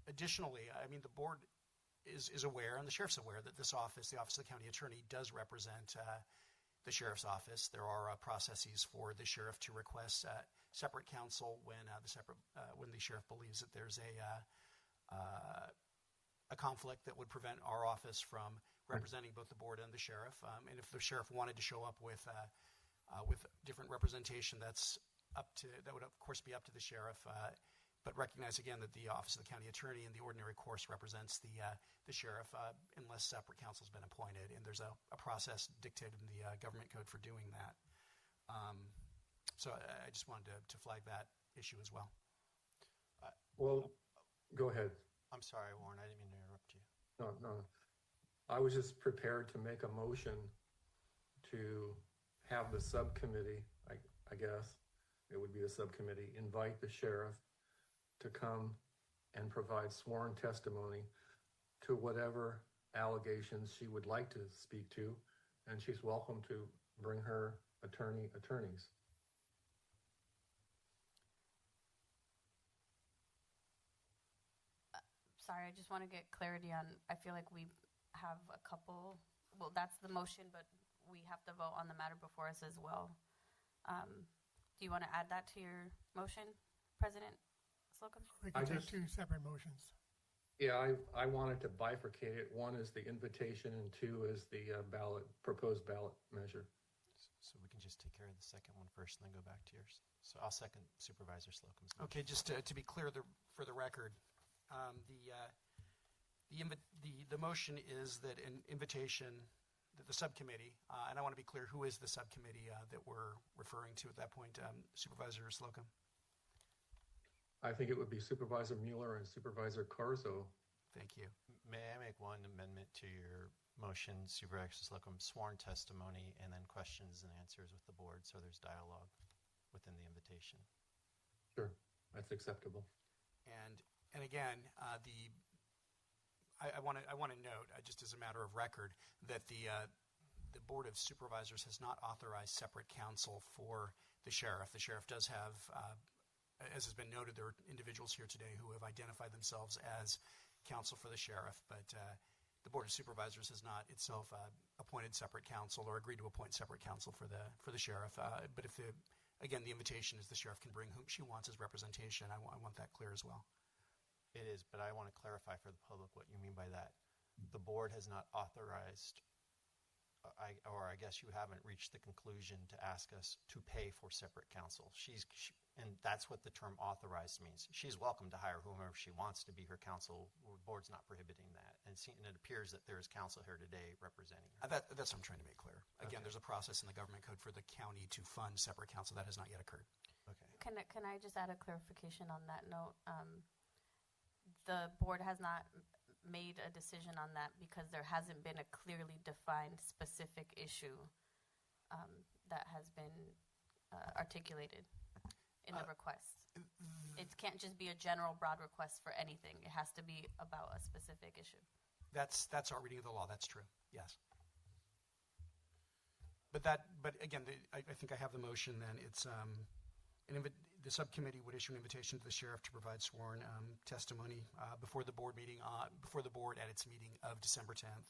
additionally, I mean, the board is aware, and the sheriff's aware, that this office, the Office of the County Attorney, does represent the sheriff's office. There are processes for the sheriff to request separate counsel when the sheriff believes that there's a conflict that would prevent our office from representing both the board and the sheriff. And if the sheriff wanted to show up with different representation, that would of course be up to the sheriff. But recognize again that the Office of the County Attorney in the ordinary course represents the sheriff unless separate counsel has been appointed, and there's a process dictated in the government code for doing that. So I just wanted to flag that issue as well. Well, go ahead. I'm sorry, Warren, I didn't mean to interrupt you. No. I was just prepared to make a motion to have the subcommittee, I guess it would be the subcommittee, invite the sheriff to come and provide sworn testimony to whatever allegations she would like to speak to, and she's welcome to bring her attorneys. Sorry, I just want to get clarity on, I feel like we have a couple, well, that's the motion, but we have to vote on the matter before us as well. Do you want to add that to your motion, President Slocum? We can take two separate motions. Yeah, I wanted to bifurcate it. One is the invitation, and two is the proposed ballot measure. So we can just take care of the second one first and then go back to yours. So I'll second Supervisor Slocum's motion. Okay, just to be clear for the record, the motion is that an invitation, that the subcommittee, and I want to be clear who is the subcommittee that we're referring to at that point, Supervisor Slocum. I think it would be Supervisor Mueller and Supervisor Corzo. Thank you. May I make one amendment to your motion, Supervisor Slocum? Sworn testimony and then questions and answers with the board, so there's dialogue within the invitation. Sure, that's acceptable. And again, I want to note, just as a matter of record, that the Board of Supervisors has not authorized separate counsel for the sheriff. The sheriff does have, as has been noted, there are individuals here today who have identified themselves as counsel for the sheriff, but the Board of Supervisors has not itself appointed separate counsel or agreed to appoint separate counsel for the sheriff. But if the invitation is the sheriff can bring whom she wants as representation, I want that clear as well. It is, but I want to clarify for the public what you mean by that. The board has not authorized, or I guess you haven't reached the conclusion to ask us to pay for separate counsel. And that's what the term authorized means. She's welcome to hire whomever she wants to be her counsel. The board's not prohibiting that. And it appears that there is counsel here today representing her. That's what I'm trying to make clear. Again, There's a process in the government code for the county to fund separate counsel. That has not yet occurred. Okay. Can I just add a clarification on that note? The board has not made a decision on that because there hasn't been a clearly defined specific issue that has been articulated in the request. It can't just be a general broad request for anything. It has to be about a specific issue. That's our reading of the law. That's true. Yes. But again, I think I have the motion. Then it's the subcommittee would issue an invitation to the sheriff to provide sworn testimony before the board meeting at its meeting of December 10th,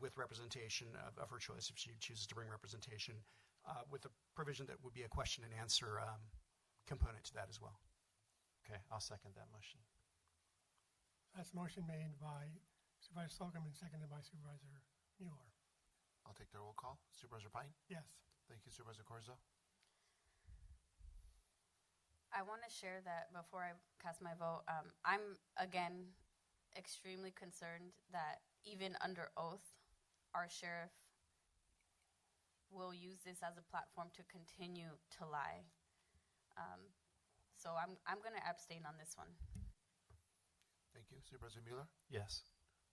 with representation of her choice if she chooses to bring representation, with a provision that would be a question and answer component to that as well. Okay, I'll second that motion. That's a motion made by Supervisor Slocum and seconded by Supervisor Mueller. I'll take the roll call. Supervisor Pine? Yes. Thank you, Supervisor Corzo. I want to share that before I cast my vote. I'm, again, extremely concerned that even under oath, our sheriff will use this as a platform to continue to lie. So I'm going to abstain on this one. Thank you. Supervisor Mueller? Yes.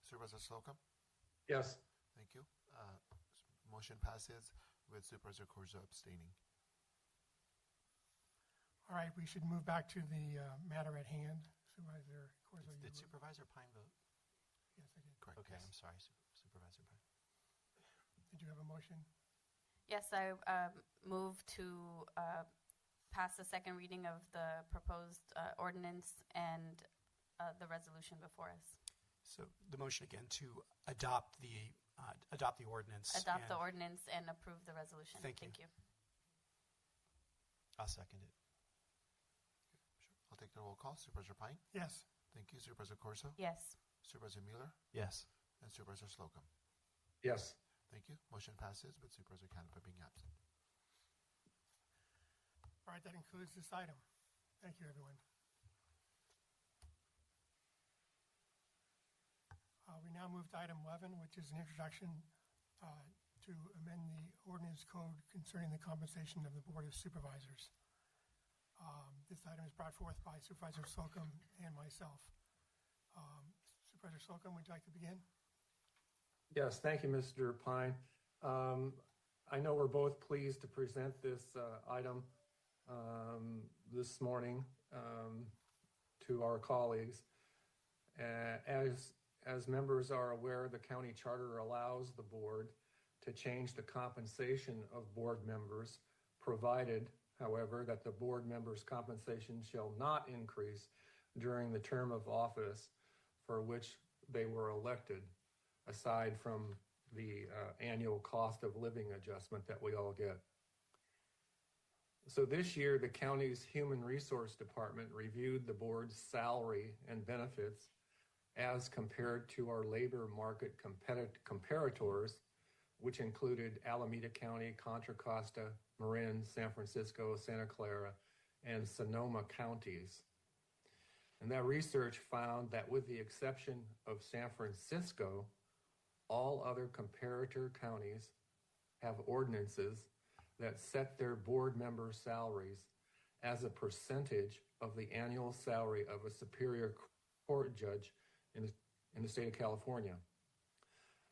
Supervisor Slocum? Yes. Thank you. Motion passes with Supervisor Corzo abstaining. All right, we should move back to the matter at hand. Supervisor Corzo, Did Supervisor Pine vote? Yes, I did. Correct. Okay, yes. I'm sorry, Supervisor Pine. Did you have a motion? Yes, I move to pass the second reading of the proposed ordinance and the resolution before us. So the motion again to adopt the ordinance. Adopt the ordinance and approve the resolution. Thank you. I'll second it. Sure. I'll take the roll call. Supervisor Pine? Yes. Thank you. Supervisor Corzo? Yes. Supervisor Mueller? Yes. And Supervisor Slocum? Yes. Thank you. Motion passes with Supervisor Canepa being absent. All right, that concludes this item. Thank you, everyone. We now move to item 11, which is an introduction to amend the ordinance code concerning the compensation of the Board of Supervisors. This item is brought forth by Supervisor Slocum and myself. Supervisor Slocum, would you like to begin? Yes, thank you, Mr. Pine. I know we're both pleased to present this item this morning to our colleagues. As members are aware, the county charter allows the board to change the compensation of board members, provided, however, that the board members' compensation shall not increase during the term of office for which they were elected, aside from the annual cost of living adjustment that we all get. So this year, the county's Human Resource Department reviewed the board's salary and benefits as compared to our labor market comparators, which included Alameda County, Contra Costa, Marin, San Francisco, Santa Clara, and Sonoma counties. And that research found that with the exception of San Francisco, all other comparator counties have ordinances that set their board member salaries as a percentage of the annual salary of a superior court judge in the state of California.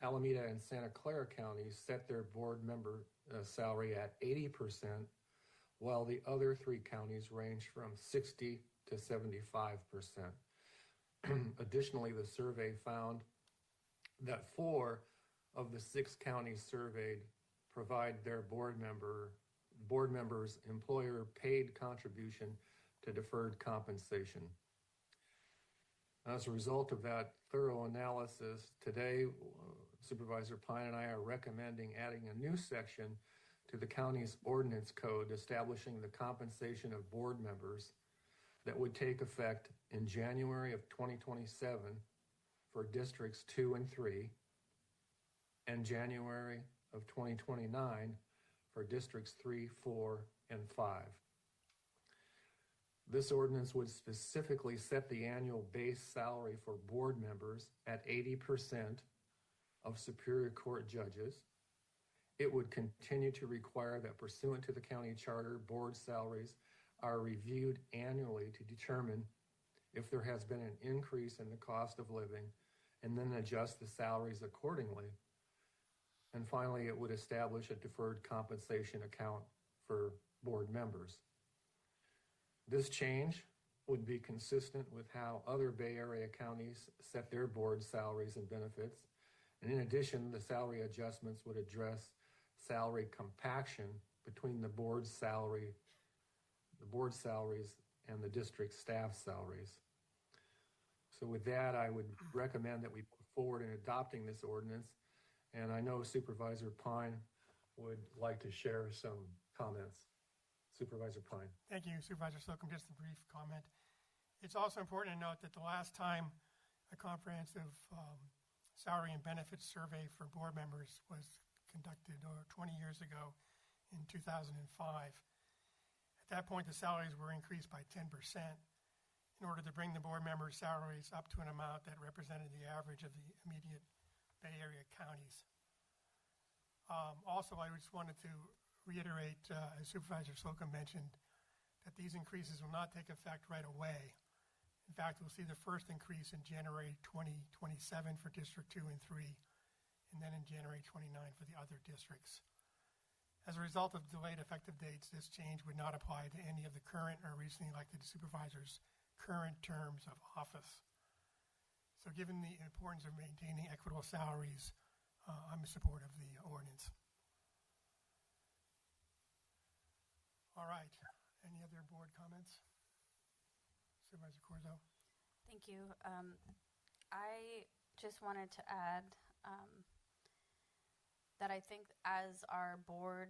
Alameda and Santa Clara counties set their board member salary at 80%, while the other three counties range from 60 to 75%. Additionally, the survey found that 4 of the 6 counties surveyed provide their board members' employer paid contribution to deferred compensation. As a result of that thorough analysis, today Supervisor Pine and I are recommending adding a new section to the county's ordinance code establishing the compensation of board members that would take effect in January of 2027 for districts 2 and 3 and January of 2029 for districts 3, 4, and 5. This ordinance would specifically set the annual base salary for board members at 80% of Superior Court judges. It would continue to require that pursuant to the county charter, board salaries are reviewed annually to determine if there has been an increase in the cost of living, and then adjust the salaries accordingly. And finally, it would establish a deferred compensation account for board members. This change would be consistent with how other Bay Area counties set their board salaries and benefits. And in addition, the salary adjustments would address salary compaction between the board salaries and the district staff salaries. So with that, I would recommend that we move forward in adopting this ordinance. And I know Supervisor Pine would like to share some comments. Supervisor Pine. Thank you, Supervisor Slocum. Just a brief comment. It's also important to note that the last time a comprehensive salary and benefits survey for board members was conducted 20 years ago in 2005. At that point, the salaries were increased by 10% in order to bring the board members' salaries up to an amount that represented the average of the immediate Bay Area counties. Also, I just wanted to reiterate, as Supervisor Slocum mentioned, that these increases will not take effect right away. In fact, we'll see the first increase in January 2027 for District 2 and 3, and then in January 29 for the other districts. As a result of delayed effective dates, this change would not apply to any of the current or recently elected supervisors' current terms of office. So given the importance of maintaining equitable salaries, I'm in support of the ordinance. All right. Any other board comments? Supervisor Corzo. Thank you. I just wanted to add that I think as our board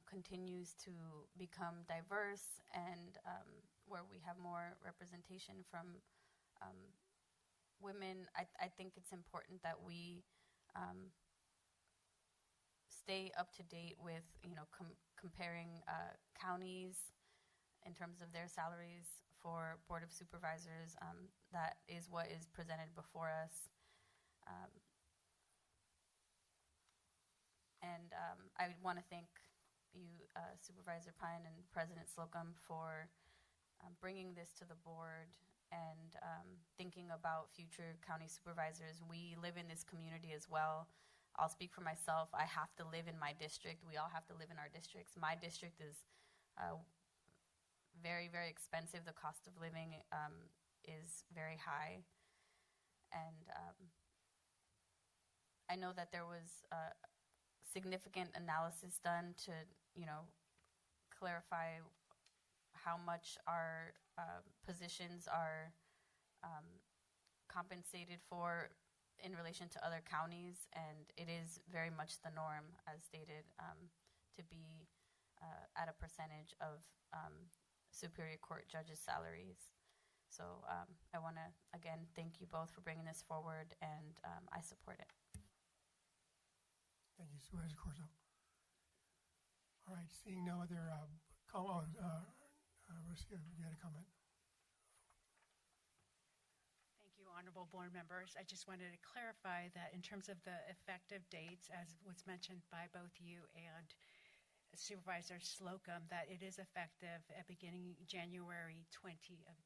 continues to become diverse and where we have more representation from women, I think it's important that we stay up to date with, comparing counties in terms of their salaries for Board of Supervisors. That is what is presented before us. And I want to thank you, Supervisor Pine and President Slocum, for bringing this to the board and thinking about future county supervisors. We live in this community as well. I'll speak for myself. I have to live in my district. We all have to live in our districts. My district is very, very expensive. The cost of living is very high. And I know that there was significant analysis done to, clarify how much our positions are compensated for in relation to other counties, and it is very much the norm, as stated, to be at a percentage of Superior Court judges' salaries. So I want to, again, thank you both for bringing this forward, and I support it. Thank you, Supervisor Corzo. All right, seeing no other Rocio, you had a comment? Thank you, honorable board members. I just wanted to clarify that in terms of the effective dates, as was mentioned by both you and Supervisor Slocum, that it is effective at beginning January 2027,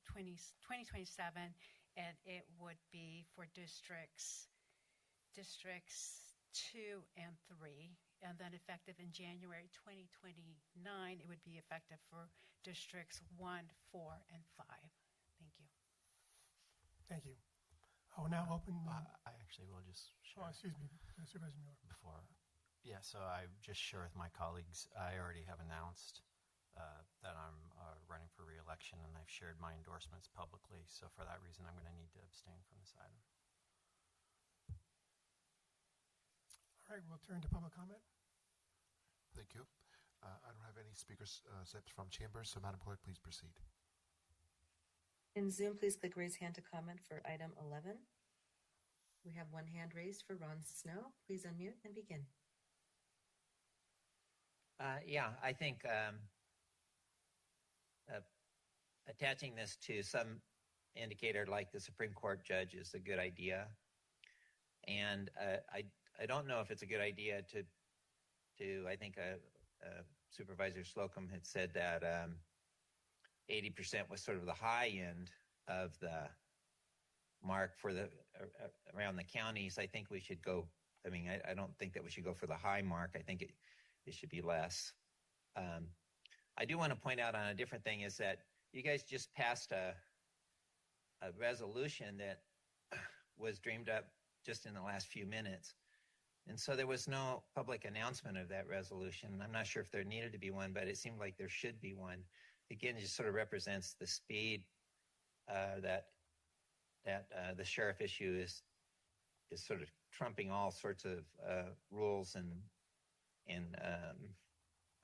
and it would be for districts 2 and 3, and then effective in January 2029, it would be effective for districts 1, 4, and 5. Thank you. Thank you. I will now open. I actually will just share. Oh, excuse me, Supervisor Mueller. Before. Yeah, so I just share with my colleagues, I already have announced that I'm running for re-election, and I've shared my endorsements publicly. So for that reason, I'm going to need to abstain from this item. All right, we'll turn to public comment. Thank you. I don't have any speakers set from chambers, so Madam Clerk, please proceed. In Zoom, please click raise hand to comment for item 11. We have one hand raised for Ron Snow. Please unmute and begin. Yeah, I think attaching this to some indicator like the Supreme Court judge is a good idea. And I don't know if it's a good idea to I think Supervisor Slocum had said that 80% was sort of the high end of the mark for the around the counties, I think we should go. I mean, I don't think that we should go for the high mark. I think it should be less. I do want to point out on a different thing is that you guys just passed a resolution that was dreamed up just in the last few minutes. And so there was no public announcement of that resolution. I'm not sure if there needed to be one, but it seemed like there should be one. Again, it just sort of represents the speed that the sheriff issue is sort of trumping all sorts of rules, and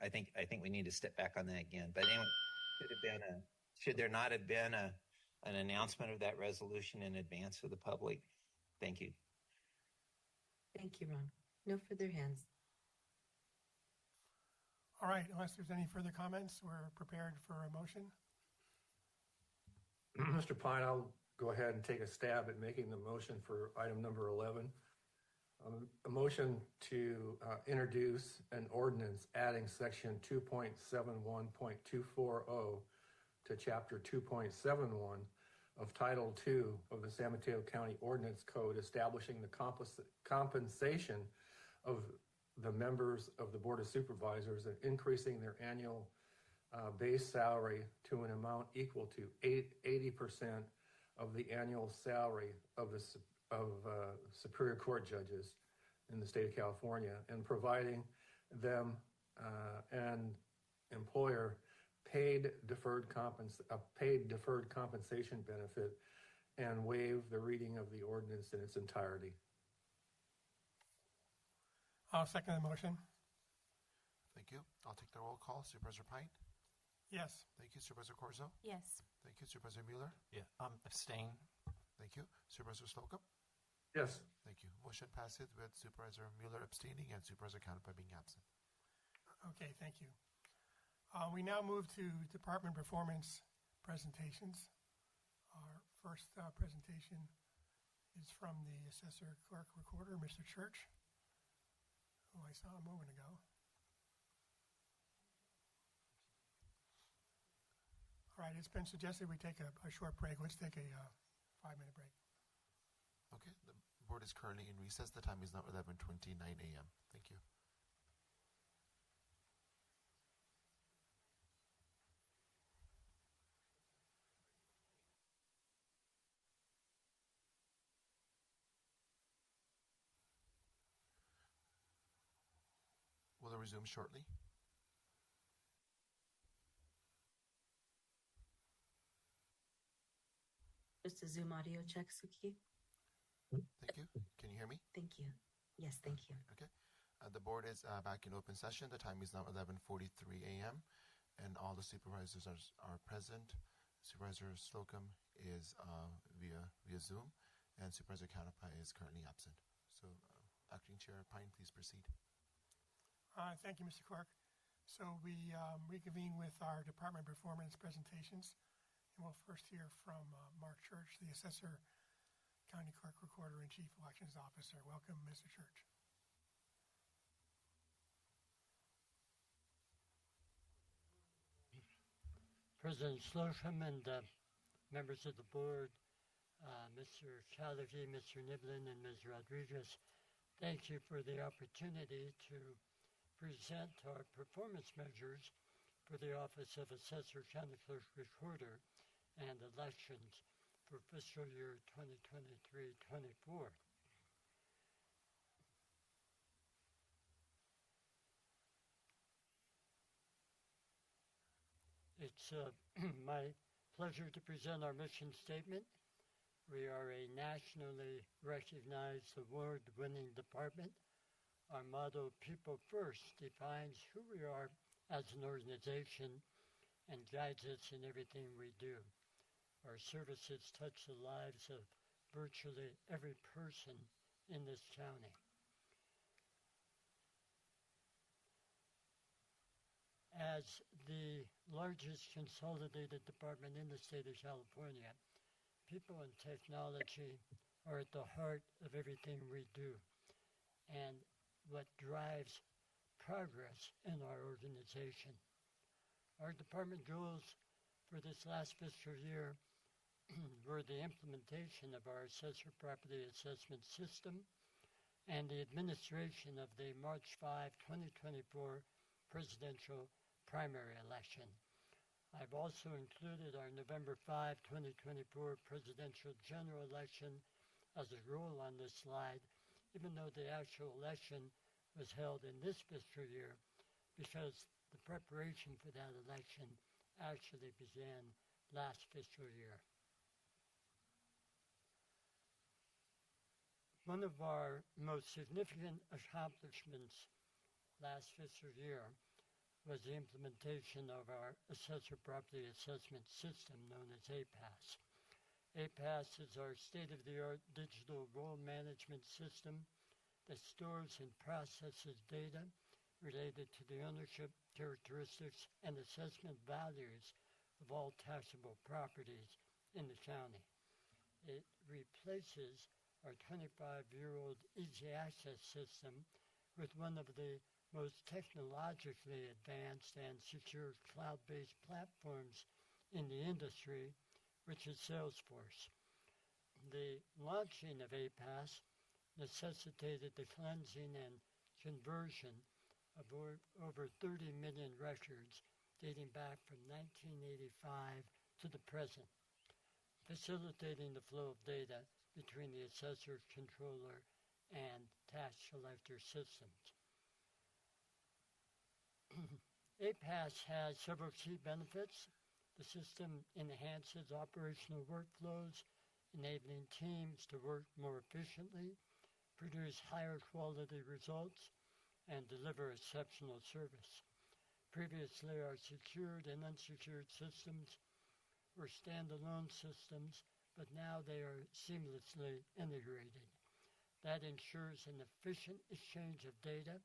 I think we need to step back on that again. But anyway, should there not have been an announcement of that resolution in advance of the public? Thank you. Thank you, Ron. No further hands. All right, unless there's any further comments, we're prepared for a motion. Mr. Pine, I'll go ahead and take a stab at making the motion for item number 11. A motion to introduce an ordinance adding section 2.71.240 to chapter 2.71 of Title II of the San Mateo County Ordinance Code, establishing the compensation of the members of the Board of Supervisors and increasing their annual base salary to an amount equal to 80% of the annual salary of Superior Court judges in the state of California, and providing them an employer paid deferred compensation benefit, and waive the reading of the ordinance in its entirety. I'll second the motion. Thank you. I'll take the roll call. Supervisor Pine? Yes. Thank you. Supervisor Corzo? Yes. Thank you. Supervisor Mueller? Yeah, abstain. Thank you. Supervisor Slocum? Yes. Thank you. Motion passes with Supervisor Mueller abstaining and Supervisor Canepa being absent. Okay, thank you. We now move to department performance presentations. Our first presentation is from the Assessor Clerk Recorder, Mr. Church, who I saw a moment ago. All right, it's been suggested we take a short break. Let's take a 5-minute break. Okay, the board is currently in recess. The time is now 11:29 a.m. Thank you. We'll resume shortly. Just a Zoom audio check, Suki. Thank you. Can you hear me? Thank you. Yes, thank you. Okay. The board is back in open session. The time is now 11:43 a.m. and all the supervisors are present. Supervisor Slocum is via Zoom, and Supervisor Canepa is currently absent. So, Acting Chair Pine, please proceed. Thank you, Mr. Clerk. So we reconvene with our department performance presentations. And we'll first hear from Mark Church, the Assessor, County Clerk Recorder, and Chief Elections Officer. Welcome, Mr. Church. President Slocum and members of the board, Mr. Chatterjee, Mr. Niblin, and Ms. Rodriguez, thank you for the opportunity to present our performance measures for the Office of Assessor, County Clerk Recorder, and elections for fiscal year 2023-24. It's my pleasure to present our mission statement. We are a nationally recognized award-winning department. Our motto, People First, defines who we are as an organization and guides us in everything we do. Our services touch the lives of virtually every person in this county. As the largest consolidated department in the state of California, people and technology are at the heart of everything we do and what drives progress in our organization. Our department goals for this last fiscal year were the implementation of our assessor property assessment system and the administration of the March 5, 2024 presidential primary election. I've also included our November 5, 2024 presidential general election as a rule on this slide, even though the actual election was held in this fiscal year, because the preparation for that election actually began last fiscal year. One of our most significant accomplishments last fiscal year was the implementation of our Assessor Property Assessment System known as APAS. APAS is our state-of-the-art digital role management system that stores and processes data related to the ownership characteristics and assessment values of all taxable properties in the county. It replaces our 25-year-old easy access system with one of the most technologically advanced and secure cloud-based platforms in the industry, which is Salesforce. The launching of APAS necessitated the cleansing and conversion of over 30 million records dating back from 1985 to the present, facilitating the flow of data between the assessor, controller, and tax collector systems. APAS has several key benefits. The system enhances operational workflows, enabling teams to work more efficiently, produce higher quality results, and deliver exceptional service. Previously, our secured and unsecured systems were standalone systems, but now they are seamlessly integrated. That ensures an efficient exchange of data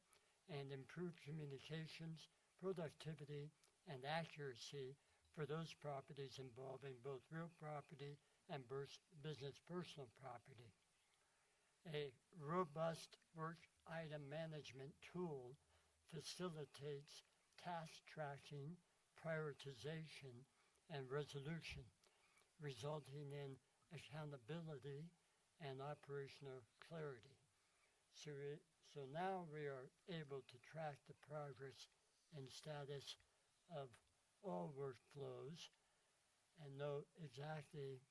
and improved communications, productivity, and accuracy for those properties involving both real property and business personal property. A robust work item management tool facilitates task tracking, prioritization, and resolution, resulting in accountability and operational clarity. So now we are able to track the progress and status of all workflows and know exactly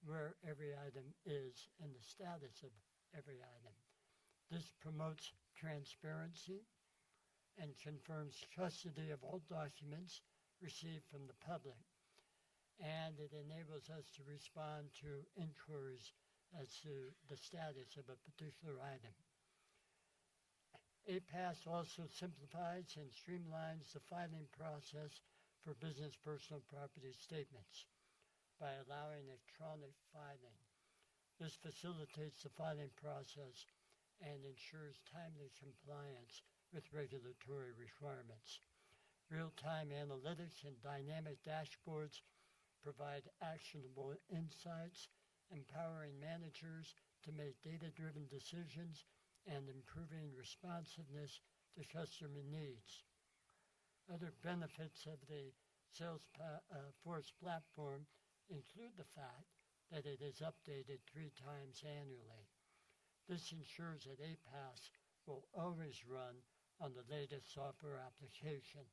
where every item is and the status of every item. This promotes transparency and confirms custody of all documents received from the public, and it enables us to respond to inquiries as to the status of a particular item. APAS also simplifies and streamlines the filing process for business personal property statements by allowing electronic filing. This facilitates the filing process and ensures timely compliance with regulatory requirements. Real-time analytics and dynamic dashboards provide actionable insights, empowering managers to make data-driven decisions and improving responsiveness to customer needs. Other benefits of the Salesforce platform include the fact that it is updated 3 times annually. This ensures that APAS will always run on the latest software application.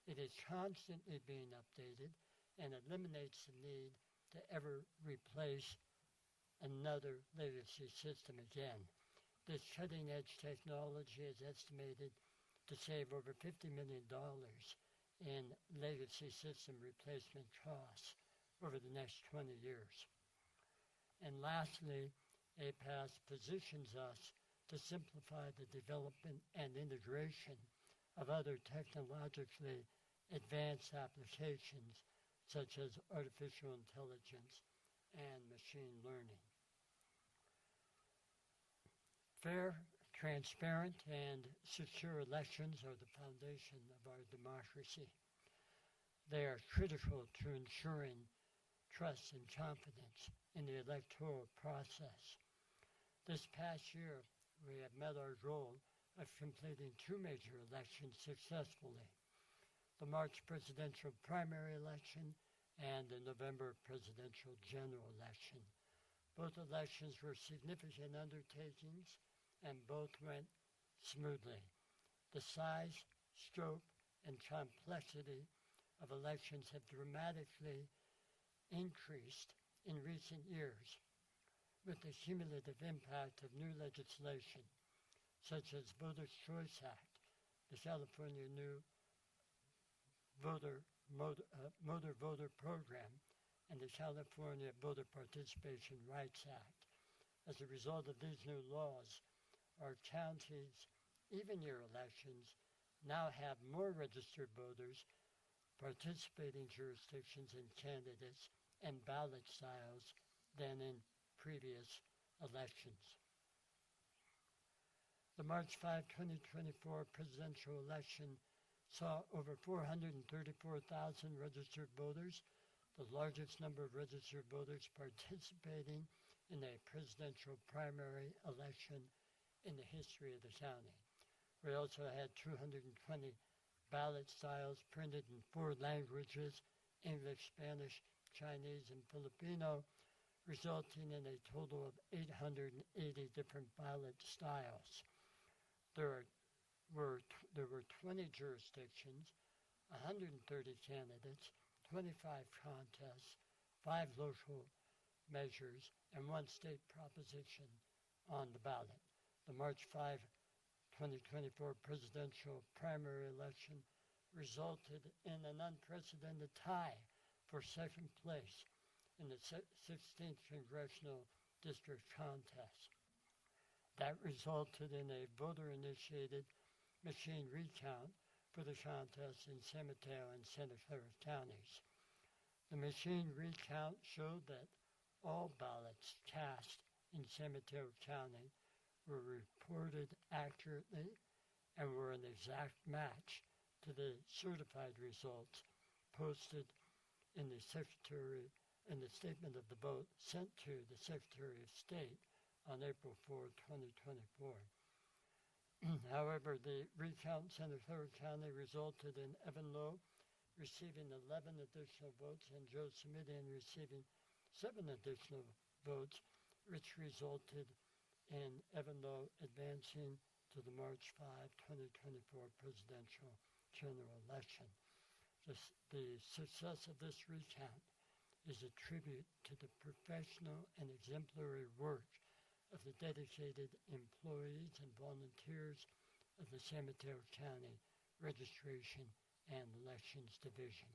It is constantly being updated and eliminates the need to ever replace another legacy system again. This cutting-edge technology is estimated to save over $50 million in legacy system replacement costs over the next 20 years. And lastly, APAS positions us to simplify the development and integration of other technologically advanced applications such as artificial intelligence and machine learning. Fair, transparent, and secure elections are the foundation of our democracy. They are critical to ensuring trust and confidence in the electoral process. This past year, we have met our goal of completing 2 major elections successfully: the March presidential primary election and the November presidential general election. Both elections were significant undertakings, and both went smoothly. The size, scope, and complexity of elections have dramatically increased in recent years with the cumulative impact of new legislation, such as Voters' Choice Act, the California new Motor Voter Program, and the California Voter Participation Rights Act. As a result of these new laws, our counties' even-year elections now have more registered voters, participating jurisdictions and candidates, and ballot styles than in previous elections. The March 5, 2024 presidential election saw over 434,000 registered voters, the largest number of registered voters participating in a presidential primary election in the history of the county. We also had 220 ballot styles printed in 4 languages, English, Spanish, Chinese, and Filipino, resulting in a total of 880 different ballot styles. There were 20 jurisdictions, 130 candidates, 25 contests, 5 local measures, and 1 state proposition on the ballot. The March 5, 2024 presidential primary election resulted in an unprecedented tie for second place in the 16th Congressional District contest. That resulted in a voter-initiated machine recount for the contest in San Mateo and Santa Clara counties. The machine recount showed that all ballots cast in San Mateo County were reported accurately and were an exact match to the certified results posted in the statement of the vote sent to the Secretary of State on April 4, 2024. However, the recount in Santa Clara County resulted in Evan Lowe receiving 11 additional votes and Joe Simidian receiving 7 additional votes, which resulted in Evan Lowe advancing to the March 5, 2024 presidential general election. The success of this recount is a tribute to the professional and exemplary work of the dedicated employees and volunteers of the San Mateo County Registration and Elections Division.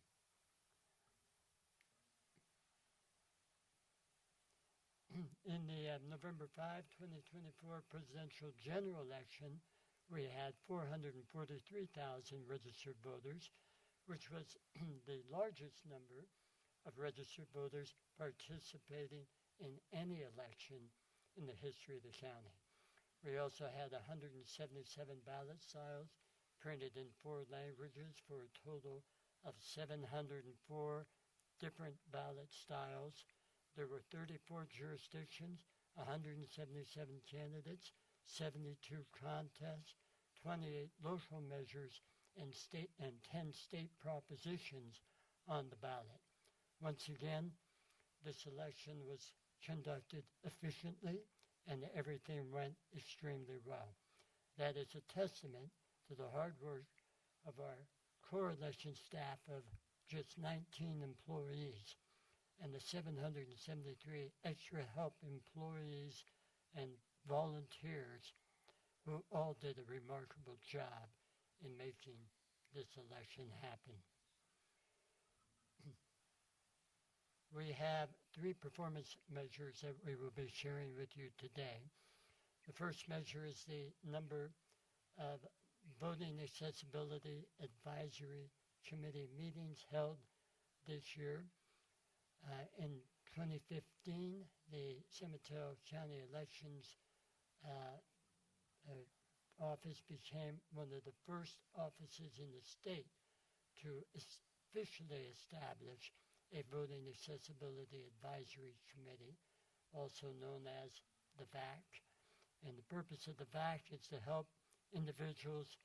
In the November 5, 2024 presidential general election, we had 443,000 registered voters, which was the largest number of registered voters participating in any election in the history of the county. We also had 177 ballot styles printed in 4 languages for a total of 704 different ballot styles. There were 34 jurisdictions, 177 candidates, 72 contests, 28 local measures, and 10 state propositions on the ballot. Once again, this election was conducted efficiently and everything went extremely well. That is a testament to the hard work of our core election staff of just 19 employees and the 773 extra help employees and volunteers who all did a remarkable job in making this election happen. We have 3 performance measures that we will be sharing with you today. The first measure is the number of voting accessibility advisory committee meetings held this year. In 2015, the San Mateo County Elections Office became one of the first offices in the state to officially establish a Voting Accessibility Advisory Committee, also known as the VAC. And the purpose of the VAC is to help individuals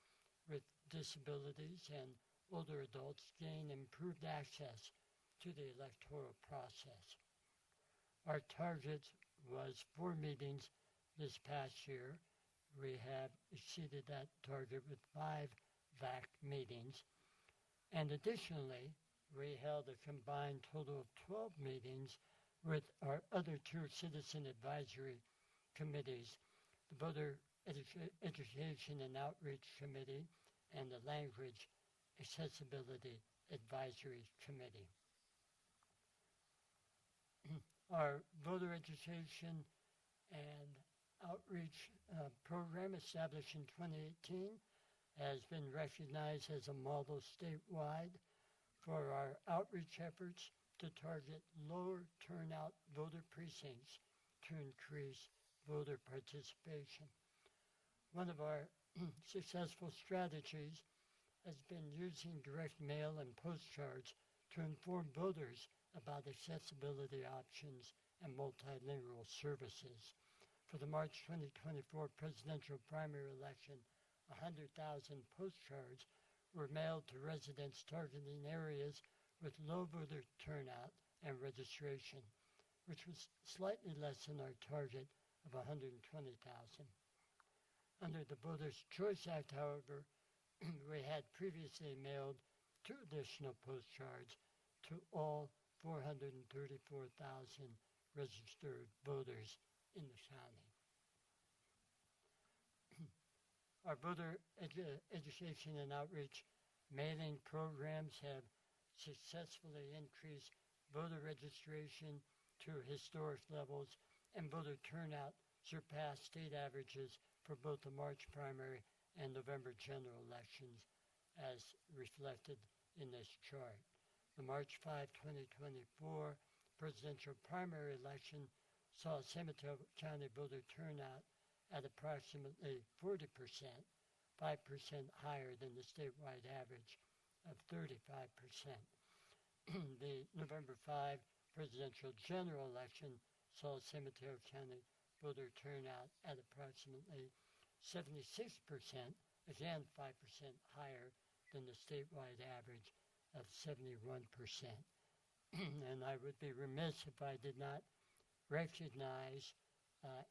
with disabilities and older adults gain improved access to the electoral process. Our target was 4 meetings this past year. We have exceeded that target with 5 VAC meetings. And additionally, we held a combined total of 12 meetings with our other 2 citizen advisory committees, the Voter Education and Outreach Committee and the Language Accessibility Advisory Committee. Our voter education and outreach program, established in 2018, has been recognized as a model statewide for our outreach efforts to target lower turnout voter precincts to increase voter participation. One of our successful strategies has been using direct mail and postcards to inform voters about accessibility options and multilingual services. For the March 2024 presidential primary election, 100,000 postcards were mailed to residents targeting areas with low voter turnout and registration, which was slightly less than our target of 120,000. Under the Voters' Choice Act, however, we had previously mailed 2 additional postcards to all 434,000 registered voters in the county. Our voter education and outreach mailing programs have successfully increased voter registration to historic levels, and voter turnout surpassed state averages for both the March primary and November general elections, as reflected in this chart. The March 5, 2024 presidential primary election saw San Mateo County voter turnout at approximately 40%, 5% higher than the statewide average of 35%. The November 5 presidential general election saw San Mateo County voter turnout at approximately 76%, again 5% higher than the statewide average of 71%. And I would be remiss if I did not recognize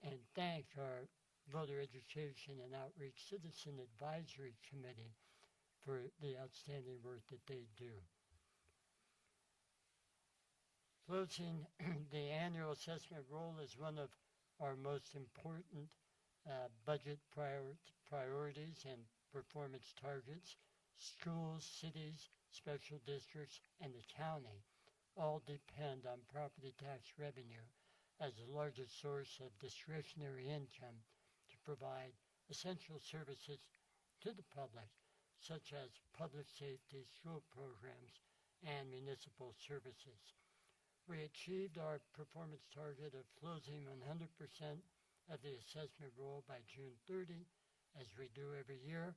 and thank our Voter Education and Outreach Citizen Advisory Committee for the outstanding work that they do. Closing the annual assessment roll is one of our most important budget priorities and performance targets. Schools, cities, special districts, and the county all depend on property tax revenue as the largest source of discretionary income to provide essential services to the public, such as public safety, school programs, and municipal services. We achieved our performance target of closing 100% of the assessment roll by June 30, as we do every year,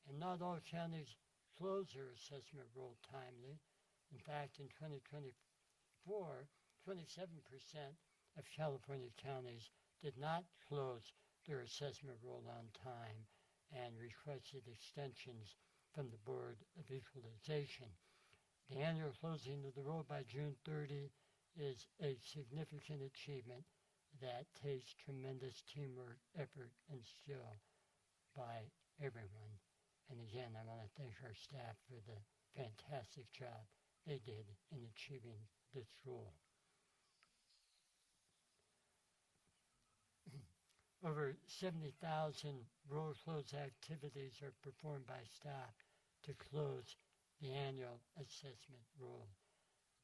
and not all counties close their assessment roll timely. In fact, in 2024, 27% of California counties did not close their assessment roll on time and requested extensions from the Board of Equalization. The annual closing of the roll by June 30 is a significant achievement that takes tremendous teamwork, effort, and skill by everyone. And again, I want to thank our staff for the fantastic job they did in achieving this goal. Over 70,000 roll close activities are performed by staff to close the annual assessment roll.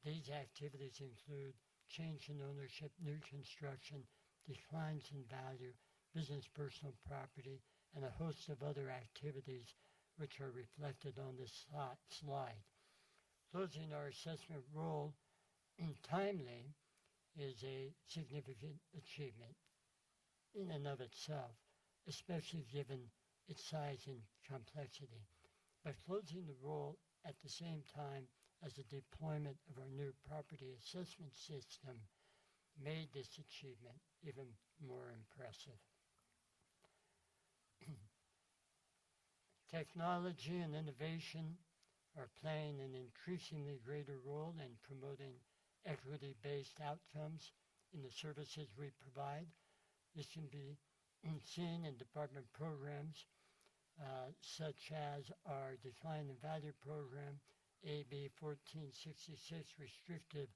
These activities include change in ownership, new construction, declines in value, business personal property, and a host of other activities which are reflected on this slide. Closing our assessment roll timely is a significant achievement in and of itself, especially given its size and complexity. By closing the roll at the same time as the deployment of our new property assessment system made this achievement even more impressive. Technology and innovation are playing an increasingly greater role in promoting equity-based outcomes in the services we provide. This can be seen in department programs such as our Decline in Value program, AB 1466 Restrictive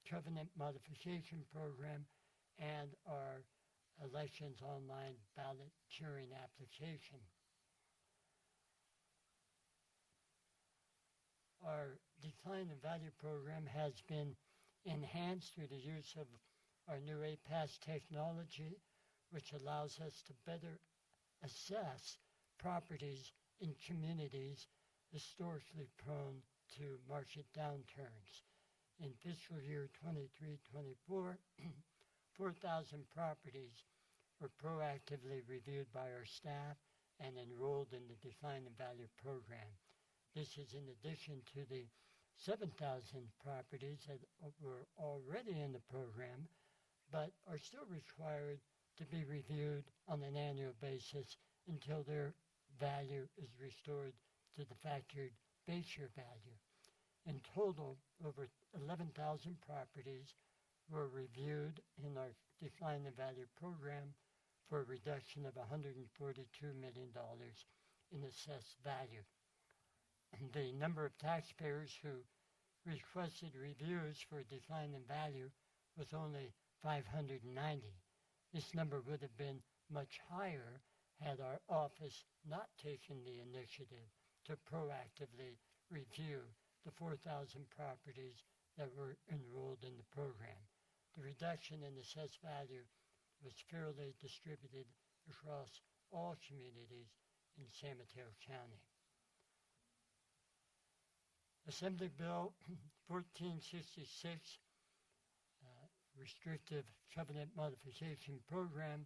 Covenant Modification Program, and our Elections Online Ballot Curing application. Our Decline in Value program has been enhanced through the use of our new APAS technology, which allows us to better assess properties in communities historically prone to market downturns. In fiscal year 23-24, 4,000 properties were proactively reviewed by our staff and enrolled in the Decline in Value program. This is in addition to the 7,000 properties that were already in the program, but are still required to be reviewed on an annual basis until their value is restored to the factored base year value. In total, over 11,000 properties were reviewed in our Decline in Value program for a reduction of $142 million in assessed value. The number of taxpayers who requested reviews for Decline in Value was only 590. This number would have been much higher had our office not taken the initiative to proactively review the 4,000 properties that were enrolled in the program. The reduction in assessed value was fairly distributed across all communities in San Mateo County. Assembly Bill 1466, Restrictive Covenant Modification Program,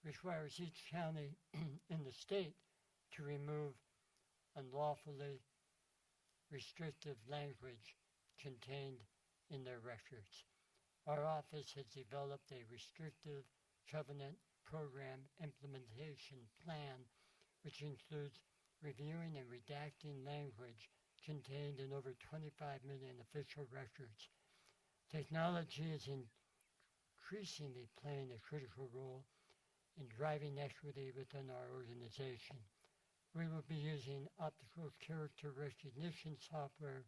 requires each county in the state to remove unlawfully restrictive language contained in their records. Our office has developed a restrictive covenant program implementation plan, which includes reviewing and redacting language contained in over 25 million official records. Technology is increasingly playing a critical role in driving equity within our organization. We will be using optical character recognition software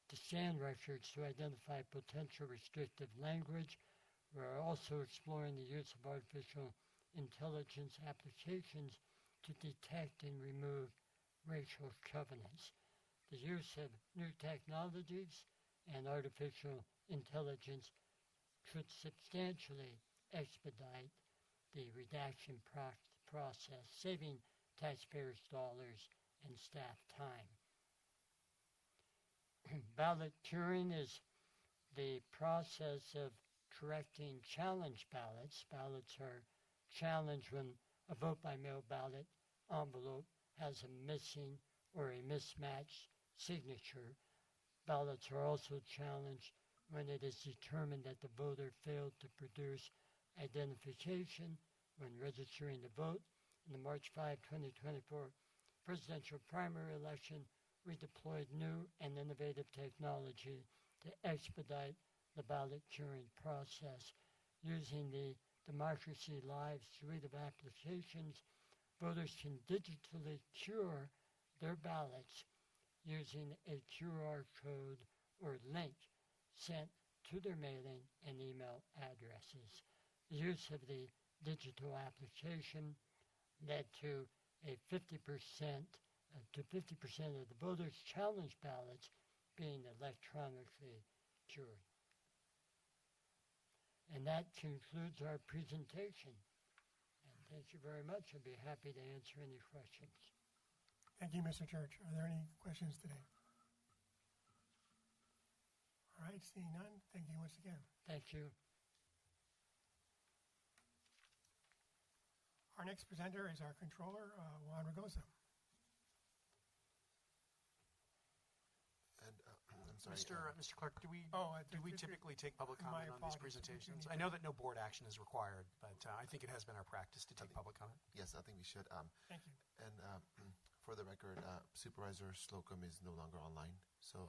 to scan records to identify potential restrictive language. We are also exploring the use of artificial intelligence applications to detect and remove racial covenants. The use of new technologies and artificial intelligence could substantially expedite the redaction process, saving taxpayers' dollars and staff time. Ballot curing is the process of correcting challenge ballots. Ballots are challenged when a vote by mail ballot envelope has a missing or a mismatched signature. Ballots are also challenged when it is determined that the voter failed to produce identification when registering to vote. In the March 5, 2024 presidential primary election, we deployed new and innovative technology to expedite the ballot curing process. Using the Democracy Live suite of applications, voters can digitally cure their ballots using a QR code or link sent to their mailing and email addresses. The use of the digital application led to a 50% of the voters' challenge ballots being electronically cured. And that concludes our presentation. And thank you very much. I'd be happy to answer any questions. Thank you, Mr. Church. Are there any questions today? All right, seeing none, thank you once again. Thank you. Our next presenter is our controller, Juan Ragosa. And I'm sorry. Mr. Clerk, do we typically take public My comment on these apologies. presentations? I know that no board action is required, but I think it has been our practice to take public comment. Yes, I think we should. Thank you. And for the record, Supervisor Slocum is no longer online, so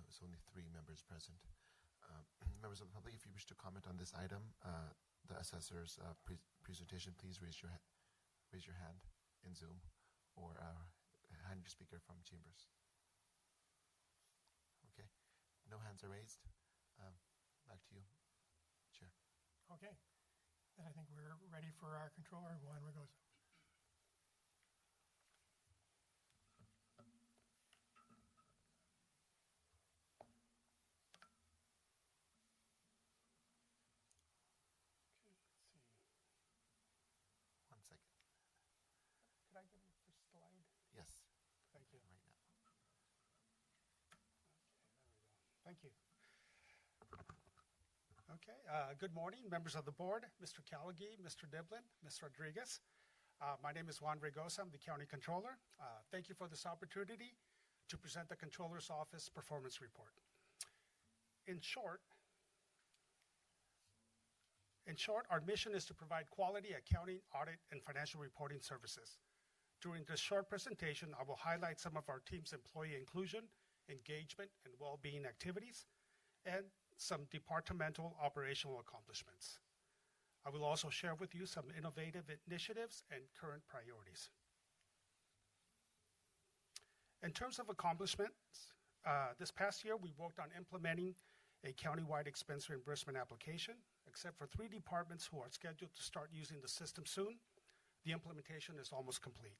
it's only 3 members present. Members of the public, if you wish to comment on this item, the assessor's presentation, please raise your hand in Zoom or hand your speaker from chambers. Okay, no hands are raised. Back to you, Chair. Okay, then I think we're ready for our controller, Juan Regosa. Could I get the first slide? Yes. Thank you. Right now. Thank you. Okay, good morning, members of the board, Mr. Callaghy, Mr. Diblin, Ms. Rodriguez. My name is Juan Regosa. I'm the County Controller. Thank you for this opportunity to present the Controller's Office Performance Report. In short, our mission is to provide quality accounting, audit, and financial reporting services. During this short presentation, I will highlight some of our team's employee inclusion, engagement, and well-being activities, and some departmental operational accomplishments. I will also share with you some innovative initiatives and current priorities. In terms of accomplishments, this past year we worked on implementing a countywide expense reimbursement application. Except for 3 departments who are scheduled to start using the system soon, the implementation is almost complete.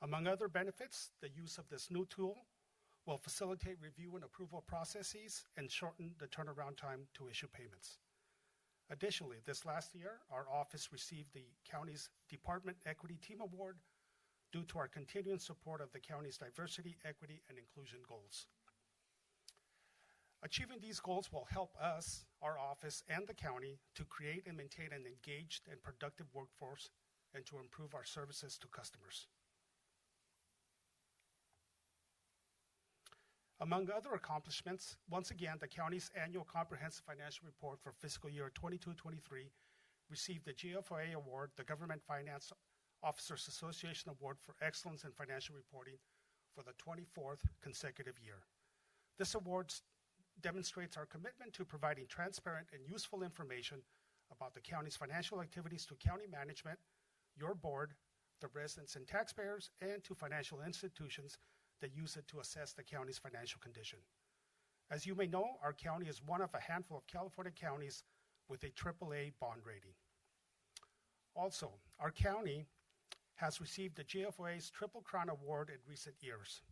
Among other benefits, the use of this new tool will facilitate review and approval processes and shorten the turnaround time to issue payments. Additionally, this last year, our office received the county's Department Equity Team Award due to our continuing support of the county's diversity, equity, and inclusion goals. Achieving these goals will help us, our office, and the county to create and maintain an engaged and productive workforce and to improve our services to customers. Among other accomplishments, once again, the county's annual comprehensive financial report for fiscal year 22-23 received the GFOA Award, the Government Finance Officers Association Award for Excellence in Financial Reporting for the 24th consecutive year. This award demonstrates our commitment to providing transparent and useful information about the county's financial activities to county management, your board, the residents and taxpayers, and to financial institutions that use it to assess the county's financial condition. As you may know, our county is one of a handful of California counties with a AAA bond rating. Also, our county has received the GFOA's Triple Crown Award in recent years.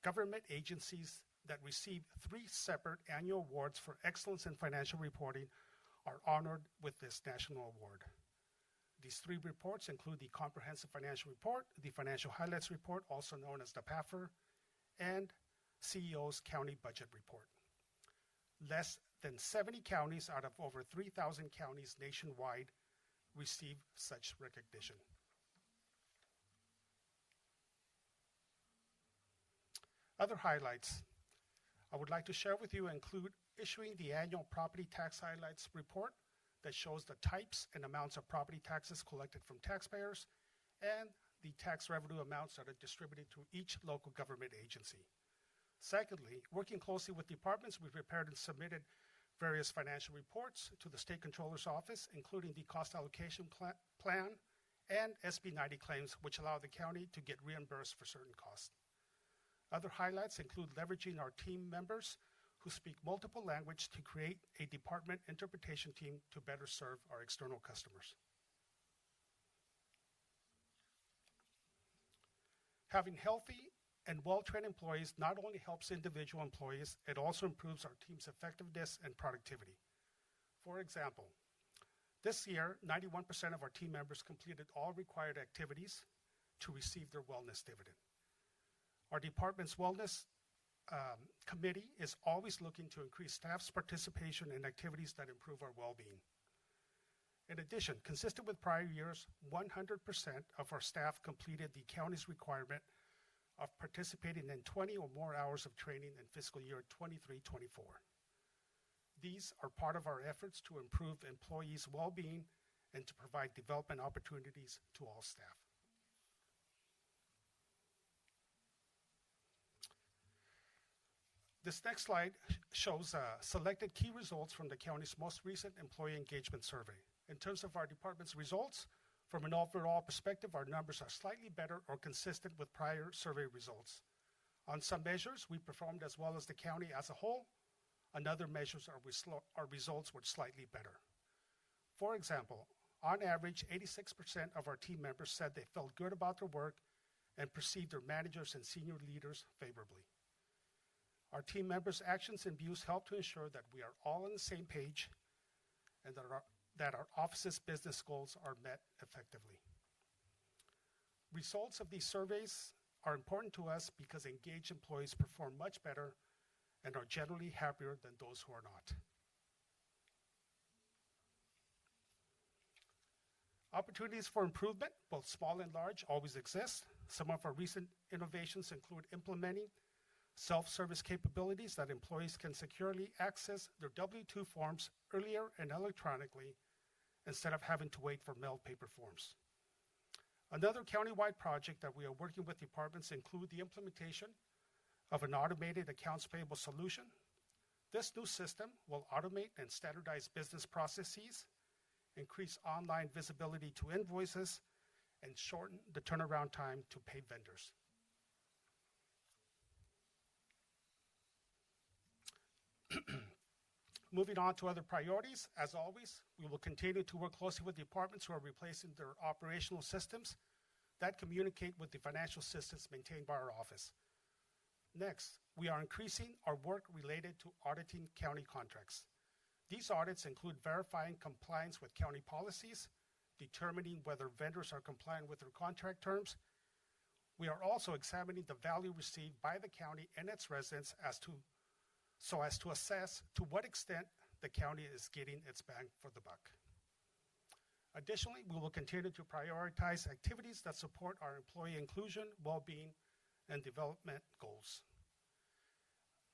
Government agencies that receive 3 separate annual awards for excellence in financial reporting are honored with this national award. These 3 reports include the Comprehensive Financial Report, the Financial Highlights Report, also known as the PAFR, and CEO's County Budget Report. Less than 70 counties out of over 3,000 counties nationwide receive such recognition. Other highlights I would like to share with you include issuing the annual Property Tax Highlights Report that shows the types and amounts of property taxes collected from taxpayers and the tax revenue amounts that are distributed to each local government agency. Secondly, working closely with departments, we prepared and submitted various financial reports to the State Controller's Office, including the Cost Allocation Plan and SB 90 claims, which allow the county to get reimbursed for certain costs. Other highlights include leveraging our team members who speak multiple languages to create a department interpretation team to better serve our external customers. Having healthy and well-trained employees not only helps individual employees, it also improves our team's effectiveness and productivity. For example, this year, 91% of our team members completed all required activities to receive their wellness dividend. Our department's wellness committee is always looking to increase staff's participation in activities that improve our well-being. In addition, consistent with prior years, 100% of our staff completed the county's requirement of participating in 20 or more hours of training in fiscal year 23-24. These are part of our efforts to improve employees' well-being and to provide development opportunities to all staff. This next slide shows selected key results from the county's most recent employee engagement survey. In terms of our department's results, from an overall perspective, our numbers are slightly better or consistent with prior survey results. On some measures, we performed as well as the county as a whole. On other measures, our results were slightly better. For example, on average, 86% of our team members said they felt good about their work and perceived their managers and senior leaders favorably. Our team members' actions and views help to ensure that we are all on the same page and that our office's business goals are met effectively. Results of these surveys are important to us because engaged employees perform much better and are generally happier than those who are not. Opportunities for improvement, both small and large, always exist. Some of our recent innovations include implementing self-service capabilities that employees can securely access their W-2 forms earlier and electronically instead of having to wait for mailed paper forms. Another countywide project that we are working with departments include the implementation of an automated accounts payable solution. This new system will automate and standardize business processes, increase online visibility to invoices, and shorten the turnaround time to pay vendors. Moving on to other priorities, as always, we will continue to work closely with departments who are replacing their operational systems that communicate with the financial systems maintained by our office. Next, we are increasing our work related to auditing county contracts. These audits include verifying compliance with county policies, determining whether vendors are compliant with their contract terms. We are also examining the value received by the county and its residents so as to assess to what extent the county is getting its bang for the buck. Additionally, we will continue to prioritize activities that support our employee inclusion, well-being, and development goals.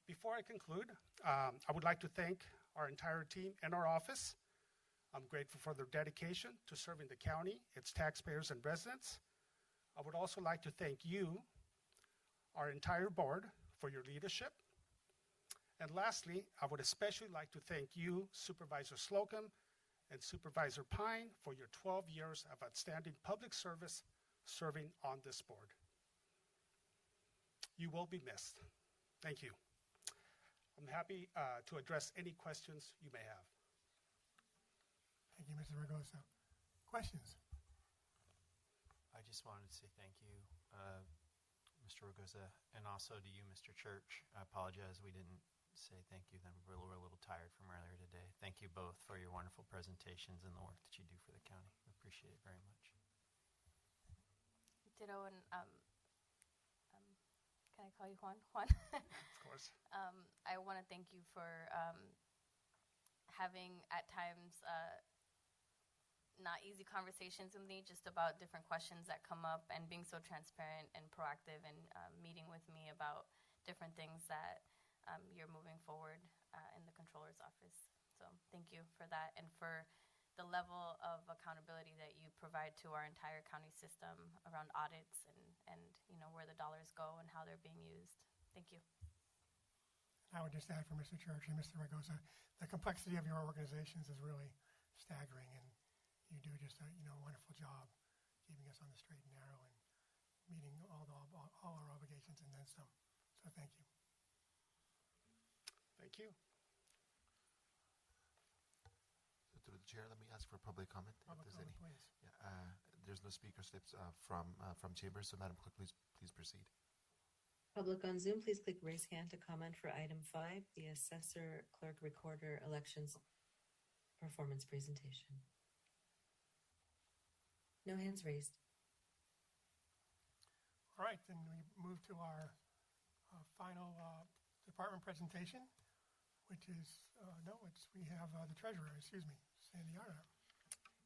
Before I conclude, I would like to thank our entire team and our office. I'm grateful for their dedication to serving the county, its taxpayers, and residents. I would also like to thank you, our entire board, for your leadership. And lastly, I would especially like to thank you, Supervisor Slocum and Supervisor Pine, for your 12 years of outstanding public service serving on this board. You will be missed. Thank you. I'm happy to address any questions you may have. Thank you, Mr. Ragosa. Questions? I just wanted to say thank you, Mr. Ragosa, and also to you, Mr. Church. I apologize we didn't say thank you then. We're a little tired from earlier today. Thank you both for your wonderful presentations and the work that you do for the county. We appreciate it very much. Ditto, and can I call you Juan? Juan? Of course. I want to thank you for having at times not easy conversations with me just about different questions that come up and being so transparent and proactive and meeting with me about different things that you're moving forward in the controller's office. So thank you for that and for the level of accountability that you provide to our entire county system around audits and you know where the dollars go and how they're being used. Thank you. I would just add for Mr. Church and Mr. Ragosa, the complexity of your organizations is really staggering, and you do just a wonderful job keeping us on the straight and narrow and meeting all our obligations and then some. So thank you. Thank you. So through the chair, let me ask for public comment. Public if there's comment, any. please. Yeah, there's no speaker slips from chambers, so Madam Clerk, please proceed. Public on Zoom, please click raise hand to comment for item 5, the assessor clerk recorder elections performance presentation. No hands raised. All right, then we move to our final department presentation, which is, we have the treasurer, Sandy Arnott.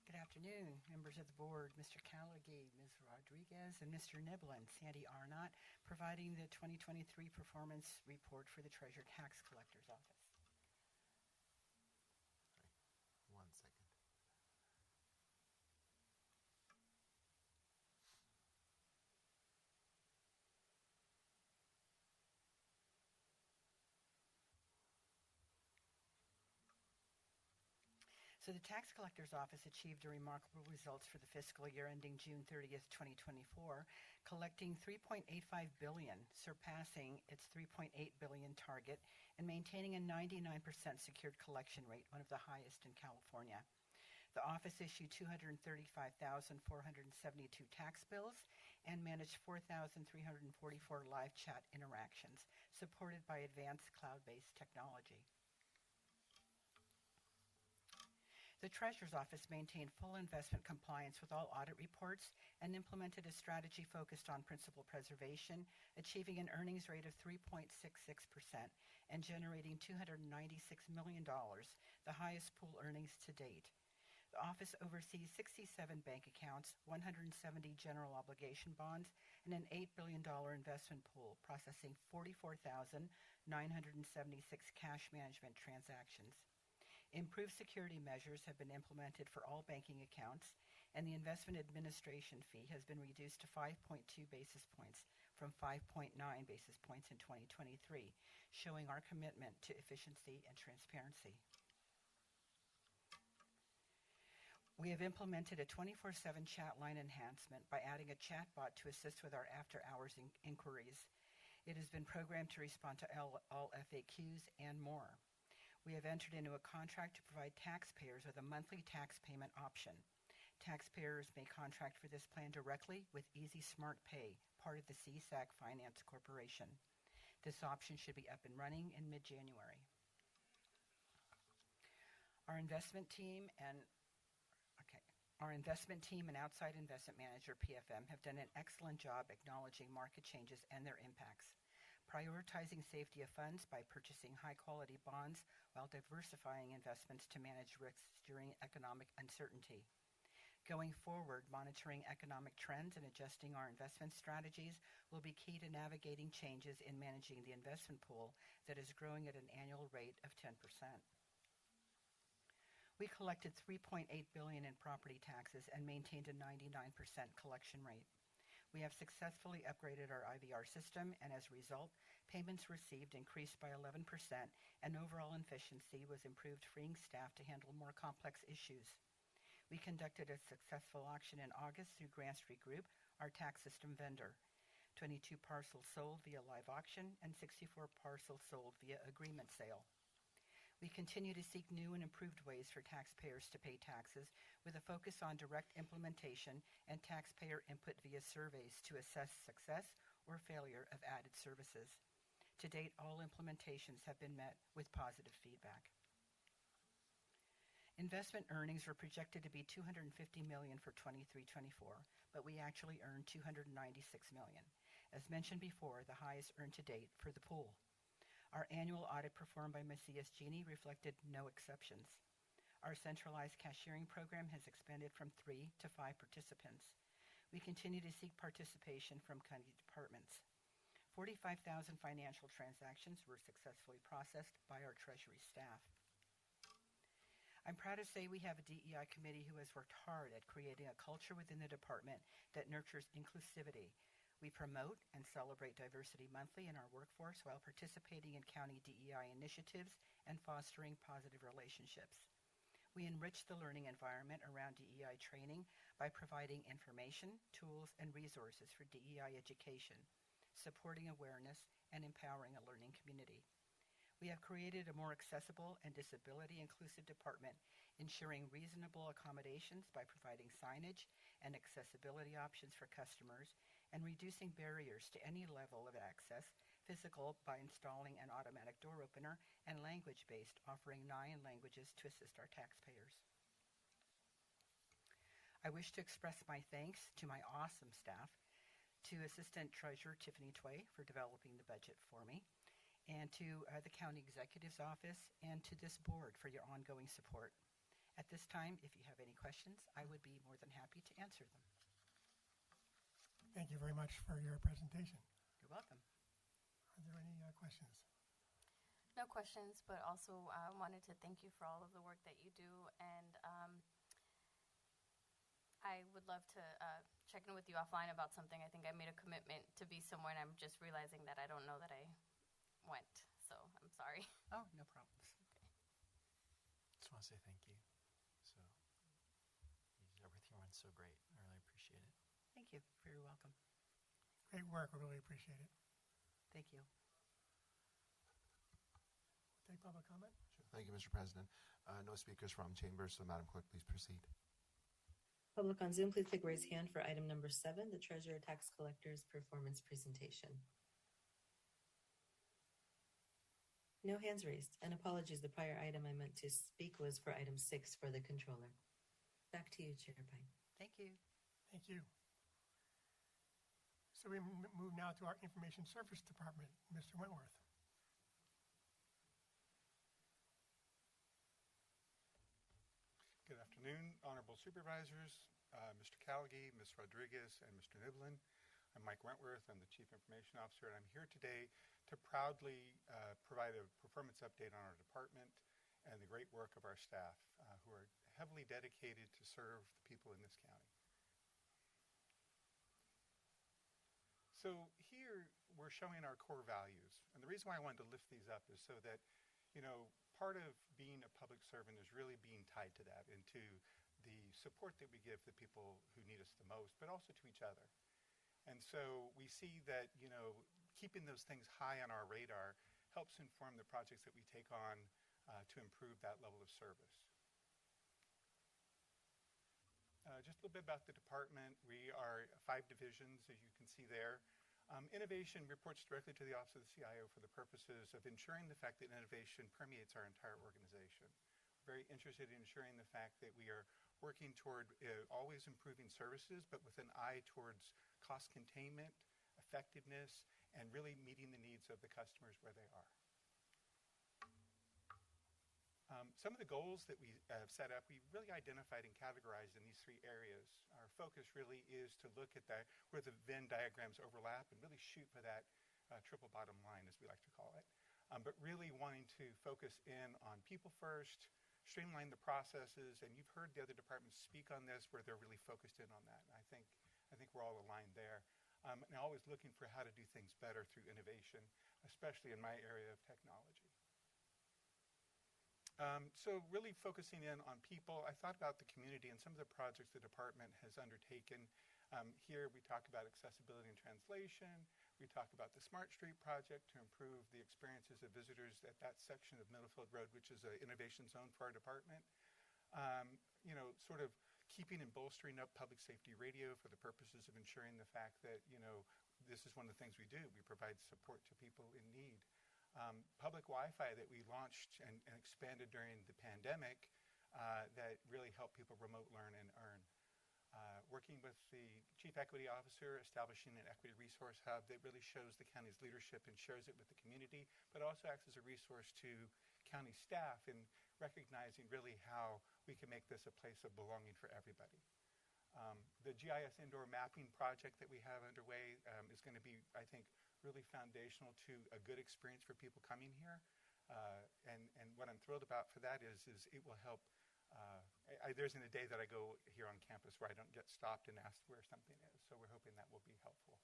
Good afternoon, members of the board, Mr. Callaghan, Ms. Rodriguez, and Mr. Niblin. Sandy Arnott, providing the 2023 performance report for the Treasurer Tax Collector's Office. One second. So the Tax Collector's Office achieved a remarkable results for the fiscal year ending June 30th, 2024, collecting $3.85 billion, surpassing its $3.8 billion target, and maintaining a 99% secured collection rate, one of the highest in California. The office issued 235,472 tax bills and managed 4,344 live chat interactions, supported by advanced cloud-based technology. The Treasurer's Office maintained full investment compliance with all audit reports and implemented a strategy focused on principal preservation, achieving an earnings rate of 3.66% and generating $296 million, the highest pool earnings to date. The office oversees 67 bank accounts, 170 general obligation bonds, and an $8 billion investment pool, processing 44,976 cash management transactions. Improved security measures have been implemented for all banking accounts, and the investment administration fee has been reduced to 5.2 basis points from 5.9 basis points in 2023, showing our commitment to efficiency and transparency. We have implemented a 24/7 chat line enhancement by adding a chatbot to assist with our after-hours inquiries. It has been programmed to respond to all FAQs and more. We have entered into a contract to provide taxpayers with a monthly tax payment option. Taxpayers may contract for this plan directly with Easy Smart Pay, part of the CSAC Finance Corporation. This option should be up and running in mid-January. Our investment team and outside investment manager, PFM, have done an excellent job acknowledging market changes and their impacts, prioritizing safety of funds by purchasing high-quality bonds while diversifying investments to manage risks during economic uncertainty. Going forward, monitoring economic trends and adjusting our investment strategies will be key to navigating changes in managing the investment pool that is growing at an annual rate of 10%. We collected $3.8 billion in property taxes and maintained a 99% collection rate. We have successfully upgraded our IVR system, and as a result, payments received increased by 11%, and overall efficiency was improved, freeing staff to handle more complex issues. We conducted a successful auction in August through Grant Street Group, our tax system vendor. 22 parcels sold via live auction and 64 parcels sold via agreement sale. We continue to seek new and improved ways for taxpayers to pay taxes, with a focus on direct implementation and taxpayer input via surveys to assess success or failure of added services. To date, all implementations have been met with positive feedback. Investment earnings were projected to be $250 million for 23-24, but we actually earned $296 million. As mentioned before, the highest earned to date for the pool. Our annual audit performed by Macias Gini reflected no exceptions. Our centralized cashiering program has expanded from 3 to 5 participants. We continue to seek participation from county departments. 45,000 financial transactions were successfully processed by our Treasury staff. I'm proud to say we have a DEI committee who has worked hard at creating a culture within the department that nurtures inclusivity. We promote and celebrate diversity monthly in our workforce while participating in county DEI initiatives and fostering positive relationships. We enrich the learning environment around DEI training by providing information, tools, and resources for DEI education, supporting awareness, and empowering a learning community. We have created a more accessible and disability-inclusive department, ensuring reasonable accommodations by providing signage and accessibility options for customers, and reducing barriers to any level of access, physical by installing an automatic door opener, and language-based, offering 9 languages to assist our taxpayers. I wish to express my thanks to my awesome staff, to Assistant Treasurer Tiffany Tway for developing the budget for me, and to the County Executive's Office, and to this board for your ongoing support. At this time, if you have any questions, I would be more than happy to answer them. Thank you very much for your presentation. You're welcome. Are there any questions? No questions, but also I wanted to thank you for all of the work that you do, and I would love to check in with you offline about something. I think I made a commitment to be somewhere, and I'm just realizing that I don't know that I went, so I'm sorry. Oh, no problems. Just want to say thank you. It's so great. I really appreciate it. Thank you. Very welcome. Great work. We really appreciate it. Thank you. Take public comment. Sure. Thank you, Mr. President. No speakers from chambers, so Madam Clerk, please proceed. Public on Zoom, please click raise hand for item number 7, the Treasurer Tax Collector's performance presentation. No hands raised, and apologies, the prior item I meant to speak was for item 6 for the Controller. Back to you, Chair Pine. Thank you. Thank you. So we move now to our Information Service Department. Mr. Wentworth. Good afternoon, Honorable Supervisors, Mr. Calgay, Ms. Rodriguez, and Mr. Niblin. I'm Mike Wentworth. I'm the Chief Information Officer, and I'm here today to proudly provide a performance update on our department and the great work of our staff who are heavily dedicated to serve the people in this county. So here we're showing our core values, and the reason why I wanted to lift these up is so that, you know, part of being a public servant is really being tied to that and to the support that we give the people who need us the most, but also to each other. And so we see that, you know, keeping those things high on our radar helps inform the projects that we take on to improve that level of service. Just a little bit about the department. We are 5 divisions, as you can see there. Innovation reports directly to the Office of the CIO for the purposes of ensuring the fact that innovation permeates our entire organization. We're very interested in ensuring the fact that we are working toward always improving services, but with an eye towards cost containment, effectiveness, and really meeting the needs of the customers where they are. Some of the goals that we have set up, we really identified and categorized in these 3 areas. Our focus really is to look at where the Venn diagrams overlap and really shoot for that triple bottom line, as we like to call it. But really wanting to focus in on people first, streamline the processes, and you've heard the other departments speak on this where they're really focused in on that. And I think we're all aligned there. And always looking for how to do things better through innovation, especially in my area of technology. So really focusing in on people, I thought about the community and some of the projects the department has undertaken. Here we talk about accessibility and translation. We talk about the Smart Street project to improve the experiences of visitors at that section of Middlefield Road, which is an innovation zone for our department. You know, sort of keeping and bolstering up public safety radio for the purposes of ensuring the fact that, you know, this is one of the things we do. We provide support to people in need. Public Wi-Fi that we launched and expanded during the pandemic that really helped people remote learn and earn. Working with the Chief Equity Officer, establishing an equity resource hub that really shows the county's leadership and shares it with the community, but also acts as a resource to county staff in recognizing really how we can make this a place of belonging for everybody. The GIS indoor mapping project that we have underway is going to be, I think, really foundational to a good experience for people coming here. And what I'm thrilled about for that is it will help. There isn't a day that I go here on campus where I don't get stopped and asked where something is. So we're hoping that will be helpful.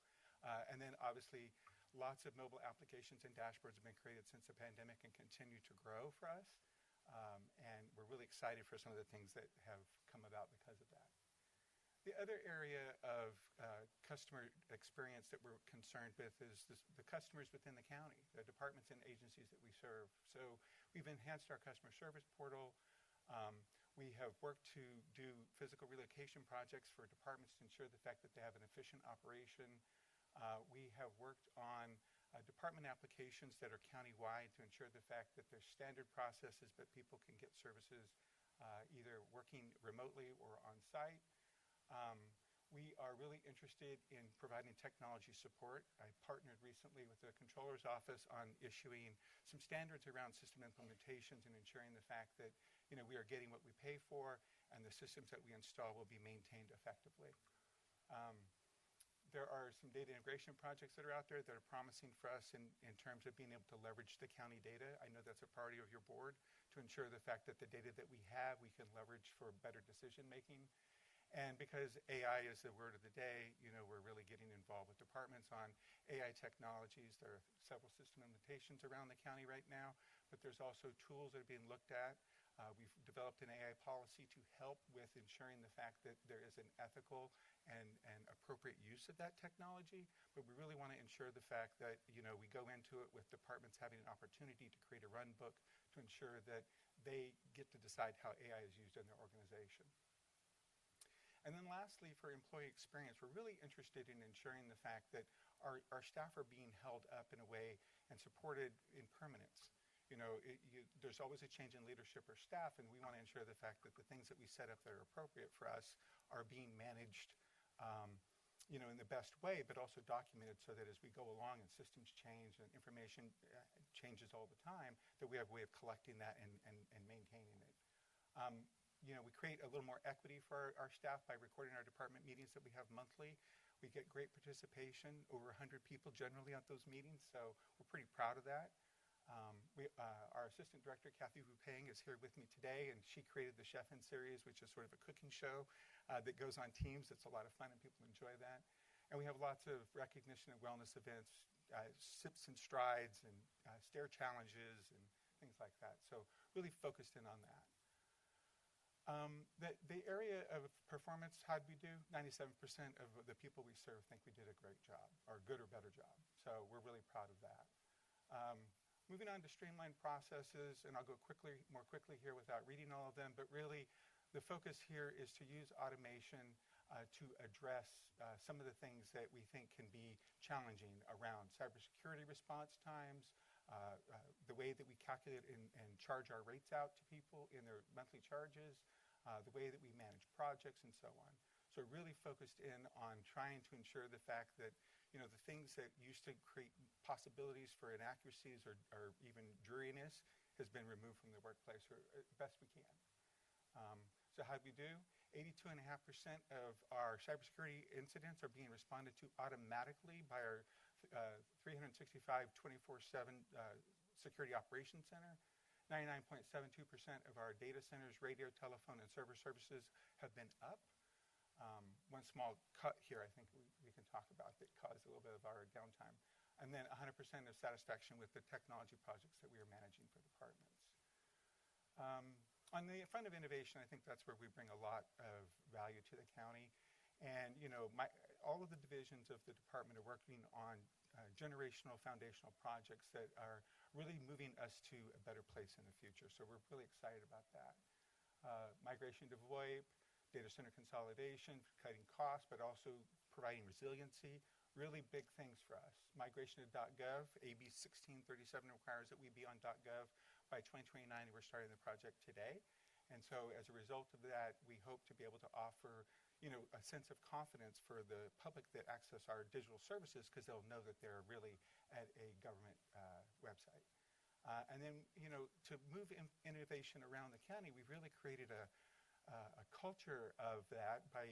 And then obviously lots of mobile applications and dashboards have been created since the pandemic and continue to grow for us. And we're really excited for some of the things that have come about because of that. The other area of customer experience that we're concerned with is the customers within the county, the departments and agencies that we serve. So we've enhanced our customer service portal. We have worked to do physical relocation projects for departments to ensure the fact that they have an efficient operation. We have worked on department applications that are countywide to ensure the fact that there's standard processes, but people can get services either working remotely or on site. We are really interested in providing technology support. I partnered recently with the Controller's Office on issuing some standards around system implementations and ensuring the fact that, you know, we are getting what we pay for and the systems that we install will be maintained effectively. There are some data integration projects that are out there that are promising for us in terms of being able to leverage the county data. I know that's a priority of your board to ensure the fact that the data that we have, we can leverage for better decision making. And because AI is the word of the day, you know, we're really getting involved with departments on AI technologies. There are several system limitations around the county right now, but there's also tools that are being looked at We've developed an AI policy to help with ensuring the fact that there is an ethical and appropriate use of that technology, but we really want to ensure the fact that, we go into it with departments having an opportunity to create a run book to ensure that they get to decide how AI is used in their organization. And then lastly, for employee experience, we're really interested in ensuring the fact that our staff are being held up in a way and supported in permanence. There's always a change in leadership or staff, and we want to ensure the fact that the things that we set up that are appropriate for us are being managed in the best way, but also documented so that as we go along and systems change and information changes all the time, that we have a way of collecting that and maintaining it. We create a little more equity for our staff by recording our department meetings that we have monthly. We get great participation, over 100 people generally at those meetings, so we're pretty proud of that. Our assistant director, Kathy Wupeng, is here with me today, and she created the Chef-In series, which is sort of a cooking show that goes on Teams. It's a lot of fun, and people enjoy that. And we have lots of recognition and wellness events, sips and strides, and stair challenges, and things like that. So really focused in on that. The area of performance, how'd we do? 97% of the people we serve think we did a great job, or a good or better job. So we're really proud of that. Moving on to streamlined processes, and I'll go more quickly here without reading all of them, but really the focus here is to use automation to address some of the things that we think can be challenging around cybersecurity response times, the way that we calculate and charge our rates out to people in their monthly charges, the way that we manage projects, and so on. So really focused in on trying to ensure the fact that the things that used to create possibilities for inaccuracies or even dreariness has been removed from the workplace as best we can. So how'd we do? 82.5% of our cybersecurity incidents are being responded to automatically by our 365 24/7 Security Operations Center. 99.72% of our data centers, radio, telephone, and server services have been up. One small cut here I think we can talk about that caused a little bit of our downtime. And then 100% of satisfaction with the technology projects that we are managing for departments. On the front of innovation, I think that's where we bring a lot of value to the county. And all of the divisions of the department are working on generational foundational projects that are really moving us to a better place in the future. So we're really excited about that. Migration to VoIP, data center consolidation, cutting costs, but also providing resiliency, really big things for us. Migration to .gov, AB 1637 requires that we be on .gov by 2029, and we're starting the project today. And so as a result of that, we hope to be able to offer a sense of confidence for the public that access our digital services, because they'll know that they're really at a government website. And then, to move innovation around the county, we've really created a culture of that by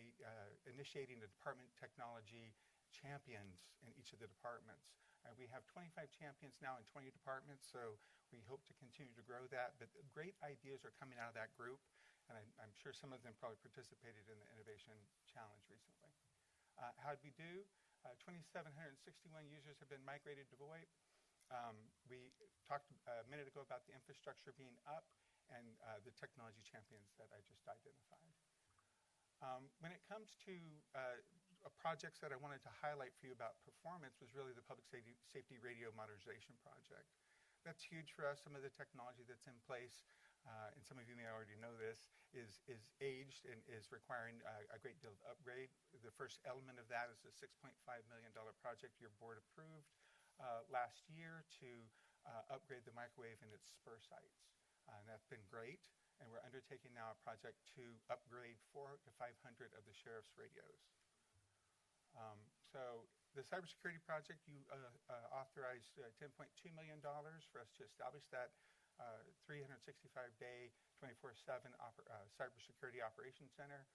initiating the department technology champions in each of the departments. We have 25 champions now in 20 departments, so we hope to continue to grow that. But great ideas are coming out of that group, and I'm sure some of them probably participated in the Innovation Challenge recently. How'd we do? 2,761 users have been migrated to VoIP. We talked a minute ago about the infrastructure being up and the technology champions that I just identified. When it comes to projects that I wanted to highlight for you about performance was really the Public Safety Radio Modernization Project. That's huge for us. Some of the technology that's in place, and some of you may already know this, is aged and is requiring a great deal of upgrade. The first element of that is a $6.5 million project your board approved last year to upgrade the microwave in its spur sites. And that's been great. And we're undertaking now a project to upgrade 400 to 500 of the sheriff's radios. So the cybersecurity project, you authorized $10.2 million for us to establish that 365-day, 24/7 cybersecurity operations center.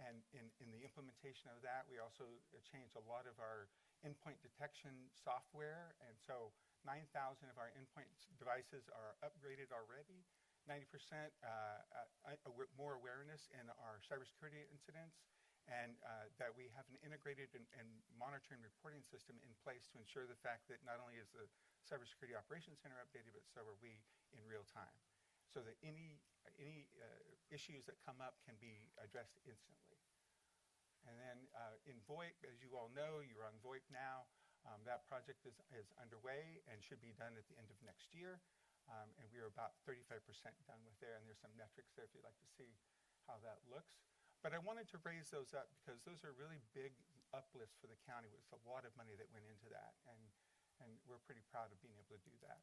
And in the implementation of that, we also changed a lot of our endpoint detection software. And so 9,000 of our endpoint devices are upgraded already. 90% more awareness in our cybersecurity incidents, and that we have an integrated and monitoring reporting system in place to ensure the fact that not only is the Cybersecurity Operations Center updated, but so are we in real time. so that any issues that come up can be addressed instantly. And then in VoIP, as you all know, you're on VoIP now. That project is underway and should be done at the end of next year. And we are about 35% done with there, and there's some metrics there if you'd like to see how that looks. But I wanted to raise those up because those are really big uplifts for the county. It's a lot of money that went into that, and we're pretty proud of being able to do that.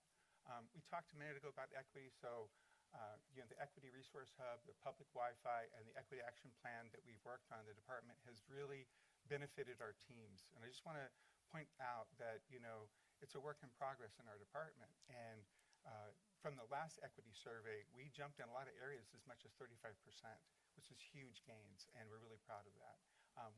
We talked a minute ago about equity, so the Equity Resource Hub, the public Wi-Fi, and the Equity Action Plan that we've worked on in the department has really benefited our teams. And I just want to point out that, it's a work in progress in our department. And from the last equity survey, we jumped in a lot of areas as much as 35%, which is huge gains, and we're really proud of that.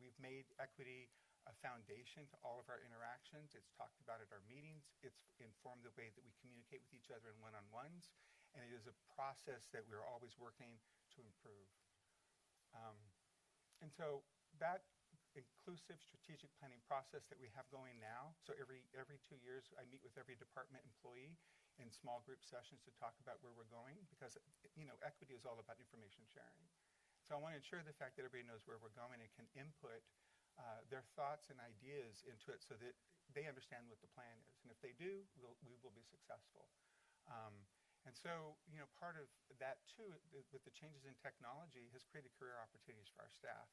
We've made equity a foundation to all of our interactions. It's talked about at our meetings. It's informed the way that we communicate with each other in one-on-ones, and it is a process that we're always working to improve. And so that inclusive strategic planning process that we have going now, so every 2 years I meet with every department employee in small group sessions to talk about where we're going, because equity is all about information sharing. So I want to ensure the fact that everybody knows where we're going and can input their thoughts and ideas into it so that they understand what the plan is. And if they do, we will be successful. And so, part of that too, with the changes in technology, has created career opportunities for our staff.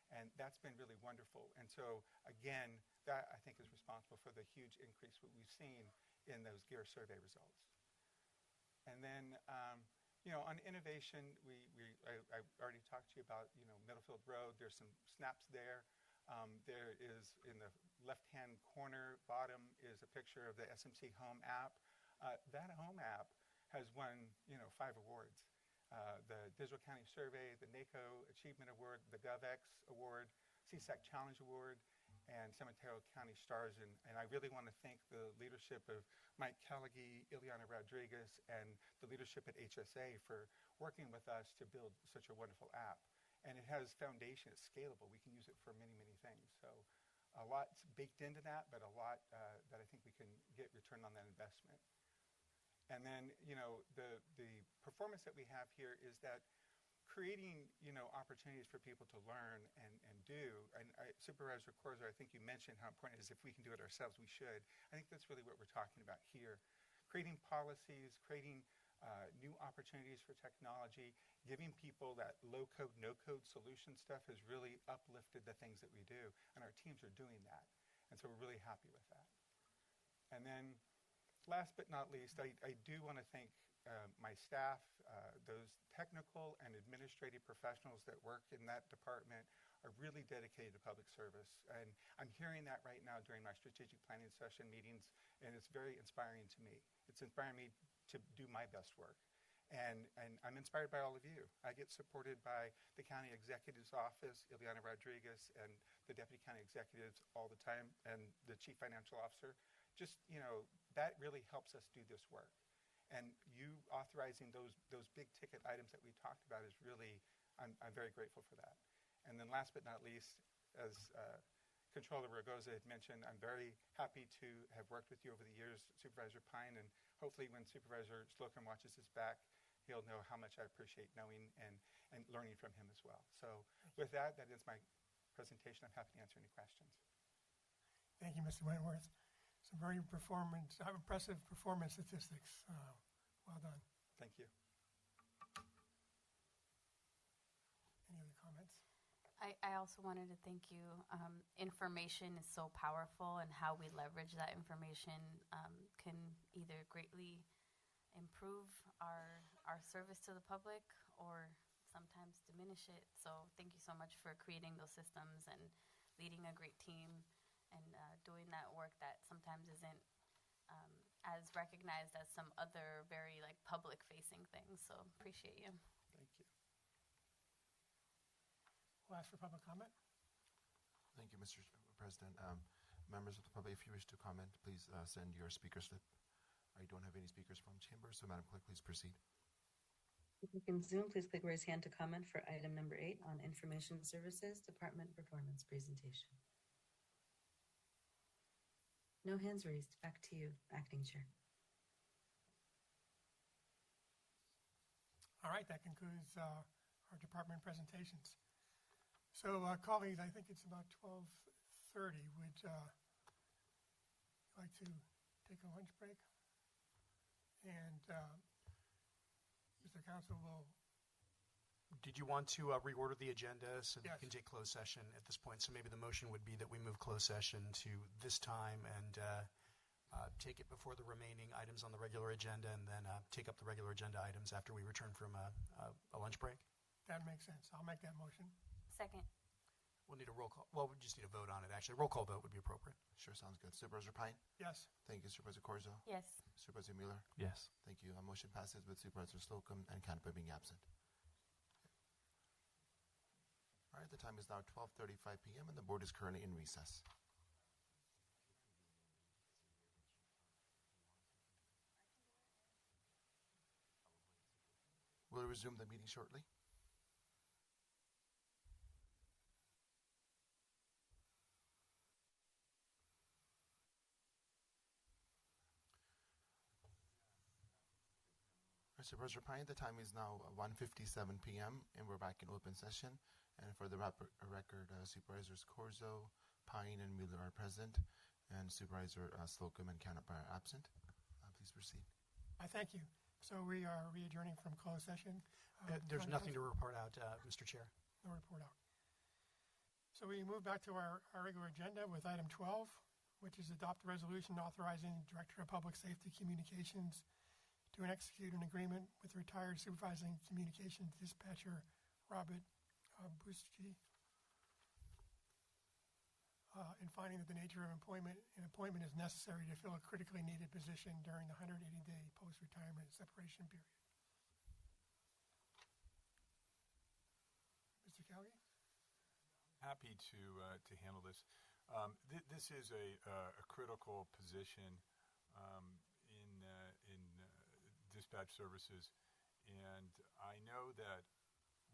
And that's been really wonderful. And so, again, that I think is responsible for the huge increase that we've seen in those GEAR survey results. And then, on innovation, I already talked to you about, Middlefield Road. There's some snaps there. There is, in the left-hand corner bottom, is a picture of the SMC Home app. That home app has won, 5 awards. The Digital County Survey, the NACO Achievement Award, the GovX Award, CSAC Challenge Award, and San Mateo County Stars. And I really want to thank the leadership of Mike Callaghy, Ileana Rodriguez, and the leadership at HSA for working with us to build such a wonderful app. And it has foundation, it's scalable. We can use it for many, many things. So a lot's baked into that, but a lot that I think we can get return on that investment. And then, the performance that we have here is that creating, opportunities for people to learn and do. And Supervisor Corzo, I think you mentioned how important it is if we can do it ourselves, we should. I think that's really what we're talking about here. Creating policies, creating new opportunities for technology, giving people that low-code, no-code solution stuff has really uplifted the things that we do. And our teams are doing that. And so we're really happy with that. And then, last but not least, I do want to thank my staff, those technical and administrative professionals that work in that department are really dedicated to public service. And I'm hearing that right now during my strategic planning session meetings, and it's very inspiring to me. It's inspiring me to do my best work. And I'm inspired by all of you. I get supported by the County Executive's Office, Ileana Rodriguez, and the Deputy County Executives all the time, and the Chief Financial Officer. Just, that really helps us do this work. And you authorizing those big ticket items that we talked about is really, I'm very grateful for that. And then last but not least, as Controller Ragoza had mentioned, I'm very happy to have worked with you over the years, Supervisor Pine, and hopefully when Supervisor Slocum watches this back, he'll know how much I appreciate knowing and learning from him as well. So with that is my presentation. I'm happy to answer any questions. Thank you, Mr. Wentworth. Some very impressive performance statistics. Well done. Thank you. Any other comments? I also wanted to thank you. Information is so powerful, and how we leverage that information can either greatly improve our service to the public or sometimes diminish it. So thank you so much for creating those systems and leading a great team and doing that work that sometimes isn't as recognized as some other very public-facing things. So appreciate you. Thank you. We'll ask for public comment. Thank you, Mr. President. Members of the public, if you wish to comment, please send your speaker slip. I don't have any speakers from chamber, so Madam Clerk, please proceed. If you can Zoom, please click raise hand to comment for item number 8 on Information Services Department Performance Presentation. No hands raised. Back to you, Acting Chair. All right, that concludes our department presentations. So, colleagues, I think it's about 12:30. Would you like to take a lunch break? And Mr. Council will... Did you want to reorder the agenda so that Yes. you can take closed session at this point? So maybe the motion would be that we move closed session to this time and take it before the remaining items on the regular agenda, and then take up the regular agenda items after we return from a lunch break? That makes sense. I'll make that motion. Second. We'll need a roll call. Well, we just need a vote on it, actually. Roll call vote would be appropriate. Sure, sounds good. Supervisor Pine? Yes. Thank you. Supervisor Corzo? Yes. Supervisor Mueller? Yes. Thank you. A motion passes with Supervisor Slocum and Canepa being absent. All right, the time is now 12:35 p.m. and the board is currently in recess. We'll resume the meeting shortly. Supervisor Pine, the time is now 1:57 p.m. and we're back in open session. And for the record, Supervisors Corzo, Pine, and Mueller are present, and Supervisor Slocum and Canepa are absent. Please proceed. Thank you. So we are re-adjourning from closed session. There's nothing to report out, Mr. Chair. No report out. So we move back to our regular agenda with item 12, which is adopt a resolution authorizing Director of Public Safety Communications to execute an agreement with retired supervising communications dispatcher Robert Buschi, in finding that the nature of employment is necessary to fill a critically needed position during the 180-day post-retirement separation period. Mr. Calgary? Happy to handle this. This is a critical position in dispatch services, and I know that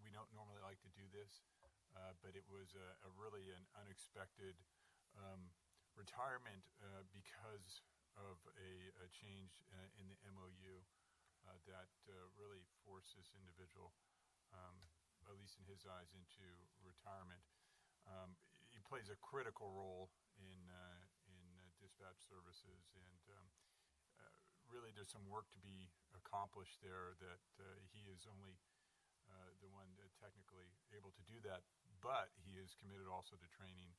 we don't normally like to do this, but it was a really an unexpected retirement because of a change in the MOU that really forced this individual, at least in his eyes, into retirement. He plays a critical role in dispatch services, and really there's some work to be accomplished there that he is only the one technically able to do that, but he is committed also to training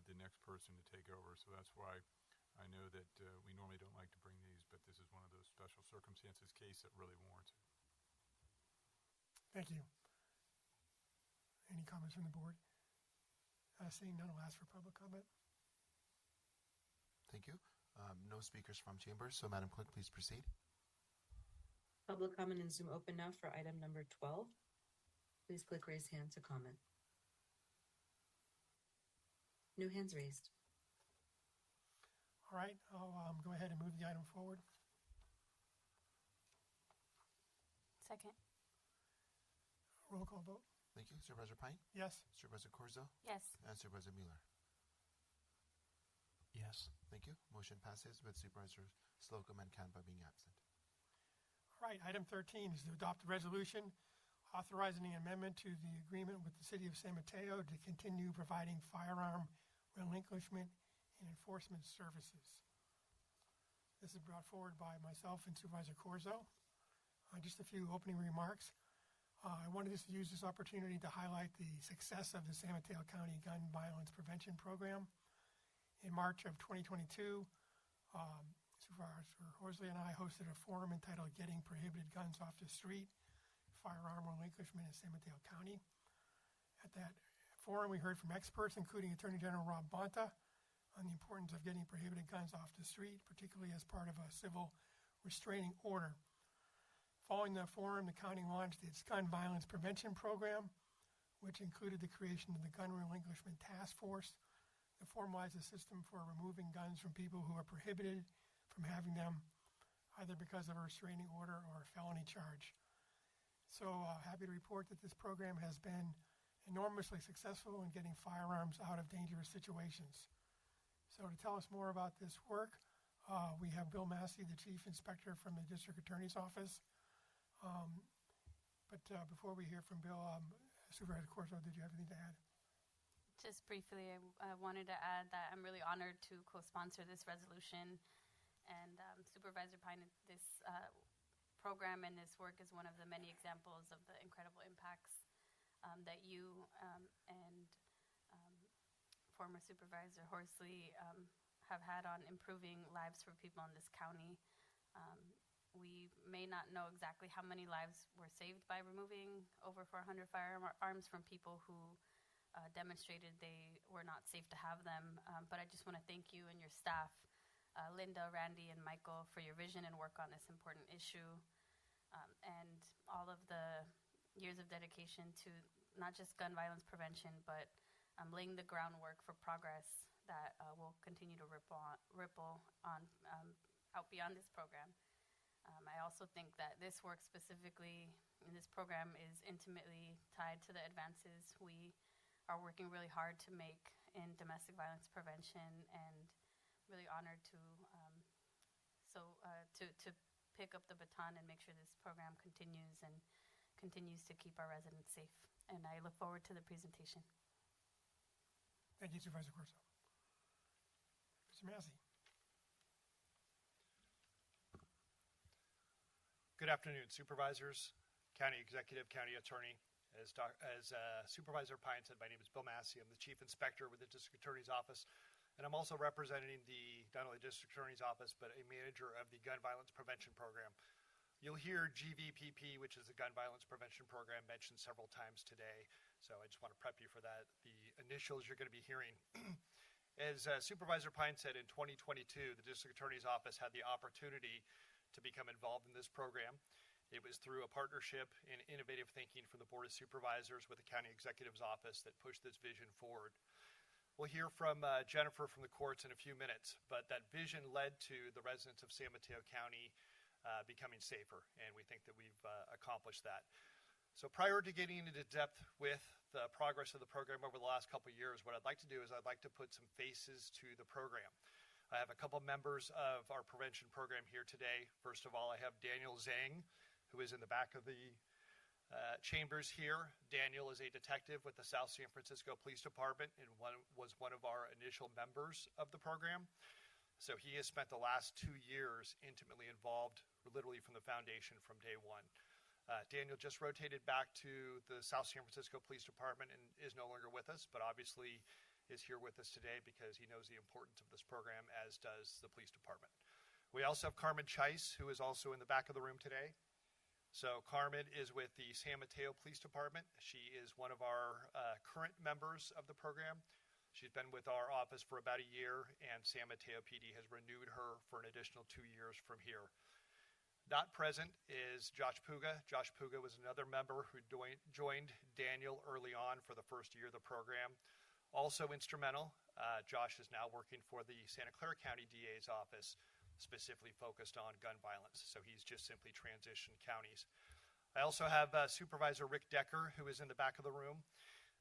the next person to take over. So that's why I know that we normally don't like to bring these, but this is one of those special circumstances case that really warrants it. Thank you. Any comments from the board? Seeing none, I'll ask for public comment. Thank you. No speakers from chambers, so Madam Clerk, please proceed. Public comment in Zoom open now for item number 12. Please click raise hand to comment. No hands raised. All right, I'll go ahead and move the item forward. Second. Roll call vote. Thank you. Supervisor Pine? Yes. Supervisor Corzo? Yes. And Supervisor Mueller? Yes. Thank you. Motion passes with Supervisors Slocum and Canepa being absent. All right, item 13 is to adopt a resolution authorizing an amendment to the agreement with the City of San Mateo to continue providing firearm relinquishment and enforcement services. This is brought forward by myself and Supervisor Corzo. Just a few opening remarks. I wanted to use this opportunity to highlight the success of the San Mateo County Gun Violence Prevention Program. In March of 2022, Supervisor Horsley and I hosted a forum entitled Getting Prohibited Guns Off the Street, Firearm Relinquishment in San Mateo County. At that forum, we heard from experts, including Attorney General Rob Bonta, on the importance of getting prohibited guns off the street, particularly as part of a civil restraining order. Following the forum, the county launched its Gun Violence Prevention Program, which included the creation of the Gun Relinquishment Task Force to formalize a system for removing guns from people who are prohibited from having them, either because of a restraining order or a felony charge. So happy to report that this program has been enormously successful in getting firearms out of dangerous situations. So to tell us more about this work, we have Bill Massey, the Chief Inspector from the District Attorney's Office. But before we hear from Bill, Supervisor Corso, did you have anything to add? Just briefly, I wanted to add that I'm really honored to co-sponsor this resolution. And Supervisor Pine, this program and this work is one of the many examples of the incredible impacts that you and former Supervisor Horsley have had on improving lives for people in this county. We may not know exactly how many lives were saved by removing over 400 firearms from people who demonstrated they were not safe to have them. But I just want to thank you and your staff, Linda, Randy, and Michael, for your vision and work on this important issue, and all of the years of dedication to not just gun violence prevention, but laying the groundwork for progress that will continue to ripple on out beyond this program. I also think that this work specifically in this program is intimately tied to the advances we are working really hard to make in domestic violence prevention, and really honored to pick up the baton and make sure this program continues to keep our residents safe. And I look forward to the presentation. Thank you, Supervisor Corso. Mr. Massey. Good afternoon, Supervisors, County Executive, County Attorney. As Supervisor Pine said, my name is Bill Massey. I'm the Chief Inspector with the District Attorney's Office, and I'm also representing not only District Attorney's Office, but a manager of the Gun Violence Prevention Program. You'll hear GVPP, which is the Gun Violence Prevention Program, mentioned several times today, so I just want to prep you for that. The initials you're going to be hearing. As Supervisor Pine said, in 2022, the District Attorney's Office had the opportunity to become involved in this program. It was through a partnership and innovative thinking from the Board of Supervisors with the County Executive's Office that pushed this vision forward. We'll hear from Jennifer from the courts in a few minutes, but that vision led to the residents of San Mateo County becoming safer, and we think that we've accomplished that. So prior to getting into depth with the progress of the program over the last couple of years, what I'd like to do is I'd like to put some faces to the program. I have a couple members of our prevention program here today. First of all, I have Daniel Zhang, who is in the back of the chambers here. Daniel is a detective with the South San Francisco Police Department and was one of our initial members of the program. So he has spent the last 2 years intimately involved, literally from the foundation from day one. Daniel just rotated back to the South San Francisco Police Department and is no longer with us, but obviously is here with us today because he knows the importance of this program, as does the police department. We also have Carmen Chase, who is also in the back of the room today. So Carmen is with the San Mateo Police Department. She is one of our current members of the program. She's been with our office for about a year, and San Mateo PD has renewed her for an additional 2 years from here. Not present is Josh Puga. Josh Puga was another member who joined Daniel early on for the first year of the program. Also instrumental, Josh is now working for the Santa Clara County DA's office, specifically focused on gun violence. So he's just simply transitioned counties. I also have Supervisor Rick Decker, who is in the back of the room.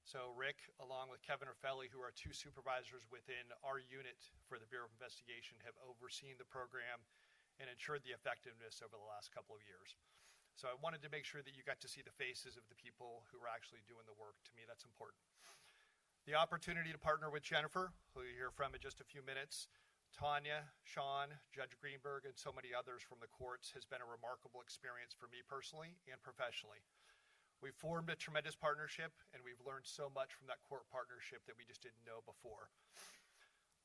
So Rick, along with Kevin Orfelli, who are 2 supervisors within our unit for the Bureau of Investigation, have overseen the program and ensured the effectiveness over the last couple of years. So I wanted to make sure that you got to see the faces of the people who are actually doing the work. To me, that's important. The opportunity to partner with Jennifer, who you'll hear from in just a few minutes, Tanya, Sean, Judge Greenberg, and so many others from the courts has been a remarkable experience for me personally and professionally. We've formed a tremendous partnership, and we've learned so much from that court partnership that we just didn't know before.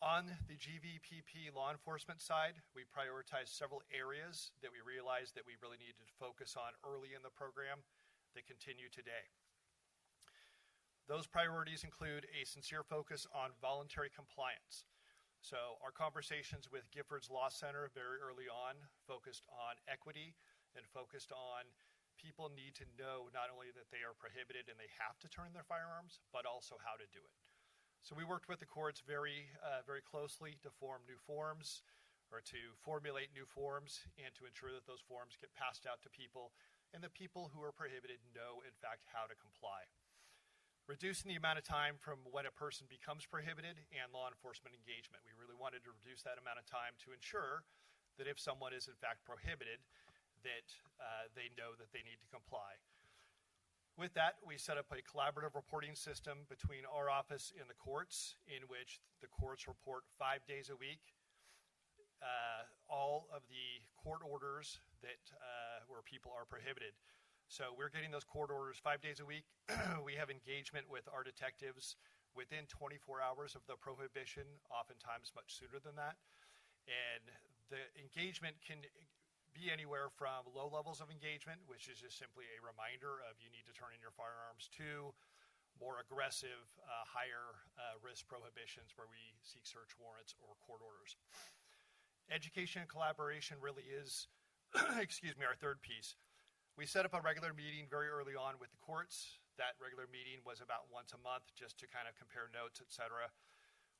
On the GVPP law enforcement side, we prioritized several areas that we realized that we really needed to focus on early in the program that continue today. Those priorities include a sincere focus on voluntary compliance. So our conversations with Giffords Law Center very early on focused on equity and focused on people need to know not only that they are prohibited and they have to turn their firearms, but also how to do it. So we worked with the courts very closely to form new forms or to formulate new forms and to ensure that those forms get passed out to people and the people who are prohibited know, in fact, how to comply. Reducing the amount of time from when a person becomes prohibited and law enforcement engagement. We really wanted to reduce that amount of time to ensure that if someone is in fact prohibited, that they know that they need to comply. With that, we set up a collaborative reporting system between our office and the courts, in which the courts report 5 days a week all of the court orders that where people are prohibited. So we're getting those court orders 5 days a week. We have engagement with our detectives within 24 hours of the prohibition, oftentimes much sooner than that. And the engagement can be anywhere from low levels of engagement, which is just simply a reminder of you need to turn in your firearms, to more aggressive, higher risk prohibitions where we seek search warrants or court orders. Education and collaboration really is, excuse me, our third piece. We set up a regular meeting very early on with the courts. That regular meeting was about once a month, just to kind of compare notes, et cetera.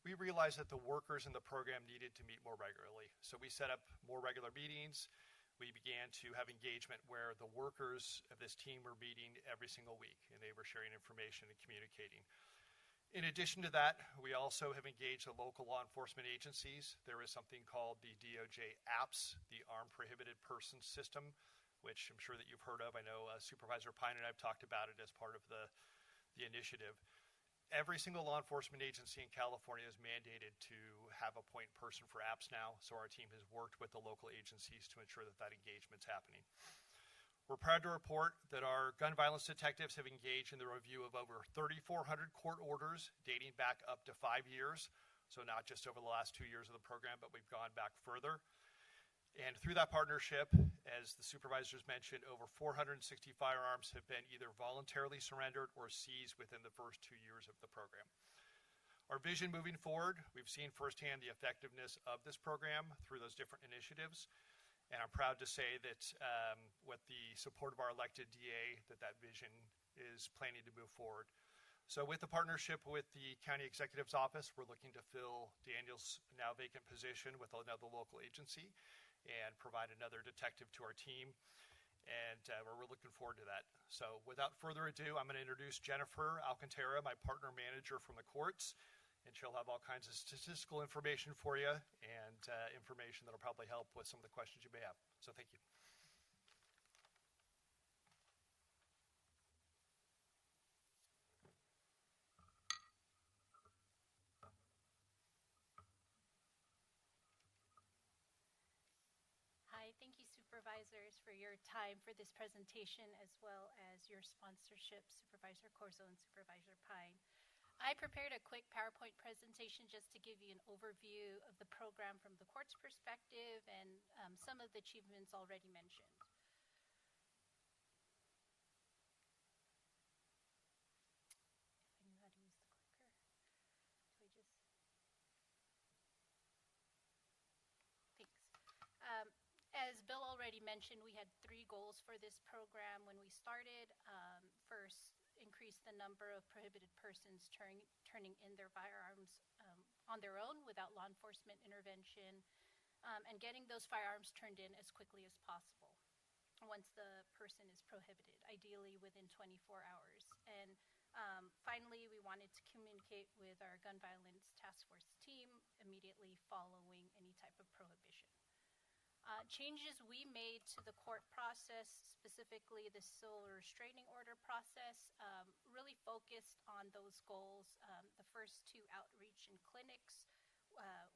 We realized that the workers in the program needed to meet more regularly. So we set up more regular meetings. We began to have engagement where the workers of this team were meeting every single week, and they were sharing information and communicating. In addition to that, we also have engaged the local law enforcement agencies. There is something called the DOJ APPS, the Armed Prohibited Persons System, which I'm sure that you've heard of. I know Supervisor Pine and I have talked about it as part of the initiative. Every single law enforcement agency in California is mandated to have a point person for APPS now, so our team has worked with the local agencies to ensure that that engagement's happening. We're proud to report that our gun violence detectives have engaged in the review of over 3,400 court orders dating back up to 5 years, so not just over the last 2 years of the program, but we've gone back further. And through that partnership, as the supervisors mentioned, over 460 firearms have been either voluntarily surrendered or seized within the first 2 years of the program. Our vision moving forward, we've seen firsthand the effectiveness of this program through those different initiatives. And I'm proud to say that with the support of our elected DA, that vision is planning to move forward. So with the partnership with the County Executive's Office, we're looking to fill Daniel's now vacant position with another local agency and provide another detective to our team. And we're looking forward to that. So without further ado, I'm going to introduce Jennifer Alcantara, my partner manager from the courts. And she'll have all kinds of statistical information for you and information that will probably help with some of the questions you may have. So thank you. Hi, thank you supervisors for your time for this presentation as well as your sponsorship, Supervisor Corzo and Supervisor Pine. I prepared a quick PowerPoint presentation just to give you an overview of the program from the court's perspective and some of the achievements already mentioned. If I knew how to use the clicker. Do I just... Thanks. As Bill already mentioned, we had 3 goals for this program when we started. First, increase the number of prohibited persons turning in their firearms on their own without law enforcement intervention, and getting those firearms turned in as quickly as possible once the person is prohibited, ideally within 24 hours. And finally, we wanted to communicate with our gun violence task force team immediately following any type of prohibition. Changes we made to the court process, specifically the civil restraining order process, really focused on those goals. The first 2, outreach and clinics.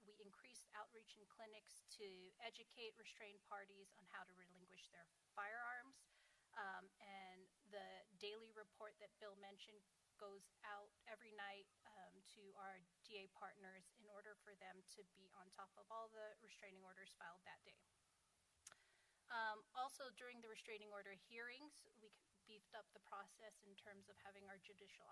We increased outreach in clinics to educate restrained parties on how to relinquish their firearms. And the daily report that Bill mentioned goes out every night to our DA partners in order for them to be on top of all the restraining orders filed that day. Also, during the restraining order hearings, we beefed up the process in terms of having our judicial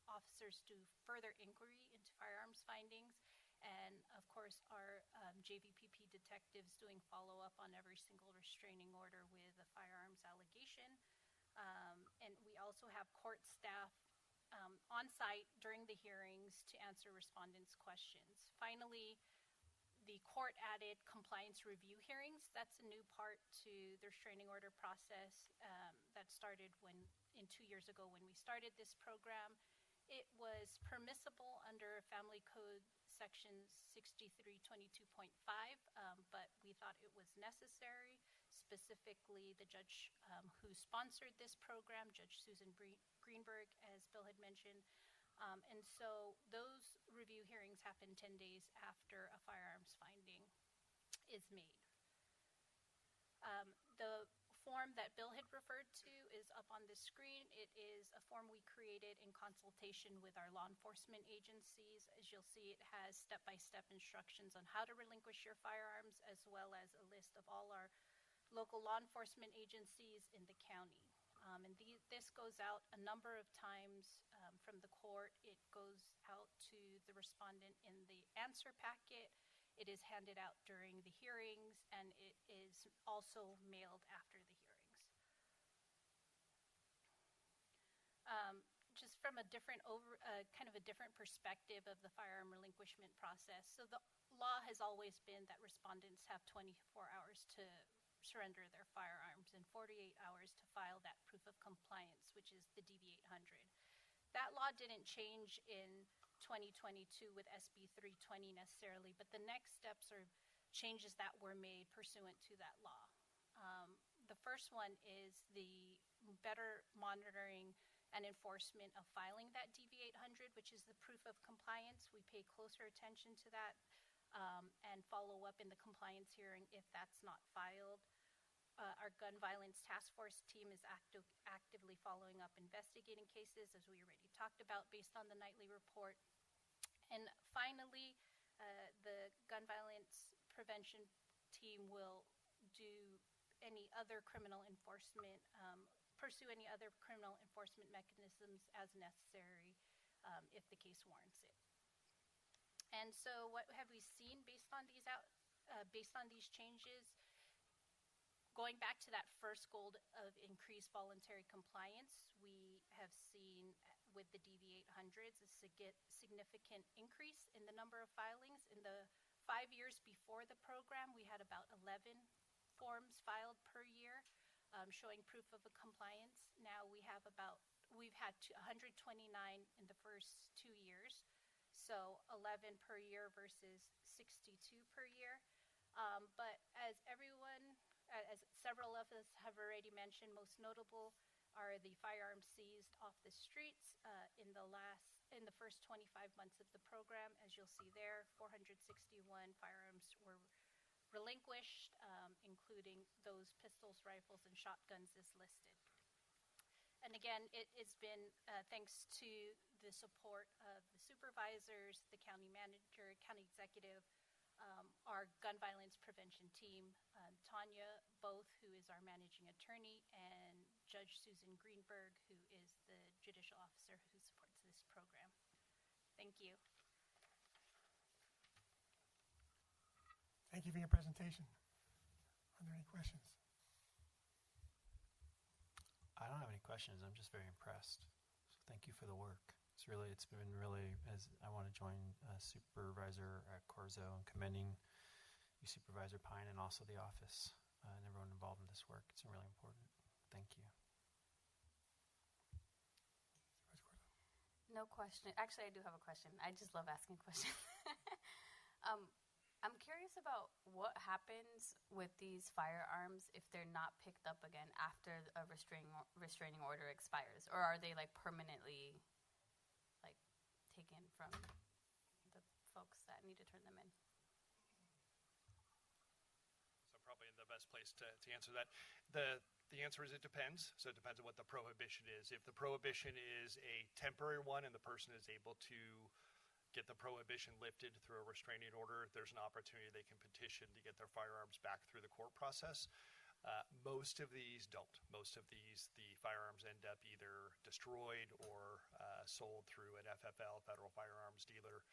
officers do further inquiry into firearms findings, and of course our JVPP detectives doing follow-up on every single restraining order with a firearms allegation. And we also have court staff on site during the hearings to answer respondents' questions. Finally, the court added compliance review hearings. That's a new part to the restraining order process that started 2 years ago when we started this program. It was permissible under Family Code Section 6322.5, but we thought it was necessary, specifically the judge who sponsored this program, Judge Susan Greenberg, as Bill had mentioned. And so those review hearings happen 10 days after a firearms finding is made. The form that Bill had referred to is up on the screen. It is a form we created in consultation with our law enforcement agencies. As you'll see, it has step-by-step instructions on how to relinquish your firearms, as well as a list of all our local law enforcement agencies in the county. And this goes out a number of times from the court. It goes out to the respondent in the answer packet. It is handed out during the hearings, and it is also mailed after the hearings. Just from a different kind of a different perspective of the firearm relinquishment process. So the law has always been that respondents have 24 hours to surrender their firearms and 48 hours to file that proof of compliance, which is the DB-800. That law didn't change in 2022 with SB 320 necessarily, but the next steps are changes that were made pursuant to that law. The first one is the better monitoring and enforcement of filing that DB-800, which is the proof of compliance. We pay closer attention to that and follow up in the compliance hearing if that's not filed. Our gun violence task force team is actively following up investigating cases, as we already talked about, based on the nightly report. And finally, the gun violence prevention team will do any other criminal enforcement, pursue any other criminal enforcement mechanisms as necessary if the case warrants it. And so what have we seen based on these changes? Going back to that first goal of increased voluntary compliance, we have seen with the DB-800s a significant increase in the number of filings. In the 5 years before the program, we had about 11 forms filed per year showing proof of a compliance. Now we've had 129 in the first 2 years, so 11 per year versus 62 per year. But as several of us have already mentioned, most notable are the firearms seized off the streets in the first 25 months of the program. As you'll see there, 461 firearms were relinquished, including those pistols, rifles, and shotguns as listed. And again, it has been thanks to the support of the supervisors, the county manager, county executive, our gun violence prevention team, Tanya Both, who is our managing attorney, and Judge Susan Greenberg, who is the judicial officer who supports this program. Thank you. Thank you for your presentation. Are there any questions? I don't have any questions. I'm just very impressed. So thank you for the work. It's been really, as I want to join Supervisor Corzo in commending you, Supervisor Pine, and also the office and everyone involved in this work. It's really important. Thank you. No question. Actually, I do have a question. I just love asking questions. I'm curious about what happens with these firearms if they're not picked up again after a restraining order expires, or are they like permanently taken from the folks that need to turn them in? So I'm probably in the best place to answer that. The answer is it depends. So it depends on what the prohibition is. If the prohibition is a temporary one and the person is able to get the prohibition lifted through a restraining order, there's an opportunity they can petition to get their firearms back through the court process. Most of these don't. Most of these, the firearms end up either destroyed or sold through an FFL, Federal Firearms Dealer,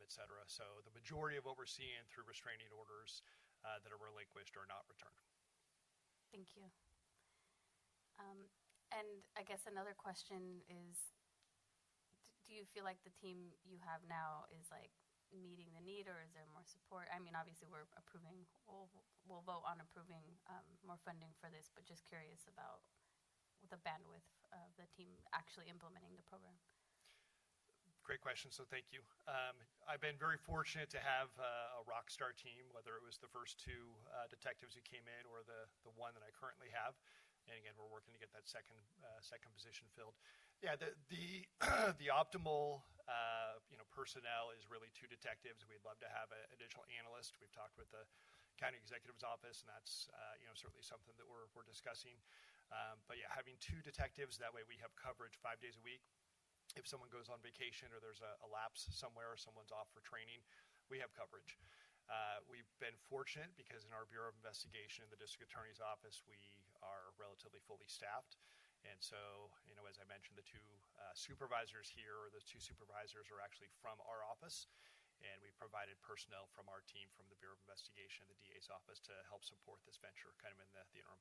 et cetera. So the majority of what we're seeing through restraining orders that are relinquished are not returned. Thank you. And I guess another question is, do you feel like the team you have now is like meeting the need, or is there more support? I mean, obviously we'll vote on approving more funding for this, but just curious about the bandwidth of the team actually implementing the program. great question, so thank you. I've been very fortunate to have a rock star team, whether it was the first two detectives who came in or the one that I currently have. And again, we're working to get that second position filled. Yeah, the optimal personnel is really two detectives. We'd love to have an additional analyst. We've talked with the county executive's office, and that's certainly something that we're discussing. But yeah, having two detectives, that way we have coverage 5 days a week. If someone goes on vacation or there's a lapse somewhere or someone's off for training, we have coverage. We've been fortunate because in our Bureau of Investigation in the District Attorney's Office, we are relatively fully staffed. And so, as I mentioned, the two supervisors here, or those two supervisors are actually from our office. And we provided personnel from our team from the Bureau of Investigation and the DA's office to help support this venture kind of in the interim.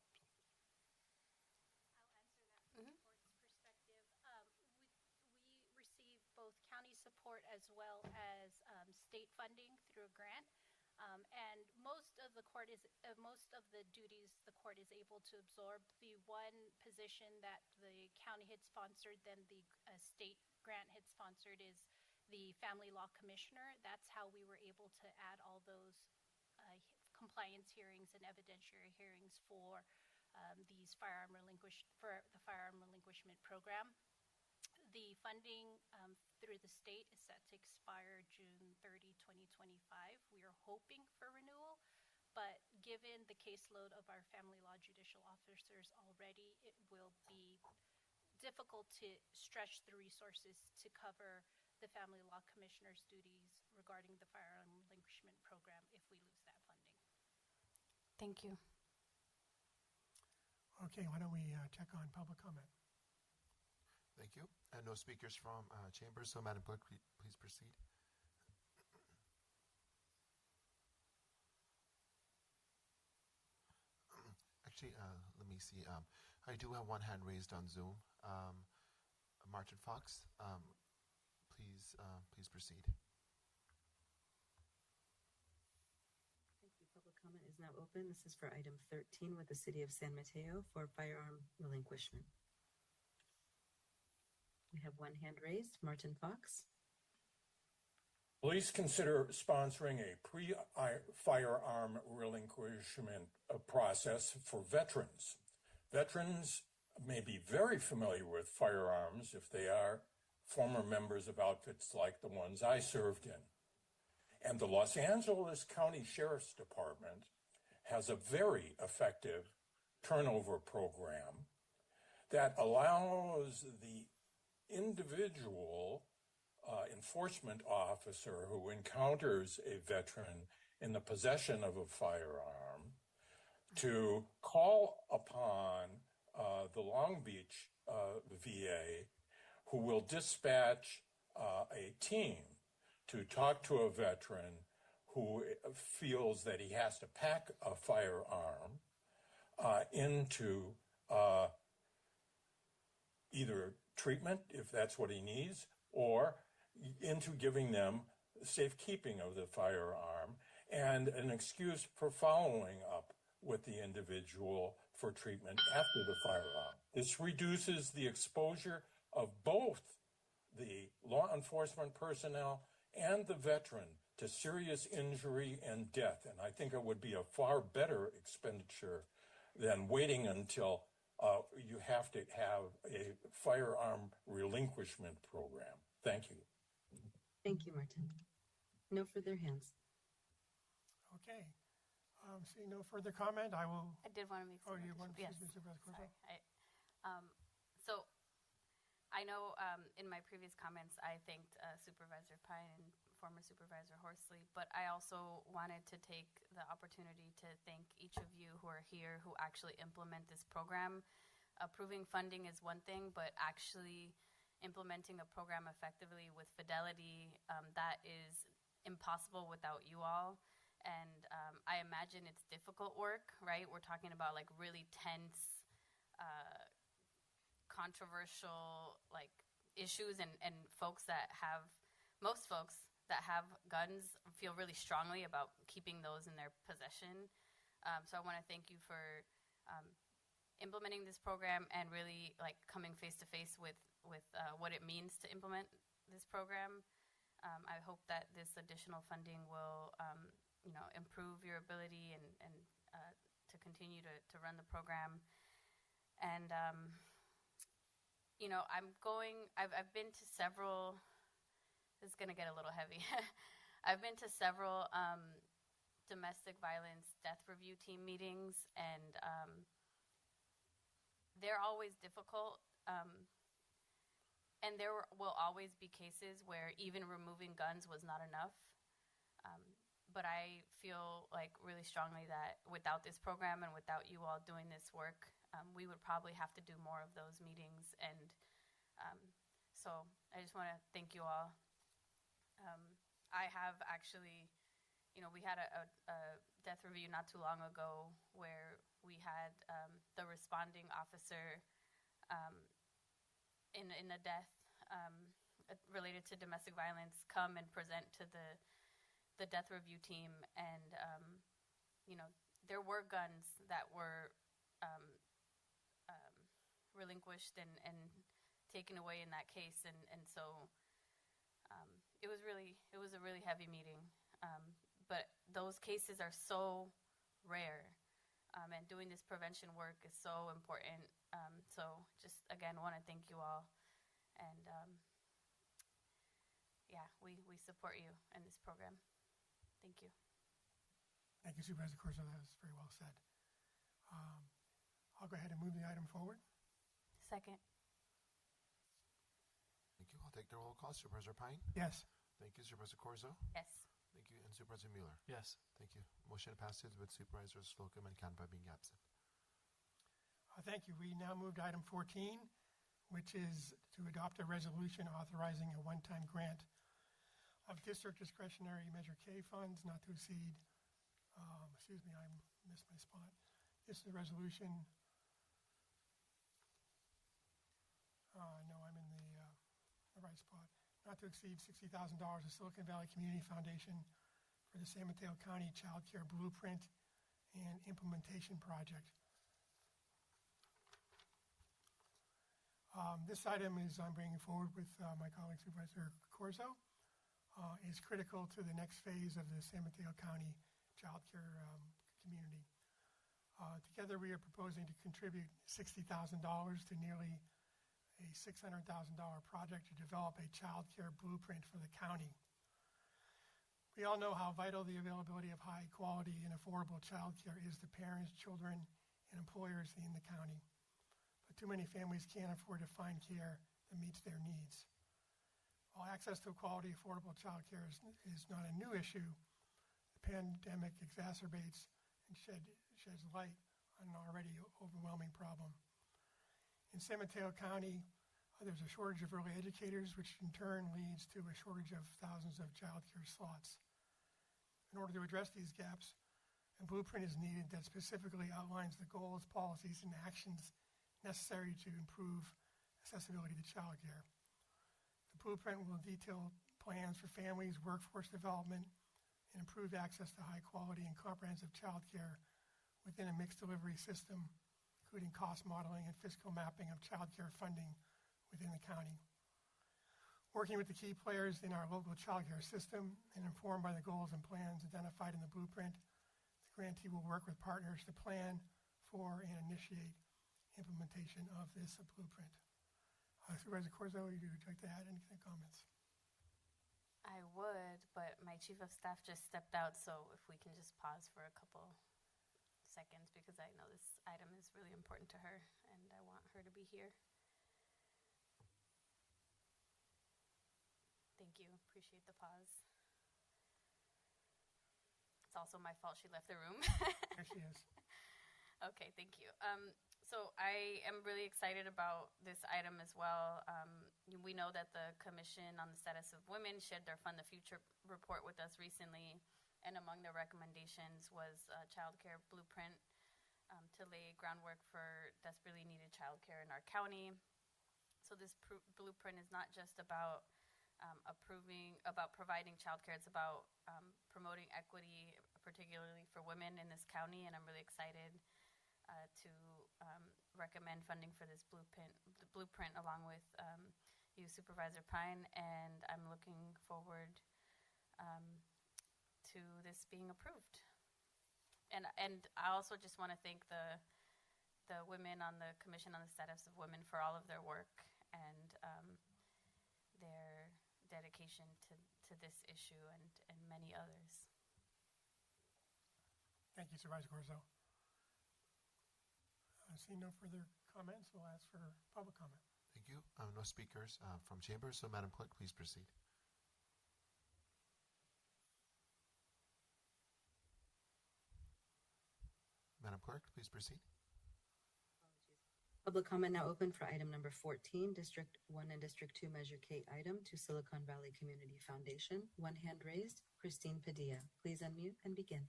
Both county support as well as state funding through a grant, and most of the duties the court is able to absorb. The one position that the county had sponsored, then the state grant had sponsored, is the family law commissioner. That's how we were able to add all those compliance hearings and evidentiary hearings for the firearm relinquishment program. The funding through the state is set to expire June 30, 2025. We are hoping for renewal, but given the caseload of our family law judicial officers already, it will be difficult to stretch the resources to cover the family law commissioner's duties regarding the firearm relinquishment program if we lose that funding. Thank you. Okay, why don't we check on public comment? Thank you. And no speakers from chambers, so Madam Clerk, please proceed. Actually, let me see. I do have one hand raised on Zoom. Martin Fox, please proceed. Thank you. Public comment is now open. This is for item 13 with the City of San Mateo for firearm relinquishment. We have one hand raised. Martin Fox. Please consider sponsoring a pre-firearm relinquishment process for veterans. Veterans may be very familiar with firearms if they are former members of outfits like the ones I served in. And the Los Angeles County Sheriff's Department has a very effective turnover program that allows the individual enforcement officer who encounters a veteran in the possession of a firearm to call upon the Long Beach VA, who will dispatch a team to talk to a veteran who feels that he has to pack a firearm into either treatment, if that's what he needs, or into giving them safekeeping of the firearm and an excuse for following up with the individual for treatment after the firearm. This reduces the exposure of both the law enforcement personnel and the veteran to serious injury and death. And I think it would be a far better expenditure than waiting until you have to have a firearm relinquishment program. Thank you. Thank you, Martin. No further hands. Okay. Seeing no further comment, I will. I did want to make some. Oh, you want to? Yes. Sorry. So I know in my previous comments I thanked Supervisor Pine and former Supervisor Horsley, but I also wanted to take the opportunity to thank each of you who are here who actually implement this program. Approving funding is one thing, but actually implementing a program effectively with fidelity, that is impossible without you all. And I imagine it's difficult work, right? We're talking about like really tense, controversial like issues, and folks that have, most folks that have guns feel really strongly about keeping those in their possession. So I want to thank you for implementing this program and really like coming face to face with what it means to implement this program. I hope that this additional funding will, improve your ability and to continue to run the program. And, I've been to several, this is going to get a little heavy. I've been to several domestic violence death review team meetings, and they're always difficult. And there will always be cases where even removing guns was not enough. But I feel like really strongly that without this program and without you all doing this work, we would probably have to do more of those meetings. And so I just want to thank you all. I have actually, we had a death review not too long ago where we had the responding officer in a death related to domestic violence come and present to the death review team, and there were guns that were relinquished and taken away in that case, and so it was a really heavy meeting, but those cases are so rare, and doing this prevention work is so important. So just again want to thank you all, and we support you in this program. Thank you. Thank you, Supervisor Corso. That was very well said. I'll go ahead and move the item forward. Second. Thank you. I'll take the roll call. Supervisor Pine? Yes. Thank you. Supervisor Corzo? Yes. Thank you. And Supervisor Mueller? Yes. Thank you. Motion passes with Supervisors Slocum and Canva being absent. Thank you. We now move to item 14, which is to adopt a resolution authorizing a one-time grant of district discretionary Measure K funds not to exceed, I missed my spot. This is a resolution. No, I'm in the right spot. Not to exceed $60,000 to Silicon Valley Community Foundation for the San Mateo County Child Care Blueprint and Implementation Project. This item I'm bringing forward with my colleague Supervisor Corzo, is critical to the next phase of the San Mateo County child care community. Together we are proposing to contribute $60,000 to nearly a $600,000 project to develop a child care blueprint for the county. We all know how vital the availability of high quality and affordable child care is to parents, children, and employers in the county. But too many families can't afford to find care that meets their needs. While access to quality, affordable child care is not a new issue, the pandemic exacerbates and sheds light on an already overwhelming problem. In San Mateo County, there's a shortage of early educators, which in turn leads to a shortage of thousands of child care slots. In order to address these gaps, a blueprint is needed that specifically outlines the goals, policies, and actions necessary to improve accessibility to child care. The blueprint will detail plans for families, workforce development, and improved access to high quality and comprehensive child care within a mixed delivery system, including cost modeling and fiscal mapping of child care funding within the county. Working with the key players in our local child care system and informed by the goals and plans identified in the blueprint, the grantee will work with partners to plan for and initiate implementation of this blueprint. Supervisor Corzo, would you like to add any comments? I would, but my chief of staff just stepped out, so if we can just pause for a couple seconds, because I know this item is really important to her, and I want her to be here. Thank you. Appreciate the pause. It's also my fault she left the room. There she is. Okay, thank you. So I am really excited about this item as well. We know that the Commission on the Status of Women shared their Fund the Future report with us recently, and among the recommendations was a child care blueprint to lay groundwork for desperately needed child care in our county. So this blueprint is not just about providing child care, it's about promoting equity, particularly for women in this county, and I'm really excited to recommend funding for this blueprint along with you, Supervisor Pine, and I'm looking forward to this being approved. And I also just want to thank the women on the Commission on the Status of Women for all of their work and their dedication to this issue and many others. Thank you, Supervisor Corzo. Seeing no further comments, we'll ask for public comment. Thank you. No speakers from chambers, so Madam Clerk, please proceed. Madam Clerk, please proceed. Public comment now open for item number 14, District 1 and District 2 Measure K item to Silicon Valley Community Foundation. One hand raised. Christine Padilla. Please unmute and begin.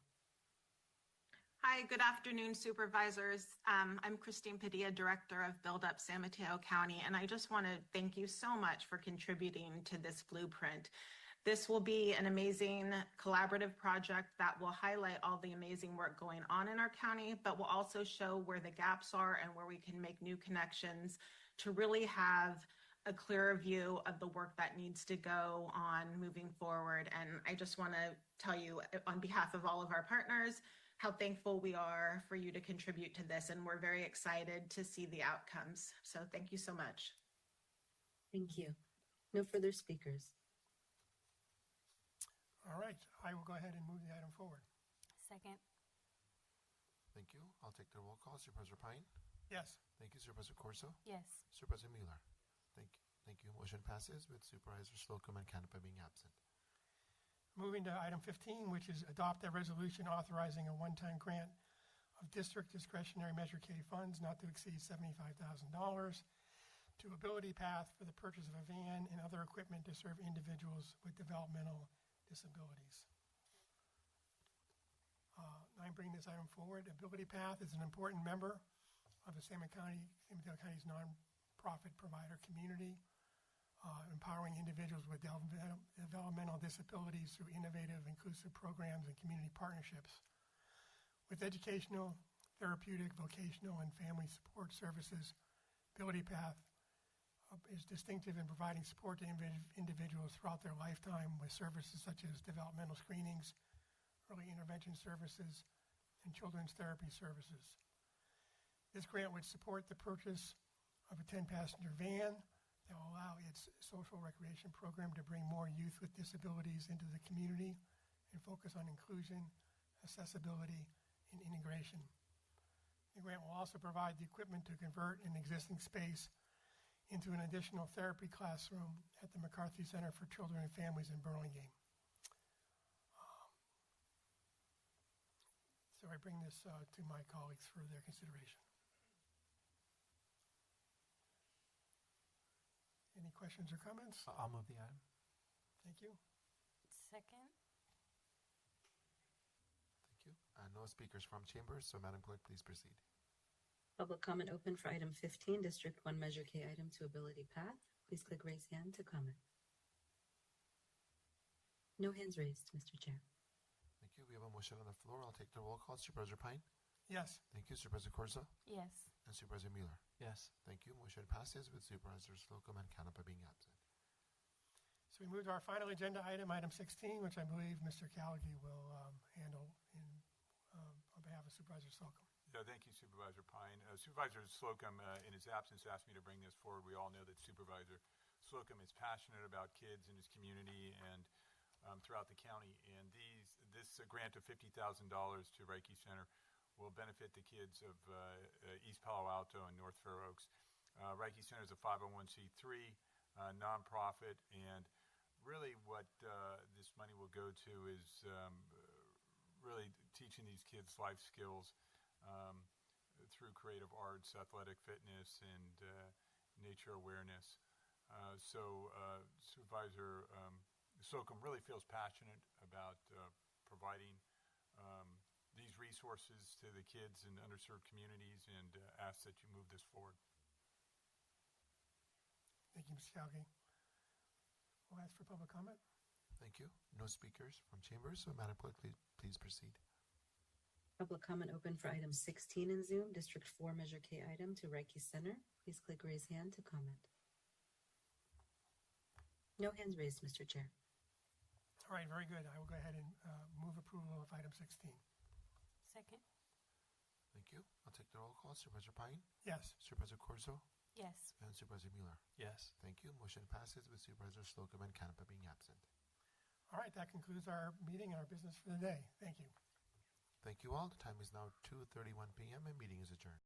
Hi, good afternoon, Supervisors. I'm Christine Padilla, Director of Build Up San Mateo County, and I just want to thank you so much for contributing to this blueprint. This will be an amazing collaborative project that will highlight all the amazing work going on in our county, but will also show where the gaps are and where we can make new connections to really have a clearer view of the work that needs to go on moving forward. And I just want to tell you on behalf of all of our partners how thankful we are for you to contribute to this, and we're very excited to see the outcomes. So thank you so much. Thank you. No further speakers. All right, I will go ahead and move the item forward. Second. Thank you. I'll take the roll call. Supervisor Pine? Yes. Thank you. Supervisor Corso? Yes. Supervisor Mueller? Thank you. Thank you. Motion passes with Supervisor Slocum and Canepa being absent. Moving to item 15, which is adopt a resolution authorizing a one-time grant of district discretionary Measure K funds not to exceed $75,000 to Ability Path for the purchase of a van and other equipment to serve individuals with developmental disabilities. I bring this item forward. Ability Path is an important member of the San Mateo County's nonprofit provider community, empowering individuals with developmental disabilities through innovative, inclusive programs and community partnerships. With educational, therapeutic, vocational, and family support services, Ability Path is distinctive in providing support to individuals throughout their lifetime with services such as developmental screenings, early intervention services, and children's therapy services. This grant would support the purchase of a 10-passenger van that will allow its social recreation program to bring more youth with disabilities into the community and focus on inclusion, accessibility, and integration. The grant will also provide the equipment to convert an existing space into an additional therapy classroom at the McCarthy Center for Children and Families in Burlingame. So I bring this to my colleagues for their consideration. Any questions or comments? I'll move the item. Thank you. Second. Thank you. No speakers from chambers, so Madam Clerk, please proceed. Public comment open for item 15, District 1 Measure K item to Ability Path. Please click raise hand to comment. No hands raised, Mr. Chair. Thank you. We have a motion on the floor. I'll take the roll call. Supervisor Pine? Yes. Thank you. Supervisor Corso? Yes. And Supervisor Mueller? Yes. Thank you. Motion passes with Supervisors Slocum and Canepa being absent. So we move to our final agenda item, item 16, which I believe Mr. Callaghy will handle on behalf of Supervisor Slocum. Yeah, thank you, Supervisor Pine. Supervisor Slocum, in his absence, asked me to bring this forward. We all know that Supervisor Slocum is passionate about kids in his community and throughout the county. And this grant of $50,000 to Reiki Center will benefit the kids of East Palo Alto and North Fair Oaks. Reiki Center is a 501c3 nonprofit, and really what this money will go to is really teaching these kids life skills through creative arts, athletic fitness, and nature awareness. Supervisor Slocum really feels passionate about providing these resources to the kids in underserved communities and asks that you move this forward. Thank you, Mr. Callaghy. We'll ask for public comment. Thank you. No speakers from chambers, so Madam Clerk, please proceed. Public comment open for item 16 in Zoom, District 4 Measure K item to Reiki Center. Please click raise hand to comment. No hands raised, Mr. Chair. All right, very good. I will go ahead and move approval of item 16. Second. Thank you. I'll take the roll call. Supervisor Pine? Yes. Supervisor Corso? Yes. And Supervisor Mueller? Yes. Thank you. Motion passes with Supervisor Slocum and Canepa being absent. All right, that concludes our meeting and our business for the day. Thank you. Thank you all. The time is now 2:31 p.m. and meeting is adjourned.